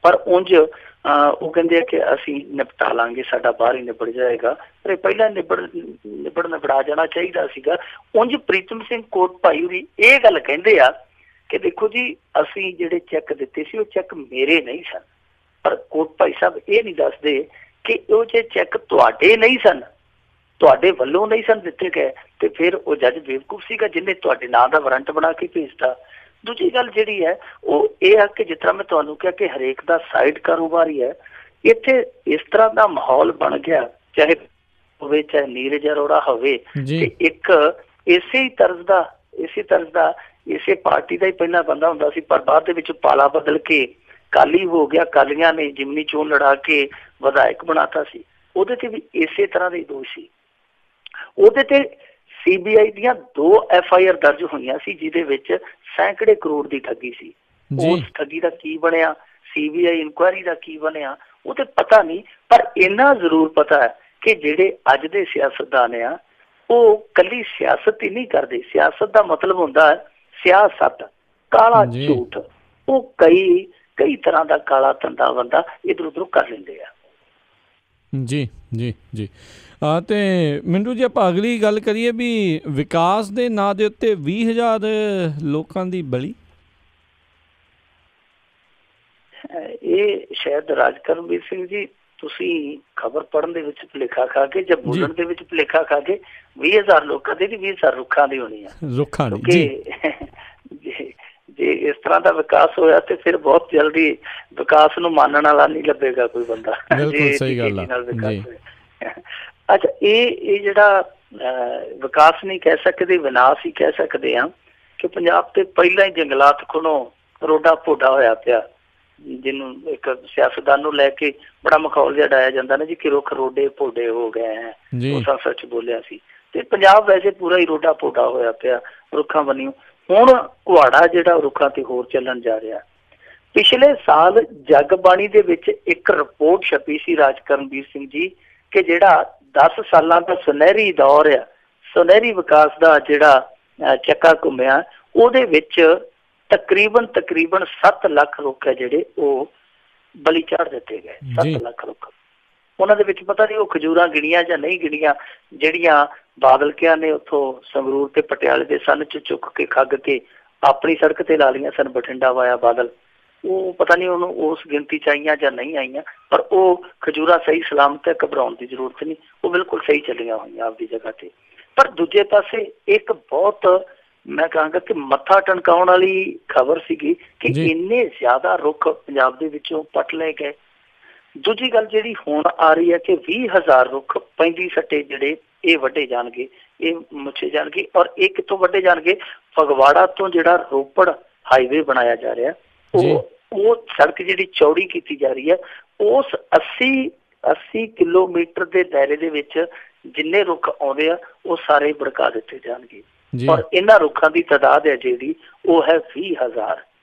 ਪਰ ਉਂਝ ਉਹ ਕਹਿੰਦੇ ਆ ਕਿ ਅਸੀਂ ਨਿਪਟਾ ਲਾਂਗੇ, ਸਾਡਾ ਬਾਹਰ ਹੀ ਨਿਬੜ ਜਾਏਗਾ। ਪਰ ਇਹ ਪਹਿਲਾਂ ਨਿਬੜਾ ਜਾਣਾ ਚਾਹੀਦਾ ਸੀਗਾ। ਉਂਝ ਪ੍ਰੀਤਮ ਸਿੰਘ ਕੋਟ ਭਾਈ ਵੀ ਇਹ ਗੱਲ ਕਹਿੰਦੇ ਆ ਕਿ ਦੇਖੋ ਜੀ, ਅਸੀਂ ਜਿਹੜੇ ਚੈੱਕ ਦਿੱਤੇ ਸੀ ਉਹ ਚੈੱਕ ਮੇਰੇ ਨਹੀਂ ਸਨ। ਪਰ ਕੋਟ ਭਾਈ ਸਾਹਿਬ ਇਹ ਨਹੀਂ ਦੱਸਦੇ ਕਿ ਉਹ ਜੇ ਚੈੱਕ ਤੁਹਾਡੇ ਨਹੀਂ ਸਨ, ਤੁਹਾਡੇ ਵੱਲੋਂ ਨਹੀਂ ਸਨ ਦਿੱਤੇ ਗਏ, ਤੇ ਫਿਰ ਉਹ ਜੱਜ ਬੇਵਕੂਫ ਸੀਗਾ ਜਿਹਨੇ ਤੁਹਾਡੇ ਨਾਂ ਦਾ ਵਾਰੰਟ ਬਣਾ ਕੇ ਭੇਜਤਾ। ਦੂਜੀ ਗੱਲ ਜਿਹੜੀ ਹੈ ਉਹ ਇਹ ਹੈ ਕਿ ਜਿਸ ਤਰ੍ਹਾਂ ਮੈਂ ਤੁਹਾਨੂੰ ਕਿਹਾ ਕਿ ਹਰੇਕ ਦਾ ਸਾਈਡ ਕਾਰੋਬਾਰ ਹੀ ਹੈ। ਇੱਥੇ ਇਸ ਤਰ੍ਹਾਂ ਦਾ ਮਾਹੌਲ ਬਣ ਗਿਆ, ਚਾਹੇ ਹੋਵੇ ਚਾਹੇ ਨੀਰਜ ਅਰੋੜਾ ਹੋਵੇ, ਤੇ ਇੱਕ ਇਸੇ ਤਰਜ਼ ਦਾ ਇਸੇ ਪਾਰਟੀ ਦਾ ਹੀ ਪਹਿਲਾਂ ਬੰਦਾ ਹੁੰਦਾ ਸੀ, ਪਰ ਬਾਅਦ ਦੇ ਵਿੱਚ ਪਾਲਾ ਬਦਲ ਕੇ ਕਾਲੀ ਹੋ ਗਿਆ। ਕਾਲੀਆਂ ਨੇ ਜਿਮਨੀ ਚੋਣ ਲੜਾ ਕੇ ਵਿਧਾਇਕ ਬਣਾਤਾ ਸੀ। ਉਹਦੇ ਤੇ ਵੀ ਇਸੇ ਤਰ੍ਹਾਂ ਦੇ ਦੋਸ਼ ਸੀ। ਉਹਦੇ ਤੇ CBI ਦੀਆਂ 2 FIR ਦਰਜ ਹੋਈਆਂ ਸੀ, ਜਿਹਦੇ ਵਿੱਚ ਸੈਂਕੜੇ ਕਰੋੜ ਦੀ ਠੱਗੀ ਸੀ। ਉਸ ਠੱਗੀ ਦਾ ਕੀ ਬਣਿਆ, CBI ਇਨਕੁਆਇਰੀ ਦਾ ਕੀ ਬਣਿਆ, ਉਹ ਤੇ ਪਤਾ ਨਹੀਂ। ਪਰ ਇੰਨਾ ਜ਼ਰੂਰ ਪਤਾ ਹੈ ਕਿ ਜਿਹੜੇ ਅੱਜ ਦੇ ਸਿਆਸਤਦਾਨ ਆ ਉਹ ਕੱਲੀ ਸਿਆਸਤ ਹੀ ਨਹੀਂ ਕਰਦੇ। ਸਿਆਸਤ ਦਾ ਮਤਲਬ ਹੁੰਦਾ ਹੈ ਸਿਆਸਤ, ਕਾਲਾ ਝੂਠ। ਉਹ ਕਈ ਤਰ੍ਹਾਂ ਦਾ ਕਾਲਾ ਧੰਦਾ ਬੰਦਾ ਇੱਧਰ ਉੱਧਰੋਂ ਕਰ ਲੈਂਦੇ ਆ। ਜੀ ਤੇ ਮਿੰਟੂ ਜੀ, ਆਪਾਂ ਅਗਲੀ ਗੱਲ ਕਰੀਏ ਵੀ ਵਿਕਾਸ ਦੇ ਨਾਂ ਦੇ ਉੱਤੇ 20,000 ਲੋਕਾਂ ਦੀ ਬਲੀ। ਇਹ ਸ਼ਾਇਦ ਰਾਜਕਰਮਵੀਰ ਸਿੰਘ ਜੀ ਤੁਸੀਂ ਖਬਰ ਪੜ੍ਹਨ ਦੇ ਵਿੱਚ ਭੁਲੇਖਾ ਖਾ ਕੇ ਜਾਂ ਬੋਲਣ ਦੇ ਵਿੱਚ ਭੁਲੇਖਾ ਖਾ ਕੇ 20,000 ਲੋਕਾਂ ਦੀ 20,000 ਰੁੱਖਾਂ ਦੀ ਹੋਣੀ ਆ। ਰੁੱਖਾਂ ਦੀ ਜੇ ਇਸ ਤਰ੍ਹਾਂ ਦਾ ਵਿਕਾਸ ਹੋਇਆ ਤੇ ਫਿਰ ਬਹੁਤ ਜਲਦੀ ਵਿਕਾਸ ਨੂੰ ਮੰਨਣ ਵਾਲਾ ਨਹੀਂ ਲੱਭੇਗਾ ਕੋਈ ਬੰਦਾ। ਬਿਲਕੁਲ ਸਹੀ ਗੱਲ ਆ। ਅੱਛਾ, ਇਹ ਜਿਹੜਾ ਵਿਕਾਸ ਨਹੀਂ ਕਹਿ ਸਕਦੇ, ਵਿਨਾਸ਼ ਹੀ ਕਹਿ ਸਕਦੇ ਹਾਂ ਕਿ ਪੰਜਾਬ ਤੇ ਪਹਿਲਾਂ ਹੀ ਜੰਗਲਾਤ ਕੋਲੋਂ ਰੋਡਾ ਪੋਡਾ ਹੋਇਆ ਪਿਆ, ਜਿਹਨੂੰ ਇੱਕ ਸਿਆਸਤਦਾਨ ਨੂੰ ਲੈ ਕੇ ਬੜਾ ਮਖੌਲ ਜਿਹਾ ਡਾਇਆ ਜਾਂਦਾ ਨਾ ਜੀ ਕਿ ਰੁੱਖ ਰੋਡੇ ਪੋਡੇ ਹੋ ਗਏ ਹੈ। ਉਹ ਸੱਚ ਬੋਲਿਆ ਸੀ। ਤੇ ਪੰਜਾਬ ਵੈਸੇ ਪੂਰਾ ਹੀ ਰੋਡਾ ਪੋਡਾ ਹੋਇਆ ਪਿਆ ਰੁੱਖਾਂ ਬੰਨਿਓ। ਹੁਣ ਕੁਹਾੜਾ ਜਿਹੜਾ ਰੁੱਖਾਂ ਤੇ ਹੋਰ ਚੱਲਣ ਜਾ ਰਿਹਾ। ਪਿਛਲੇ ਸਾਲ ਜਗਬਾਣੀ ਦੇ ਵਿੱਚ ਇੱਕ ਰਿਪੋਰਟ ਛਪੀ ਸੀ ਰਾਜਕਰਮਵੀਰ ਸਿੰਘ ਜੀ ਕਿ ਜਿਹੜਾ 10 ਸਾਲਾਂ ਦਾ ਸੁਨਹਿਰੀ ਦੌਰ ਆ, ਸੁਨਹਿਰੀ ਵਿਕਾਸ ਦਾ ਜਿਹੜਾ ਚੱਕਾ ਘੁੰਮਿਆ, ਉਹਦੇ ਵਿੱਚ ਤਕਰੀਬਨ 7 ਲੱਖ ਰੁੱਖ ਹੈ ਜਿਹੜੇ ਉਹ ਬਲੀ ਚਾੜ ਦਿੱਤੇ ਗਏ। 7 ਲੱਖ ਰੁੱਖ। ਉਹਨਾਂ ਦੇ ਵਿੱਚ ਪਤਾ ਨਹੀਂ ਉਹ ਖਜੂਰਾਂ ਗਿਣੀਆਂ ਜਾਂ ਨਹੀਂ ਗਿਣੀਆਂ, ਜਿਹੜੀਆਂ ਬਾਦਲ ਕਿਆਂ ਨੇ ਉੱਥੋਂ ਸੰਗਰੂਰ ਤੇ ਪਟਿਆਲੇ ਦੇ ਸੰਨ ਚ ਚੁੱਕ ਕੇ ਖੱਗ ਕੇ ਆਪਣੀ ਸੜਕ ਤੇ ਲਾ ਲਈਆਂ ਸਨ, ਬਠਿੰਡਾ ਵਾਇਆ ਬਾਦਲ। ਉਹ ਪਤਾ ਨਹੀਂ ਉਹਨੂੰ ਉਸ ਗਿਣਤੀ ਚ ਆਈਆਂ ਜਾਂ ਨਹੀਂ ਆਈਆਂ, ਪਰ ਉਹ ਖਜੂਰਾਂ ਸਹੀ ਸਲਾਮਤ ਹੈ, ਘਬਰਾਉਣ ਦੀ ਜ਼ਰੂਰਤ ਨਹੀਂ, ਉਹ ਬਿਲਕੁਲ ਸਹੀ ਚੱਲੀਆਂ ਹੋਈਆਂ ਆਪਦੀ ਜਗ੍ਹਾ ਤੇ। ਪਰ ਦੂਜੇ ਪਾਸੇ ਇੱਕ ਬਹੁਤ ਮੈਂ ਕਹਾਂਗਾ ਕਿ ਮੱਥਾ ਟਣਕਾਉਣ ਵਾਲੀ ਖਬਰ ਸੀਗੀ ਕਿ ਇੰਨੇ ਜ਼ਿਆਦਾ ਰੁੱਖ ਪੰਜਾਬ ਦੇ ਵਿੱਚੋਂ ਪੱਟ ਲਏ ਗਏ। ਦੂਜੀ ਗੱਲ ਜਿਹੜੀ ਹੁਣ ਆ ਰਹੀ ਹੈ ਕਿ 20,000 ਰੁੱਖ 35 ਸੱਟੇ ਜਿਹੜੇ ਇਹ ਵੱਢੇ ਜਾਣਗੇ, ਇਹ ਮੁੱਛੇ ਜਾਣਗੇ। ਔਰ ਇਹ ਕਿੱਥੋਂ ਵੱਢੇ ਜਾਣਗੇ? ਫਗਵਾੜਾ ਤੋਂ ਜਿਹੜਾ ਰੋਪੜ ਹਾਈਵੇ ਬਣਾਇਆ ਜਾ ਰਿਹਾ, ਉਹ ਸੜਕ ਜਿਹੜੀ ਚੌੜੀ ਕੀਤੀ ਜਾ ਰਹੀ ਹੈ, ਉਸ 80 ਕਿਲੋਮੀਟਰ ਦੇ ਦਾਇਰੇ ਦੇ ਵਿੱਚ ਜਿੰਨੇ ਰੁੱਖ ਆਉਂਦੇ ਆ ਉਹ ਸਾਰੇ ਭੜਕਾ ਦਿੱਤੇ ਜਾਣਗੇ। ਔਰ ਇਹਨਾਂ ਰੁੱਖਾਂ ਦੀ ਤਾਦਾਦ ਹੈ ਜਿਹੜੀ ਉਹ ਹੈ 20,000।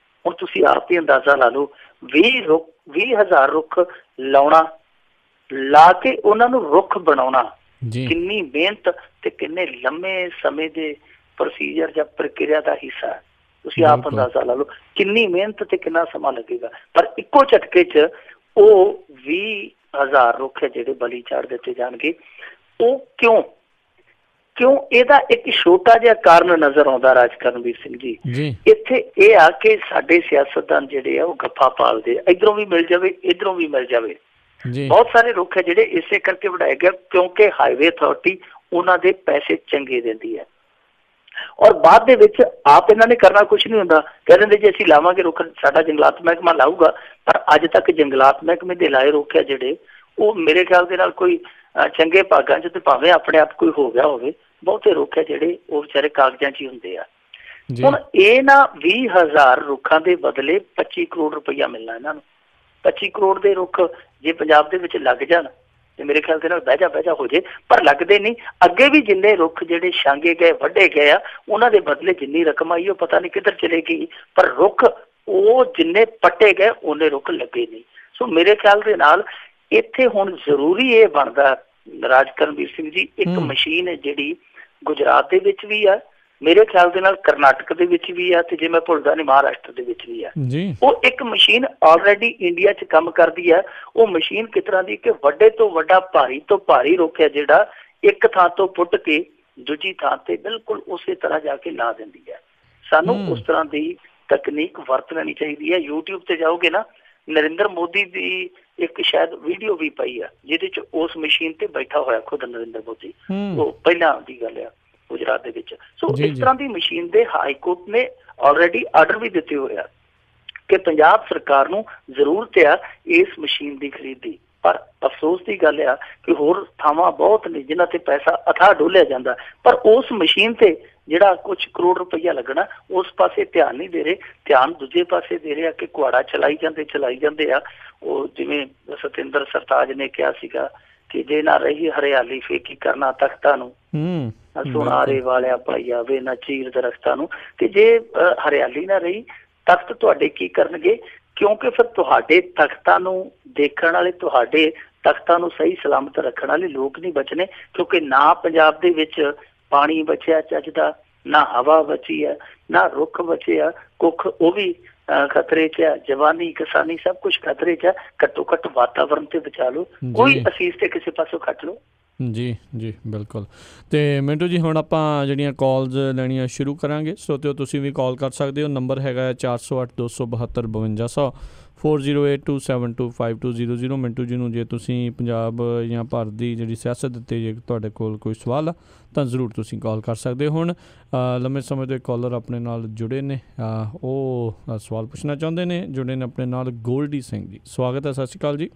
ਹੁਣ ਤੁਸੀਂ ਆਪ ਹੀ ਅੰਦਾਜ਼ਾ ਲਾ ਲਓ, 20,000 ਰੁੱਖ ਲਾਉਣਾ, ਲਾ ਕੇ ਉਹਨਾਂ ਨੂੰ ਰੁੱਖ ਬਣਾਉਣਾ, ਕਿੰਨੀ ਮਿਹਨਤ ਤੇ ਕਿੰਨੇ ਲੰਮੇ ਸਮੇਂ ਦੇ ਪ੍ਰੋਸੀਜਰ ਜਾਂ ਪ੍ਰਕਿਰਿਆ ਦਾ ਹਿੱਸਾ। ਤੁਸੀਂ ਆਪ ਅੰਦਾਜ਼ਾ ਲਾ ਲਓ ਕਿੰਨੀ ਮਿਹਨਤ ਤੇ ਕਿੰਨਾ ਸਮਾਂ ਲੱਗੇਗਾ। ਪਰ ਇੱਕੋ ਝਟਕੇ 'ਚ ਉਹ 20,000 ਰੁੱਖ ਹੈ ਜਿਹੜੇ ਬਲੀ ਚਾੜ ਦਿੱਤੇ ਜਾਣਗੇ। ਉਹ ਕਿਉਂ? ਇਹਦਾ ਇੱਕ ਛੋਟਾ ਜਿਹਾ ਕਾਰਨ ਨਜ਼ਰ ਆਉਂਦਾ ਰਾਜਕਰਨਵੀਰ ਸਿੰਘ ਜੀ। ਇੱਥੇ ਇਹ ਆ ਕਿ ਸਾਡੇ ਸਿਆਸਤਦਾਨ ਜਿਹੜੇ ਆ ਉਹ ਗੱਫਾ ਪਾਲਦੇ, ਇੱਧਰੋਂ ਵੀ ਮਿਲ ਜਾਵੇ ਇੱਧਰੋਂ ਵੀ ਮਿਲ ਜਾਵੇ। ਬਹੁਤ ਸਾਰੇ ਰੁੱਖ ਹੈ ਜਿਹੜੇ ਇਸੇ ਕਰਕੇ ਵਧਾਏ ਗਏ ਕਿਉਂਕਿ ਹਾਈਵੇ ਅਥਾਰਟੀ ਉਹਨਾਂ ਦੇ ਪੈਸੇ ਚੰਗੇ ਦਿੰਦੀ ਹੈ। ਔਰ ਬਾਅਦ ਦੇ ਵਿੱਚ ਆਪ ਇਹਨਾਂ ਨੇ ਕਰਨਾ ਕੁਛ ਨਹੀਂ ਹੁੰਦਾ, ਕਹਿ ਦਿੰਦੇ ਜੇ ਅਸੀਂ ਲਾਵਾਂਗੇ ਰੁੱਖ ਸਾਡਾ ਜੰਗਲਾਤ ਮਹਿਕਮਾ ਲਾਊਗਾ। ਪਰ ਅੱਜ ਤੱਕ ਜੰਗਲਾਤ ਮਹਿਕਮੇ ਦੇ ਲਾਏ ਰੁੱਖ ਹੈ ਜਿਹੜੇ ਉਹ ਮੇਰੇ ਖਿਆਲ ਦੇ ਨਾਲ ਕੋਈ ਚੰਗੇ ਭਾਗਾਂ 'ਚ ਤੇ ਭਾਵੇਂ ਆਪਣੇ ਆਪ ਕੋਈ ਹੋ ਗਿਆ ਹੋਵੇ, ਬਹੁਤੇ ਰੁੱਖ ਹੈ ਜਿਹੜੇ ਉਹ ਵਿਚਾਰੇ ਕਾਗਜ਼ਾਂ 'ਚ ਹੀ ਹੁੰਦੇ ਆ। ਹੁਣ ਇਹ ਨਾ 20,000 ਰੁੱਖਾਂ ਦੇ ਬਦਲੇ 25 ਕਰੋੜ ਰੁਪਈਆ ਮਿਲਣਾ ਇਹਨਾਂ ਨੂੰ। 25 ਕਰੋੜ ਦੇ ਰੁੱਖ ਜੇ ਪੰਜਾਬ ਦੇ ਵਿੱਚ ਲੱਗ ਜਾਣ ਤੇ ਮੇਰੇ ਖਿਆਲ ਦੇ ਨਾਲ ਬਹਿਜਾ ਹੋ ਜੇ, ਪਰ ਲੱਗਦੇ ਨਹੀਂ। ਅੱਗੇ ਵੀ ਜਿੰਨੇ ਰੁੱਖ ਜਿਹੜੇ ਛਾਂਗੇ ਗਏ ਵੱਢੇ ਗਏ ਆ ਉਹਨਾਂ ਦੇ ਬਦਲੇ ਜਿੰਨੀ ਰਕਮ ਆਈ ਉਹ ਪਤਾ ਨਹੀਂ ਕਿੱਧਰ ਚਲੇ ਗਈ, ਪਰ ਰੁੱਖ ਉਹ ਜਿੰਨੇ ਪੱਟੇ ਗਏ ਉਹਨੇ ਰੁੱਖ ਲੱਗੇ ਨਹੀਂ। ਸੋ ਮੇਰੇ ਖਿਆਲ ਦੇ ਨਾਲ ਇੱਥੇ ਹੁਣ ਜ਼ਰੂਰੀ ਇਹ ਬਣਦਾ ਰਾਜਕਰਨਵੀਰ ਸਿੰਘ ਜੀ, ਇੱਕ ਮਸ਼ੀਨ ਹੈ ਜਿਹੜੀ ਗੁਜਰਾਤ ਦੇ ਵਿੱਚ ਵੀ ਆ, ਮੇਰੇ ਖਿਆਲ ਦੇ ਨਾਲ ਕਰਨਾਟਕ ਦੇ ਵਿੱਚ ਵੀ ਆ, ਤੇ ਜੇ ਮੈਂ ਭੁੱਲਦਾ ਨਹੀਂ ਮਹਾਰਾਸ਼ਟਰ ਦੇ ਵਿੱਚ ਵੀ ਆ। ਉਹ ਇੱਕ ਮਸ਼ੀਨ ਆਲਰੇਡੀ ਇੰਡੀਆ 'ਚ ਕੰਮ ਕਰਦੀ ਹੈ। ਉਹ ਮਸ਼ੀਨ ਕਿਸ ਤਰ੍ਹਾਂ ਦੀ ਕਿ ਵੱਡੇ ਤੋਂ ਵੱਡਾ ਭਾਰੀ ਤੋਂ ਭਾਰੀ ਰੁੱਖ ਹੈ ਜਿਹੜਾ ਇੱਕ ਥਾਂ ਤੋਂ ਪੁੱਟ ਕੇ ਦੂਜੀ ਥਾਂ ਤੇ ਬਿਲਕੁਲ ਉਸੇ ਤਰ੍ਹਾਂ ਜਾ ਕੇ ਲਾ ਦਿੰਦੀ ਹੈ। ਸਾਨੂੰ ਉਸ ਤਰ੍ਹਾਂ ਦੀ ਤਕਨੀਕ ਵਰਤ ਲੈਣੀ ਚਾਹੀਦੀ ਹੈ। YouTube ਤੇ ਜਾਓਗੇ ਨਾ, ਨਰਿੰਦਰ ਮੋਦੀ ਦੀ ਇੱਕ ਸ਼ਾਇਦ ਵੀਡੀਓ ਵੀ ਪਈ ਆ ਜਿਹਦੇ 'ਚ ਉਸ ਮਸ਼ੀਨ ਤੇ ਬੈਠਾ ਹੋਇਆ ਖੁਦ ਨਰਿੰਦਰ ਮੋਦੀ, ਉਹ ਪਹਿਲਾਂ ਦੀ ਗੱਲ ਆ ਗੁਜਰਾਤ ਦੇ ਵਿੱਚ। ਸੋ ਇਸ ਤਰ੍ਹਾਂ ਦੀ ਮਸ਼ੀਨ ਦੇ ਹਾਈ ਕੋਰਟ ਨੇ ਆਲਰੇਡੀ ਆਰਡਰ ਵੀ ਦਿੱਤੇ ਹੋਏ ਆ ਕਿ ਪੰਜਾਬ ਸਰਕਾਰ ਨੂੰ ਜ਼ਰੂਰਤ ਆ ਇਸ ਮਸ਼ੀਨ ਦੀ ਖਰੀਦ ਦੀ। ਪਰ ਅਫਸੋਸ ਦੀ ਗੱਲ ਆ ਕਿ ਹੋਰ ਥਾਵਾਂ ਬਹੁਤ ਨੇ ਜਿਨ੍ਹਾਂ ਤੇ ਪੈਸਾ ਅਥਾਹ ਡੋਲਿਆ ਜਾਂਦਾ, ਪਰ ਉਸ ਮਸ਼ੀਨ ਤੇ ਜਿਹੜਾ ਕੁਝ ਕਰੋੜ ਰੁਪਈਆ ਲੱਗਣਾ ਉਸ ਪਾਸੇ ਧਿਆਨ ਨਹੀਂ ਦੇ ਰਹੇ। ਧਿਆਨ ਦੂਜੇ ਪਾਸੇ ਦੇ ਰਹੇ ਆ ਕਿ ਕੁਹਾੜਾ ਚਲਾਈ ਜਾਂਦੇ ਆ। ਉਹ ਜਿਵੇਂ ਸਤਿੰਦਰ ਸਰਤਾਜ ਨੇ ਕਿਹਾ ਸੀਗਾ ਕਿ ਜੇ ਨਾ ਰਹੀ ਹਰਿਆਲੀ ਫੇਰ ਕੀ ਕਰਨਾ ਤਖਤਾਂ ਨੂੰ, ਸੁਨਾਰੇ ਵਾਲਿਆ ਪਾਈਆ ਵੇ ਨਾ ਚੀਰ ਦਰਖਤਾਂ ਨੂੰ। ਤੇ ਜੇ ਹਰਿਆਲੀ ਨਾ ਰਹੀ ਤਖਤ ਤੁਹਾਡੇ ਕੀ ਕਰਨਗੇ? ਕਿਉਂਕਿ ਫਿਰ ਤੁਹਾਡੇ ਤਖਤਾਂ ਨੂੰ ਦੇਖਣ ਵਾਲੇ, ਤੁਹਾਡੇ ਤਖਤਾਂ ਨੂੰ ਸਹੀ ਸਲਾਮਤ ਰੱਖਣ ਵਾਲੇ ਲੋਕ ਨਹੀਂ ਬਚਣੇ, ਕਿਉਂਕਿ ਨਾ ਪੰਜਾਬ ਦੇ ਵਿੱਚ ਪਾਣੀ ਬਚਿਆ ਚੱਜ ਦਾ, ਨਾ ਹਵਾ ਬਚੀ ਹੈ, ਨਾ ਰੁੱਖ ਬਚੇ ਆ, ਕੁੱਖ ਉਹ ਵੀ ਖਤਰੇ 'ਚ ਆ, ਜਵਾਨੀ ਕਿਸਾਨੀ ਸਭ ਕੁਛ ਖਤਰੇ 'ਚ ਆ। ਘੱਟੋ ਘੱਟ ਵਾਤਾਵਰਨ ਤੇ ਬਚਾ ਲਓ, ਕੋਈ ਅਸੀਸ ਤੇ ਕਿਸੇ ਪਾਸੋਂ ਕੱਟ ਲਓ। ਜੀ ਬਿਲਕੁਲ। ਤੇ ਮਿੰਟੂ ਜੀ ਹੁਣ ਆਪਾਂ ਜਿਹੜੀਆਂ ਕਾਲਸ ਲੈਣੀਆਂ ਸ਼ੁਰੂ ਕਰਾਂਗੇ। ਸਰੋਤਿਓ ਤੁਸੀਂ ਵੀ ਕਾਲ ਕਰ ਸਕਦੇ ਹੋ, ਨੰਬਰ ਹੈਗਾ 408 272 5200 4082725200। ਮਿੰਟੂ ਜੀ ਨੂੰ ਜੇ ਤੁਸੀਂ ਪੰਜਾਬ ਜਾਂ ਭਾਰਤ ਦੀ ਜਿਹੜੀ ਸਿਆਸਤ ਦਿੱਤੀ ਜੇ ਤੁਹਾਡੇ ਕੋਲ ਕੋਈ ਸਵਾਲ ਆ ਤਾਂ ਜ਼ਰੂਰ ਤੁਸੀਂ ਕਾਲ ਕਰ ਸਕਦੇ ਹੋ। ਹੁਣ ਲੰਮੇ ਸਮੇਂ ਤੋਂ ਕਾਲਰ ਆਪਣੇ ਨਾਲ ਜੁੜੇ ਨੇ, ਉਹ ਸਵਾਲ ਪੁੱਛਣਾ ਚਾਹੁੰਦੇ ਨੇ, ਜੁੜੇ ਨੇ ਆਪਣੇ ਨਾਲ ਗੋਲਡੀ ਸਿੰਘ ਜੀ। ਸਵਾਗਤ ਹੈ, ਸਤਿ ਸ਼੍ਰੀ ਅਕਾਲ ਜੀ।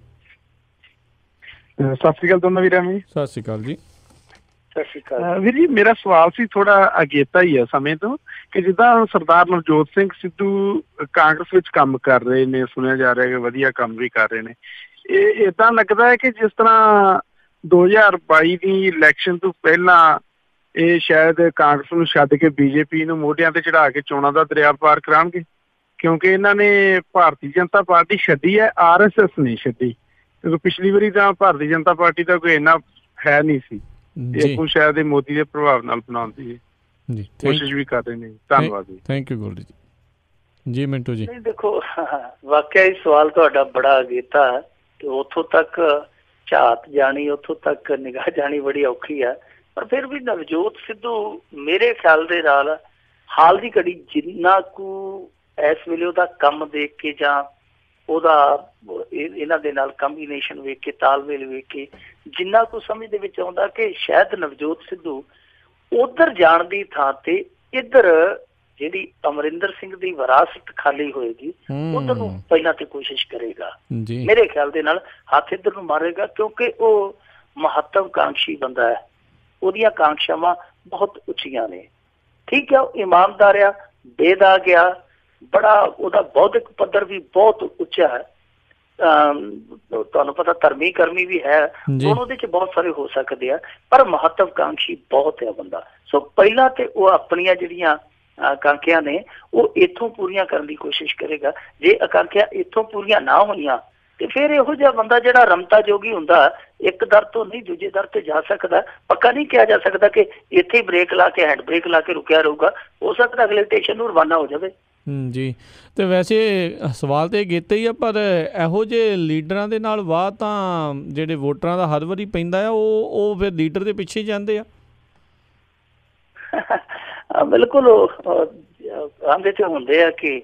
ਸਤਿ ਸ਼੍ਰੀ ਅਕਾਲ ਦੋਨਾਂ ਵੀਰਾਂ ਨੂੰ। ਸਤਿ ਸ਼੍ਰੀ ਅਕਾਲ ਜੀ। ਸਤਿ ਸ਼੍ਰੀ ਅਕਾਲ ਵੀਰ ਜੀ। ਮੇਰਾ ਸਵਾਲ ਸੀ ਥੋੜਾ ਅਗੇਤਾ ਹੀ ਆ ਸਮੇਂ ਤੋਂ, ਕਿ ਜਿੱਦਾਂ ਸਰਦਾਰ ਨਵਜੋਤ ਸਿੰਘ ਸਿੱਧੂ ਕਾਂਗਰਸ ਵਿੱਚ ਕੰਮ ਕਰ ਰਹੇ ਨੇ, ਸੁਣਿਆ ਜਾ ਰਿਹਾ ਕਿ ਵਧੀਆ ਕੰਮ ਵੀ ਕਰ ਰਹੇ ਨੇ। ਇਹ ਏਦਾਂ ਲੱਗਦਾ ਹੈ ਕਿ ਜਿਸ ਤਰ੍ਹਾਂ 2022 ਦੀ ਇਲੈਕਸ਼ਨ ਤੋਂ ਪਹਿਲਾਂ ਇਹ ਸ਼ਾਇਦ ਕਾਂਗਰਸ ਨੂੰ ਛੱਡ ਕੇ ਬੀਜੇਪੀ ਨੂੰ ਮੋਢਿਆਂ ਤੇ ਚੜਾ ਕੇ ਚੋਣਾਂ ਦਾ ਦਰਿਆ ਪਾਰ ਕਰਾਉਣਗੇ, ਕਿਉਂਕਿ ਇਹਨਾਂ ਨੇ ਭਾਰਤੀ ਜਨਤਾ ਪਾਰਟੀ ਛੱਡੀ ਹੈ, RSS ਨਹੀਂ ਛੱਡੀ। ਕਿਉਂਕਿ ਪਿਛਲੀ ਵਾਰੀ ਤਾਂ ਭਾਰਤੀ ਜਨਤਾ ਪਾਰਟੀ ਦਾ ਕੋਈ ਇੰਨਾ ਹੈ ਨਹੀਂ ਸੀ, ਇਹ ਸ਼ਾਇਦ ਇਹ ਮੋਦੀ ਦੇ ਪ੍ਰਭਾਵ ਨਾਲ ਬਣਾਉਣ ਦੀ ਕੋਸ਼ਿਸ਼ ਵੀ ਕਰ ਰਹੇ ਨੇ। ਧੰਨਵਾਦ ਜੀ। ਥੈਂਕ ਯੂ ਗੋਲਡੀ ਜੀ। ਜੀ ਮਿੰਟੂ ਜੀ। ਦੇਖੋ ਵਾਕਿਆ ਹੀ ਸਵਾਲ ਤੁਹਾਡਾ ਬੜਾ ਅਗੇਤਾ ਹੈ ਤੇ ਉੱਥੋਂ ਤੱਕ ਝਾਤ ਜਾਣੀ, ਉੱਥੋਂ ਤੱਕ ਨਿਗਾਹ ਜਾਣੀ ਬੜੀ ਔਖੀ ਹੈ। ਪਰ ਫਿਰ ਵੀ ਨਵਜੋਤ ਸਿੱਧੂ ਮੇਰੇ ਖਿਆਲ ਦੇ ਨਾਲ ਹਾਲ ਦੀ ਘੜੀ ਜਿੰਨਾ ਕੁ ਇਸ ਵੇਲੇ ਉਹਦਾ ਕੰਮ ਦੇਖ ਕੇ ਜਾਂ ਉਹਦਾ ਇਹਨਾਂ ਦੇ ਨਾਲ ਕੰਬੀਨੇਸ਼ਨ ਵੇਖ ਕੇ, ਤਾਲਮੇਲ ਵੇਖ ਕੇ ਜਿੰਨਾ ਕੁ ਸਮਝ ਦੇ ਵਿੱਚ ਆਉਂਦਾ ਕਿ ਸ਼ਾਇਦ ਨਵਜੋਤ ਸਿੱਧੂ ਉੱਧਰ ਜਾਣ ਦੀ ਥਾਂ ਤੇ ਇੱਧਰ ਜਿਹੜੀ ਅਮਰਿੰਦਰ ਸਿੰਘ ਦੀ ਵਿਰਾਸਤ ਖਾਲੀ ਹੋਏਗੀ ਉੱਧਰ ਨੂੰ ਪਹਿਲਾਂ ਤੇ ਕੋਸ਼ਿਸ਼ ਕਰੇਗਾ। ਮੇਰੇ ਖਿਆਲ ਦੇ ਨਾਲ ਹੱਥ ਇੱਧਰ ਨੂੰ ਮਾਰੇਗਾ, ਕਿਉਂਕਿ ਉਹ ਮਹੱਤਵਕਾਂਖੀ ਬੰਦਾ ਹੈ, ਉਹਦੀਆਂ ਕਾਂਖਸ਼ਾਵਾਂ ਬਹੁਤ ਉੱਚੀਆਂ ਨੇ। ਠੀਕ ਹੈ, ਉਹ ਇਮਾਨਦਾਰ ਆ, ਬੇਦਾਗ ਆ, ਬੜਾ ਉਹਦਾ ਬੌਧਿਕ ਪੱਧਰ ਵੀ ਬਹੁਤ ਉੱਚਾ ਹੈ। ਤੁਹਾਨੂੰ ਪਤਾ ਧਰਮੀ ਕਰਮੀ ਵੀ ਹੈ, ਦੋਨੋਂ ਦੇ ਚ ਬਹੁਤ ਸਾਰੇ ਹੋ ਸਕਦੇ ਆ, ਪਰ ਮਹੱਤਵਕਾਂਖੀ ਬਹੁਤ ਹੈ ਬੰਦਾ। ਸੋ ਪਹਿਲਾਂ ਤੇ ਉਹ ਆਪਣੀਆਂ ਜਿਹੜੀਆਂ ਆਕਾਂਖਿਆ ਨੇ ਉਹ ਇੱਥੋਂ ਪੂਰੀਆਂ ਕਰਨ ਦੀ ਕੋਸ਼ਿਸ਼ ਕਰੇਗਾ। ਜੇ ਆਕਾਂਖਿਆ ਇੱਥੋਂ ਪੂਰੀਆਂ ਨਾ ਹੋਈਆਂ ਤੇ ਫਿਰ ਇਹੋ ਜਿਹਾ ਬੰਦਾ ਜਿਹੜਾ ਰਮਤਾ ਜੋਗੀ ਹੁੰਦਾ, ਇੱਕ ਦਰ ਤੋਂ ਨਹੀਂ ਦੂਜੇ ਦਰ ਤੇ ਜਾ ਸਕਦਾ। ਪੱਕਾ ਨਹੀਂ ਕਿਹਾ ਜਾ ਸਕਦਾ ਕਿ ਇੱਥੇ ਹੀ ਬ੍ਰੇਕ ਲਾ ਕੇ ਹੈਂਡ ਬ੍ਰੇਕ ਲਾ ਕੇ ਰੁਕਿਆ ਰਹੂਗਾ, ਹੋ ਸਕਦਾ ਅਗਲੇ ਸਟੇਸ਼ਨ ਨੂੰ ਰਵਾਨਾ ਹੋ ਜਾਵੇ। ਜੀ, ਤੇ ਵੈਸੇ ਸਵਾਲ ਤਾਂ ਇਹ ਕੀਤਾ ਹੀ ਆ, ਪਰ ਇਹੋ ਜਿਹੇ ਲੀਡਰਾਂ ਦੇ ਨਾਲ ਵਾਹ ਤਾਂ ਜਿਹੜੇ ਵੋਟਰਾਂ ਦਾ ਹਰ ਵਾਰੀ ਪੈਂਦਾ ਆ, ਉਹ ਫਿਰ ਲੀਡਰ ਦੇ ਪਿੱਛੇ ਜਾਂਦੇ ਆ। ਬਿਲਕੁਲ, ਆਂਦੇ ਤੇ ਹੁੰਦੇ ਆ ਕਿ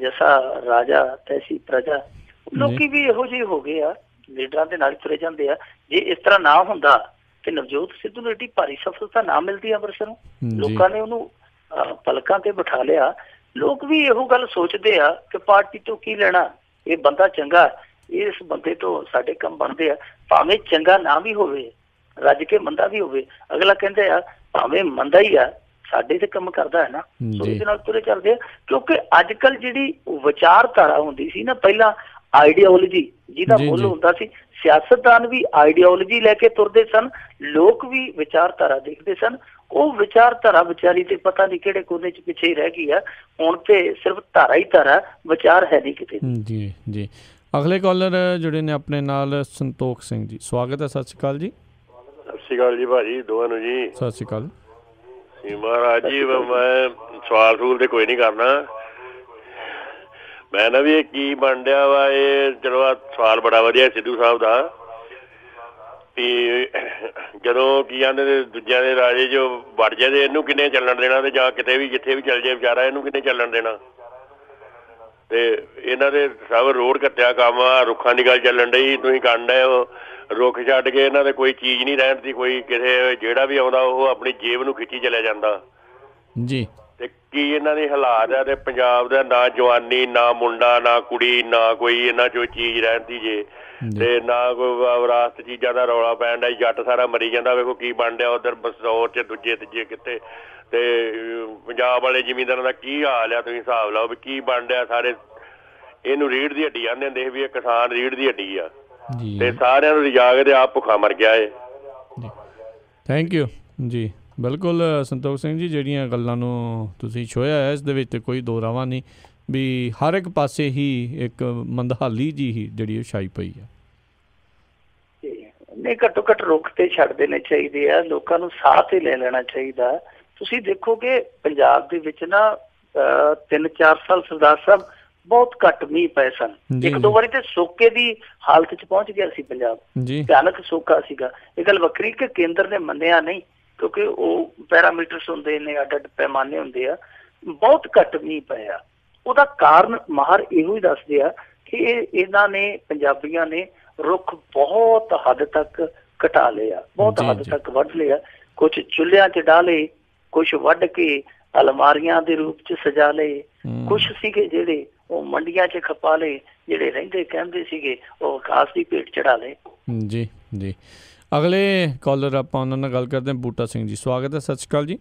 ਜੈਸਾ ਰਾਜਾ ਤੈਸੀ ਪ੍ਰਜਾ, ਲੋਕੀ ਵੀ ਇਹੋ ਜਿਹੇ ਹੋ ਗਏ ਆ, ਲੀਡਰਾਂ ਦੇ ਨਾਲ ਤੁਰੇ ਜਾਂਦੇ ਆ। ਜੇ ਇਸ ਤਰ੍ਹਾਂ ਨਾ ਹੁੰਦਾ ਤੇ ਨਵਜੋਤ ਸਿੱਧੂ ਨੂੰ ਏਡੀ ਭਾਰੀ ਸਫਲਤਾ ਨਾ ਮਿਲਦੀ ਅੰਮ੍ਰਿਤਸਰ ਨੂੰ। ਲੋਕਾਂ ਨੇ ਉਹਨੂੰ ਪਲਕਾਂ ਤੇ ਬਿਠਾ ਲਿਆ। ਲੋਕ ਵੀ ਇਹੋ ਗੱਲ ਸੋਚਦੇ ਆ ਕਿ ਪਾਰਟੀ ਤੋਂ ਕੀ ਲੈਣਾ, ਇਹ ਬੰਦਾ ਚੰਗਾ, ਇਸ ਬੰਦੇ ਤੋਂ ਸਾਡੇ ਕੰਮ ਬਣਦੇ ਆ। ਭਾਵੇਂ ਚੰਗਾ ਨਾ ਵੀ ਹੋਵੇ, ਰੱਜ ਕੇ ਮੰਦਾ ਵੀ ਹੋਵੇ, ਅਗਲਾ ਕਹਿੰਦੇ ਆ ਭਾਵੇਂ ਮੰਦਾ ਹੀ ਆ, ਸਾਡੇ ਤੇ ਕੰਮ ਕਰਦਾ ਹੈ ਨਾ, ਉਹਦੇ ਨਾਲ ਤੁਰੇ ਚੱਲਦੇ ਆ। ਕਿਉਂਕਿ ਅੱਜ ਕੱਲ ਜਿਹੜੀ ਵਿਚਾਰਧਾਰਾ ਹੁੰਦੀ ਸੀ ਨਾ, ਪਹਿਲਾਂ ਆਈਡੀਓਲੋਜੀ ਜਿਹਦਾ ਮੁੱਲ ਹੁੰਦਾ ਸੀ, ਸਿਆਸਤਦਾਨ ਵੀ ਆਈਡੀਓਲੋਜੀ ਲੈ ਕੇ ਤੁਰਦੇ ਸਨ, ਲੋਕ ਵੀ ਵਿਚਾਰਧਾਰਾ ਦੇਖਦੇ ਸਨ। ਉਹ ਵਿਚਾਰਧਾਰਾ ਵਿਚਾਰੀ ਤੇ ਪਤਾ ਨਹੀਂ ਕਿਹੜੇ ਕੋਨੇ ਚ ਪਿੱਛੇ ਹੀ ਰਹਿ ਗਈ ਆ। ਹੁਣ ਤੇ ਸਿਰਫ ਧਾਰਾ ਹੀ ਧਾਰਾ, ਵਿਚਾਰ ਹੈ ਨਹੀਂ ਕਿਤੇ। ਜੀ ਜੀ, ਅਗਲੇ ਕਾਲਰ ਜੁੜੇ ਨੇ ਆਪਣੇ ਨਾਲ, ਸੰਤੋਖ ਸਿੰਘ ਜੀ, ਸਵਾਗਤ ਹੈ। ਸਤਿ ਸ਼੍ਰੀ ਅਕਾਲ ਜੀ। ਸਤਿ ਸ਼੍ਰੀ ਅਕਾਲ ਜੀ ਭਾਜੀ, ਦੋਵਾਂ ਨੂੰ ਜੀ। ਸਤਿ ਸ਼੍ਰੀ ਅਕਾਲ ਮਹਾਰਾਜ ਜੀ। ਮੈਂ ਸਵਾਲ ਸੂਲ ਤੇ ਕੋਈ ਨਹੀਂ ਕਰਨਾ, ਮੈਂ ਨਾ ਵੀ ਇਹ ਕੀ ਬਣ ਰਿਹਾ ਵਾ ਇਹ। ਚਲੋ ਆ ਸਵਾਲ ਬੜਾ ਵਧੀਆ ਸਿੱਧੂ ਸਾਹਿਬ ਦਾ, ਵੀ ਜਦੋਂ ਕੀ ਕਹਿੰਦੇ ਦੂਜਿਆਂ ਦੇ ਰਾਜੇ ਜੋ ਵੜ ਜਾਏ ਇਹਨੂੰ ਕਿੰਨੇ ਚੱਲਣ ਦੇਣਾ, ਤੇ ਜਾਂ ਕਿਤੇ ਵੀ ਜਿੱਥੇ ਵੀ ਚੱਲ ਜਾਏ ਵਿਚਾਰਾ ਇਹਨੂੰ ਕਿੰਨੇ ਚੱਲਣ ਦੇਣਾ। ਤੇ ਇਹਨਾਂ ਦੇ ਸਭ ਰੋਡ ਕੱਟਿਆ ਕੰਮ ਆ, ਰੁੱਖਾਂ ਦੀ ਗੱਲ ਚੱਲਣ ਡਈ, ਤੁਸੀਂ ਕਰਨ ਡਏ ਹੋ। ਰੁੱਖ ਛੱਡ ਕੇ ਇਹਨਾਂ ਦੇ ਕੋਈ ਚੀਜ਼ ਨਹੀਂ ਰਹਿਣ ਦੀ, ਕੋਈ ਕਿਸੇ ਜਿਹੜਾ ਵੀ ਆਉਂਦਾ ਉਹ ਆਪਣੀ ਜੇਬ ਨੂੰ ਖਿੱਚੀ ਚਲਿਆ ਜਾਂਦਾ ਜੀ। ਤੇ ਕੀ ਇਹਨਾਂ ਦੇ ਹਾਲਾਤ ਆ, ਤੇ ਪੰਜਾਬ ਦਾ ਨਾ ਜਵਾਨੀ, ਨਾ ਮੁੰਡਾ, ਨਾ ਕੁੜੀ, ਨਾ ਕੋਈ ਇਹਨਾਂ ਚੋਂ ਚੀਜ਼ ਰਹਿੰਦੀ ਜੇ, ਤੇ ਨਾ ਕੋਈ ਵਿਰਾਸਤ ਚੀਜ਼ਾਂ ਦਾ ਰੌਲਾ ਪੈਣ ਡਿਆ। ਜੱਟ ਸਾਰਾ ਮਰੀ ਜਾਂਦਾ, ਵੇਖੋ ਕੀ ਬਣ ਡਿਆ ਉਧਰ ਬਸੌਰ ਚ, ਦੂਜੇ ਤੀਜੇ ਕਿਤੇ। ਤੇ ਪੰਜਾਬ ਵਾਲੇ ਜ਼ਿਮੀਂਦਾਰਾਂ ਦਾ ਕੀ ਹਾਲ ਆ, ਤੁਸੀਂ ਹਿਸਾਬ ਲਾਓ ਵੀ ਕੀ ਬਣ ਡਿਆ। ਸਾਰੇ ਇਹਨੂੰ ਰੀੜ ਦੀ ਹੱਡੀ ਆਂਦੇ ਹੁੰਦੇ ਵੀ ਇਹ ਕਿਸਾਨ ਰੀੜ ਦੀ ਹੱਡੀ ਆ, ਤੇ ਸਾਰਿਆਂ ਨੂੰ ਰਿਜਾ ਕੇ ਤੇ ਆਪ ਭੁੱਖਾ ਮਰ ਗਿਆ ਏ। ਥੈਂਕ ਯੂ ਜੀ। ਬਿਲਕੁਲ ਸੰਤੋਖ ਸਿੰਘ ਜੀ, ਜਿਹੜੀਆਂ ਗੱਲਾਂ ਨੂੰ ਤੁਸੀਂ ਛੋਹਿਆ ਹੈ ਇਸ ਦੇ ਵਿੱਚ ਕੋਈ ਦੋ ਰਾਵਾਂ ਨਹੀਂ ਵੀ ਹਰ ਇੱਕ ਪਾਸੇ ਹੀ ਇੱਕ ਮੰਦਹਾਲੀ ਜੀ ਹੀ ਜਿਹੜੀ ਉਹ ਛਾਈ ਪਈ ਹੈ। ਨਹੀਂ, ਘੱਟੋ ਘੱਟ ਰੁੱਖ ਤੇ ਛੱਡ ਦੇਣੇ ਚਾਹੀਦੇ ਆ, ਲੋਕਾਂ ਨੂੰ ਸਾਹ ਤੇ ਲੈ ਲੈਣਾ ਚਾਹੀਦਾ। ਤੁਸੀਂ ਦੇਖੋਗੇ ਪੰਜਾਬ ਦੇ ਵਿੱਚ ਨਾ 3-4 ਸਾਲ ਸਰਦਾਰ ਸਾਹਿਬ ਬਹੁਤ ਘੱਟ ਮੀਂਹ ਪਏ ਸਨ। ਇੱਕ ਦੋ ਵਾਰੀ ਤੇ ਸੋਕੇ ਦੀ ਹਾਲਤ ਚ ਪਹੁੰਚ ਗਿਆ ਸੀ ਪੰਜਾਬ, ਭਿਆਨਕ ਸੋਕਾ ਸੀਗਾ। ਇਹ ਗੱਲ ਵੱਖਰੀ ਕਿ ਕੇਂਦਰ ਨੇ ਮੰਨਿਆ ਨਹੀਂ, ਕਿਉਂਕਿ ਉਹ ਪੈਰਾਮੀਟਰਸ ਹੁੰਦੇ ਨੇ, ਅੱਡ ਅੱਡ ਪੈਮਾਨੇ ਹੁੰਦੇ ਆ। ਬਹੁਤ ਘੱਟ ਮੀਂਹ ਪਏ ਆ। ਉਹਦਾ ਕਾਰਨ ਮਾਹਰ ਇਹੋ ਹੀ ਦੱਸਦੇ ਆ ਕਿ ਇਹਨਾਂ ਨੇ, ਪੰਜਾਬੀਆਂ ਨੇ ਰੁੱਖ ਬਹੁਤ ਹੱਦ ਤੱਕ ਘਟਾ ਲਿਆ, ਬਹੁਤ ਹੱਦ ਤੱਕ ਵੱਢ ਲਿਆ। ਕੁਛ ਚੁੱਲ੍ਹਿਆਂ ਚ ਡਾਲੇ, ਕੁਛ ਵੱਢ ਕੇ ਅਲਮਾਰੀਆਂ ਦੇ ਰੂਪ ਚ ਸਜਾ ਲਏ, ਕੁਛ ਸੀਗੇ ਜਿਹੜੇ ਉਹ ਮੰਡੀਆਂ ਚ ਖਪਾ ਲਏ, ਜਿਹੜੇ ਰਹਿੰਦੇ ਕਹਿੰਦੇ ਸੀਗੇ ਉਹ ਖਾਸ ਦੀ ਭੇਟ ਚੜਾ ਲਏ। ਜੀ ਜੀ, ਅਗਲੇ ਕਾਲਰ ਆਪਾਂ ਉਹਨਾਂ ਨਾਲ ਗੱਲ ਕਰਦੇ ਹਾਂ। ਬੂਟਾ ਸਿੰਘ ਜੀ, ਸਵਾਗਤ ਹੈ। ਸਤਿ ਸ਼੍ਰੀ ਅਕਾਲ ਜੀ।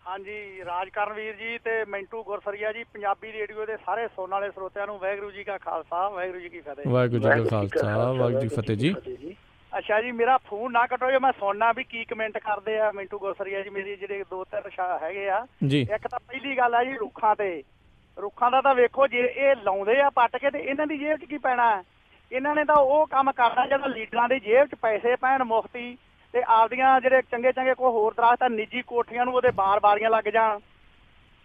ਹਾਂਜੀ, ਰਾਜਕਰਨ ਵੀਰ ਜੀ ਤੇ ਮਿੰਟੂ ਗੁਰਸਰੀਆ ਜੀ, ਪੰਜਾਬੀ ਰੇਡੀਓ ਦੇ ਸਾਰੇ ਸੁਣਨ ਵਾਲੇ ਸਰੋਤਿਆਂ ਨੂੰ ਵਾਹਿਗੁਰੂ ਜੀ ਕਾ ਖਾਲਸਾ, ਵਾਹਿਗੁਰੂ ਜੀ ਕੀ ਫਤਿਹ। ਵਾਹਿਗੁਰੂ ਜੀ ਕਾ ਖਾਲਸਾ, ਵਾਹਿਗੁਰੂ ਜੀ ਫਤਿਹ ਜੀ। ਅੱਛਾ ਜੀ, ਮੇਰਾ ਫੋਨ ਨਾ ਕੱਟੋ ਜੇ, ਮੈਂ ਸੁਣਨਾ ਵੀ ਕੀ ਕਮੈਂਟ ਕਰਦੇ ਆ ਮਿੰਟੂ ਗੁਰਸਰੀਆ ਜੀ। ਮੇਰੇ ਜਿਹੜੇ 2-3 ਹੈਗੇ ਆ। ਇੱਕ ਤਾਂ ਪਹਿਲੀ ਗੱਲ ਆ ਜੀ ਰੁੱਖਾਂ ਤੇ, ਰੁੱਖਾਂ ਦਾ ਤਾਂ ਵੇਖੋ ਜੇ ਇਹ ਲਾਉਂਦੇ ਆ ਪੱਟ ਕੇ ਤੇ ਇਹਨਾਂ ਦੀ ਜੇਬ 'ਚ ਕੀ ਪੈਣਾ। ਇਹਨਾਂ ਨੇ ਤਾਂ ਉਹ ਕੰਮ ਕਰਨਾ ਜਿਹੜਾ ਲੀਡਰਾਂ ਦੀ ਜੇਬ 'ਚ ਪੈਸੇ ਪੈਣ ਮੁਫਤੀ, ਤੇ ਆਪਦੀਆਂ ਜਿਹੜੇ ਚੰਗੇ ਚੰਗੇ ਕੋਈ ਹੋਰ ਦਰਖਤ ਆ ਨਿੱਜੀ ਕੋਠੀਆਂ ਨੂੰ ਉਹਦੇ ਬਾਰੀਆਂ ਲੱਗ ਜਾਣ।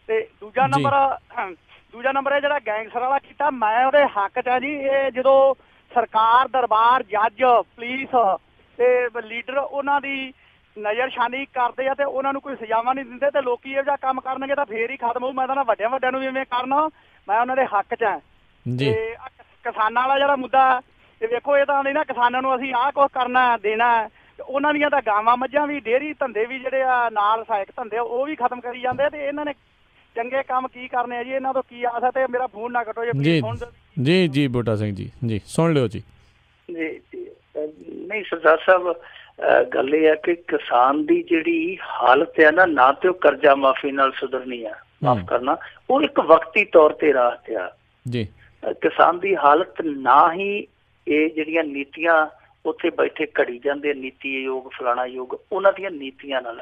ਤੇ ਦੂਜਾ ਨੰਬਰ ਇਹ ਜਿਹੜਾ ਗੈਂਗਸਟਰ ਵਾਲਾ ਕੀਤਾ, ਮੈਂ ਉਹਦੇ ਹੱਕ 'ਚ ਆ ਜੀ। ਇਹ ਜਦੋਂ ਸਰਕਾਰ, ਦਰਬਾਰ, ਜੱਜ, ਪੁਲਿਸ ਤੇ ਲੀਡਰ ਉਹਨਾਂ ਦੀ ਨਜ਼ਰਸ਼ਾਨੀ ਕਰਦੇ ਆ ਤੇ ਉਹਨਾਂ ਨੂੰ ਕੋਈ ਸਜ਼ਾਵਾਂ ਨਹੀਂ ਦਿੰਦੇ, ਤੇ ਲੋਕੀ ਇਹੋ ਜਿਹਾ ਕੰਮ ਕਰਨਗੇ ਤਾਂ ਫੇਰ ਹੀ ਖਤਮ ਹੋਊ। ਮੈਂ ਤਾਂ ਵੱਡਿਆਂ ਨੂੰ ਵੀ ਇਵੇਂ ਕਰਨਾ, ਮੈਂ ਉਹਨਾਂ ਦੇ ਹੱਕ 'ਚ ਆ। ਤੇ ਕਿਸਾਨਾਂ ਵਾਲਾ ਜਿਹੜਾ ਮੁੱਦਾ, ਤੇ ਵੇਖੋ ਇਹ ਤਾਂ ਨਹੀਂ ਨਾ ਕਿਸਾਨਾਂ ਨੂੰ ਅਸੀਂ ਆਹ ਕੁਛ ਕਰਨਾ ਦੇਣਾ, ਉਹਨਾਂ ਦੀਆਂ ਤਾਂ ਗਾਵਾਂ ਮੱਝਾਂ ਵੀ, ਡੇਅਰੀ ਧੰਦੇ ਵੀ ਜਿਹੜੇ ਆ ਨਾਲ ਸਹਾਇਕ ਧੰਦੇ ਉਹ ਵੀ ਖਤਮ ਕਰੀ ਜਾਂਦੇ। ਤੇ ਇਹਨਾਂ ਨੇ ਚੰਗੇ ਕੰਮ ਕੀ ਕਰਨੇ ਆ ਜੀ, ਇਹਨਾਂ ਤੋਂ ਕੀ ਆਸ ਹੈ। ਤੇ ਮੇਰਾ ਫੋਨ ਨਾ ਕੱਟੋ ਜੀ। ਜੀ ਜੀ ਬੂਟਾ ਸਿੰਘ ਜੀ, ਜੀ ਸੁਣ ਲਿਓ ਜੀ। ਜੀ ਨਹੀਂ ਸਰਦਾਰ ਸਾਹਿਬ, ਗੱਲ ਇਹ ਹੈ ਕਿ ਕਿਸਾਨ ਦੀ ਜਿਹੜੀ ਹਾਲਤ ਹੈ ਨਾ ਤੇ ਉਹ ਕਰਜ਼ਾ ਮਾਫੀ ਨਾਲ ਸੁਧਰਨੀ ਆ, ਮਾਫ ਕਰਨਾ, ਉਹ ਇੱਕ ਵਕਤੀ ਤੌਰ ਤੇ ਰਾਹ ਤੇ ਆ ਜੀ। ਕਿਸਾਨ ਦੀ ਹਾਲਤ ਨਾ ਹੀ ਇਹ ਜਿਹੜੀਆਂ ਨੀਤੀਆਂ ਉੱਥੇ ਬੈਠੇ ਘੜੀ ਜਾਂਦੇ, ਨੀਤੀ ਆਯੋਗ ਫਲਾਣਾ ਯੋਗ, ਉਹਨਾਂ ਦੀਆਂ ਨੀਤੀਆਂ ਨਾਲ।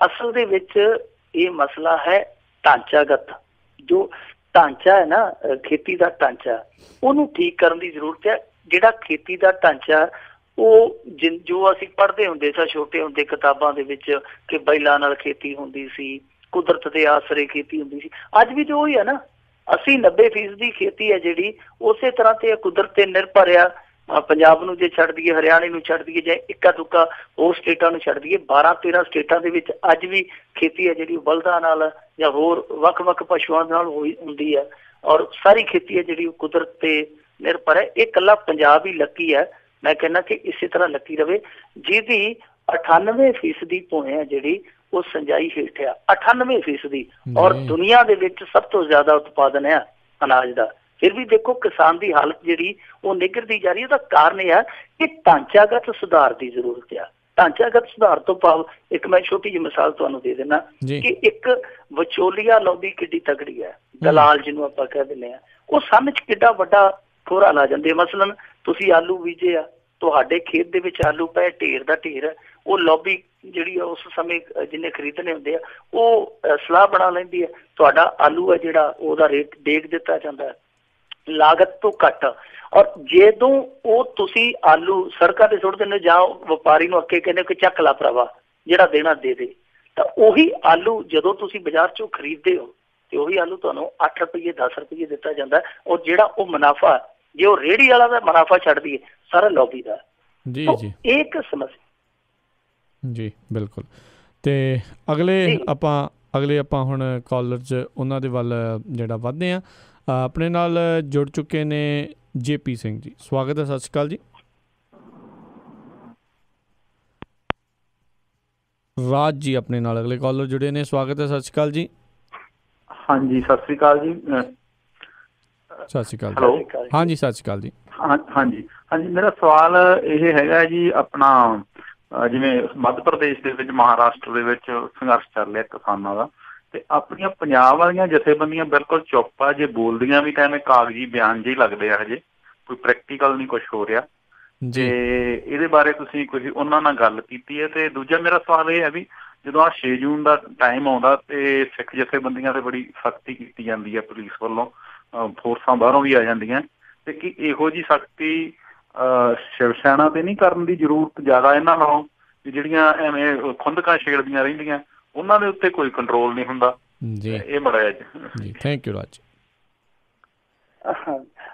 ਅਸਲ ਦੇ ਵਿੱਚ ਇਹ ਮਸਲਾ ਹੈ ਢਾਂਚਾਗਤ, ਜੋ ਢਾਂਚਾ ਹੈ ਨਾ ਖੇਤੀ ਦਾ ਢਾਂਚਾ, ਉਹਨੂੰ ਠੀਕ ਕਰਨ ਦੀ ਜ਼ਰੂਰਤ ਹੈ। ਜਿਹੜਾ ਖੇਤੀ ਦਾ ਢਾਂਚਾ ਉਹ ਜੋ ਅਸੀਂ ਪੜ੍ਹਦੇ ਹੁੰਦੇ ਸਾਂ ਛੋਟੇ ਹੁੰਦੇ ਕਿਤਾਬਾਂ ਦੇ ਵਿੱਚ ਕਿ ਬੈਲਾਂ ਨਾਲ ਖੇਤੀ ਹੁੰਦੀ ਸੀ, ਕੁਦਰਤ ਦੇ ਆਸਰੇ ਖੇਤੀ ਹੁੰਦੀ ਸੀ, ਅੱਜ ਵੀ ਜੋ ਉਹੀ ਹੈ ਨਾ। 80-90% ਦੀ ਖੇਤੀ ਹੈ ਜਿਹੜੀ ਉਸੇ ਤਰ੍ਹਾਂ ਤੇ ਕੁਦਰਤ ਤੇ ਨਿਰਭਰ ਆ। ਪੰਜਾਬ ਨੂੰ ਜੇ ਛੱਡ ਦਈਏ, ਹਰਿਆਣੇ ਨੂੰ ਛੱਡ ਦਈਏ, ਜਾਂ ਇੱਕਾ ਦੁੱਕਾ ਹੋਰ ਸਟੇਟਾਂ ਨੂੰ ਛੱਡ ਦਈਏ, 12-13 ਸਟੇਟਾਂ ਦੇ ਵਿੱਚ ਅੱਜ ਵੀ ਖੇਤੀ ਹੈ ਜਿਹੜੀ ਬਲਦਾਂ ਨਾਲ ਜਾਂ ਹੋਰ ਵੱਖ-ਵੱਖ ਪਸ਼ੂਆਂ ਨਾਲ ਹੁੰਦੀ ਹੈ। ਔਰ ਸਾਰੀ ਖੇਤੀ ਹੈ ਜਿਹੜੀ ਕੁਦਰਤ ਤੇ ਨਿਰਭਰ ਹੈ। ਇਹ ਇਕੱਲਾ ਪੰਜਾਬ ਹੀ ਲੱਕੀ ਹੈ। ਮੈਂ ਕਹਿੰਦਾ ਕਿ ਇਸੇ ਤਰ੍ਹਾਂ ਲੱਕੀ ਰਵੇ। ਜਿਹਦੀ 98% ਭੂਮੀ ਹੈ ਜਿਹੜੀ ਉਹ ਸਿੰਜਾਈ ਹੇਠ ਆ, 98%। ਔਰ ਦੁਨੀਆ ਦੇ ਵਿੱਚ ਸਭ ਤੋਂ ਜ਼ਿਆਦਾ ਉਤਪਾਦਨ ਹੈ ਅਨਾਜ ਦਾ। ਫਿਰ ਵੀ ਦੇਖੋ ਕਿਸਾਨ ਦੀ ਹਾਲਤ ਜਿਹੜੀ ਉਹ ਨਿੱਘਰਦੀ ਜਾ ਰਹੀ ਹੈ। ਉਹਦਾ ਕਾਰਨ ਇਹ ਆ ਕਿ ਢਾਂਚਾਗਤ ਸੁਧਾਰ ਦੀ ਜ਼ਰੂਰਤ ਆ। ਢਾਂਚਾਗਤ ਸੁਧਾਰ ਤੋਂ ਭਾਵ, ਇੱਕ ਮੈਂ ਛੋਟੀ ਜਿਹੀ ਮਿਸਾਲ ਤੁਹਾਨੂੰ ਦੇ ਦਿੰਦਾ ਕਿ ਇੱਕ ਵਿਚੋਲੀਆ ਲੌਬੀ ਕਿੱਡੀ ਤਕੜੀ ਹੈ, ਦਲਾਲ ਜਿਹਨੂੰ ਆਪਾਂ ਕਹਿ ਦਿੰਦੇ ਹਾਂ, ਉਹ ਸੰਨ 'ਚ ਕਿੱਡਾ ਵੱਡਾ ਖੋਰਾ ਲਾ ਜਾਂਦੇ। ਮਸਲਨ ਤੁਸੀਂ ਆਲੂ ਬੀਜੇ ਆ, ਤੁਹਾਡੇ ਖੇਤ ਦੇ ਵਿੱਚ ਆਲੂ ਪਏ ਢੇਰ ਦਾ ਢੇਰ, ਉਹ ਲੌਬੀ ਜਿਹੜੀ ਆ ਉਸ ਸਮੇਂ ਜਿੰਨੇ ਖਰੀਦਣੇ ਹੁੰਦੇ ਆ ਉਹ ਸਲਾਹ ਬਣਾ ਲੈਂਦੀ ਹੈ। ਤੁਹਾਡਾ ਆਲੂ ਹੈ ਜਿਹੜਾ ਉਹਦਾ ਰੇਟ ਡੇਗ ਦਿੱਤਾ ਜਾਂਦਾ ਲਾਗਤ ਤੋਂ ਘੱਟ। ਔਰ ਜਦੋਂ ਉਹ ਤੁਸੀਂ ਆਲੂ ਸੜਕਾਂ ਤੇ ਸੁੱਟ ਦਿੰਦੇ ਜਾਂ ਵਪਾਰੀ ਨੂੰ ਅੱਗੇ ਕਹਿੰਦੇ ਕਿ ਚੱਕ ਲਾ ਭਰਾਵਾ ਜਿਹੜਾ ਦੇਣਾ ਦੇ ਦੇ, ਤਾਂ ਉਹੀ ਆਲੂ ਜਦੋਂ ਤੁਸੀਂ ਬਾਜ਼ਾਰ 'ਚੋਂ ਖਰੀਦਦੇ ਹੋ ਤੇ ਉਹੀ ਆਲੂ ਤੁਹਾਨੂੰ 8 ਰੁਪਏ 10 ਰੁਪਏ ਦਿੱਤਾ ਜਾਂਦਾ। ਔਰ ਜਿਹੜਾ ਉਹ ਮੁਨਾਫਾ, ਜੇ ਉਹ ਰੇਹੜੀ ਵਾਲਾ ਦਾ ਮੁਨਾਫਾ ਛੱਡ ਦਈਏ, ਸਾਰਾ ਲੌਬੀ ਦਾ। ਜੀ ਜੀ, ਇਹ ਇੱਕ ਸਮੱਸਿਆ ਜੀ ਬਿਲਕੁਲ। ਤੇ ਅਗਲੇ ਆਪਾਂ ਹੁਣ ਕਾਲਰ 'ਚ ਉਹਨਾਂ ਦੇ ਵੱਲ ਜਿਹੜਾ ਵੱਧਦੇ ਹਾਂ। ਆਪਣੇ ਨਾਲ ਜੁੜ ਚੁੱਕੇ ਨੇ JP ਸਿੰਘ ਜੀ, ਸਵਾਗਤ ਹੈ। ਸਤਿ ਸ਼੍ਰੀ ਅਕਾਲ ਜੀ। ਰਾਜ ਜੀ ਆਪਣੇ ਨਾਲ ਅਗਲੇ ਕਾਲਰ ਜੁੜੇ ਨੇ, ਸਵਾਗਤ ਹੈ। ਸਤਿ ਸ਼੍ਰੀ ਅਕਾਲ ਜੀ। ਹਾਂਜੀ ਸਤਿ ਸ਼੍ਰੀ ਅਕਾਲ ਜੀ। ਸਤਿ ਸ਼੍ਰੀ ਅਕਾਲ। ਹੈਲੋ, ਹਾਂਜੀ ਸਤਿ ਸ਼੍ਰੀ ਅਕਾਲ ਜੀ। ਹਾਂਜੀ, ਮੇਰਾ ਸਵਾਲ ਇਹ ਹੈਗਾ ਜੀ, ਆਪਣਾ ਜਿਵੇਂ ਮੱਧ ਪ੍ਰਦੇਸ਼ ਦੇ ਵਿੱਚ, ਮਹਾਰਾਸ਼ਟਰ ਦੇ ਵਿੱਚ ਸੰਘਰਸ਼ ਚੱਲ ਰਿਹਾ ਕਿਸਾਨਾਂ ਦਾ, ਤੇ ਆਪਣੀਆਂ ਪੰਜਾਬ ਵਾਲੀਆਂ ਜਥੇਬੰਦੀਆਂ ਬਿਲਕੁਲ ਚੁੱਪ ਆ। ਜੇ ਬੋਲਦੀਆਂ ਵੀ ਤਾਂ ਐਵੇਂ ਕਾਗਜ਼ੀ ਬਿਆਨ ਜਿਹੇ ਲੱਗਦੇ ਆ, ਹਜੇ ਕੋਈ ਪ੍ਰੈਕਟੀਕਲ ਨਹੀਂ ਕੁਛ ਹੋ ਰਿਹਾ। ਤੇ ਇਹਦੇ ਬਾਰੇ ਤੁਸੀਂ ਕੁਝ ਉਹਨਾਂ ਨਾਲ ਗੱਲ ਕੀਤੀ ਹੈ? ਤੇ ਦੂਜਾ ਮੇਰਾ ਸਵਾਲ ਇਹ ਹੈ ਵੀ ਜਦੋਂ 6 ਜੂਨ ਦਾ ਟਾਈਮ ਆਉਂਦਾ ਤੇ ਸਿੱਖ ਜਥੇਬੰਦੀਆਂ ਤੇ ਬੜੀ ਸਖਤੀ ਕੀਤੀ ਜਾਂਦੀ ਹੈ ਪੁਲਿਸ ਵੱਲੋਂ, ਫੋਰਸਾਂ ਬਾਹਰੋਂ ਵੀ ਆ ਜਾਂਦੀਆਂ, ਤੇ ਕੀ ਇਹੋ ਜਿਹੀ ਸਖਤੀ ਸ਼ਿਵ ਸੈਨਾ ਤੇ ਨਹੀਂ ਕਰਨ ਦੀ ਜ਼ਰੂਰਤ ਜ਼ਿਆਦਾ ਇਹਨਾਂ ਨਾਲੋਂ, ਜਿਹੜੀਆਂ ਐਵੇਂ ਖੁੰਦਕਾਂ ਛੇੜਦੀਆਂ ਰਹਿੰਦੀਆਂ ਉਹਨਾਂ ਦੇ ਉੱਤੇ ਕੋਈ ਕੰਟਰੋਲ ਨਹੀਂ ਹੁੰਦਾ? ਜੀ ਇਹ ਬੜਾ ਜੀ, ਥੈਂਕ ਯੂ ਰਾਜ।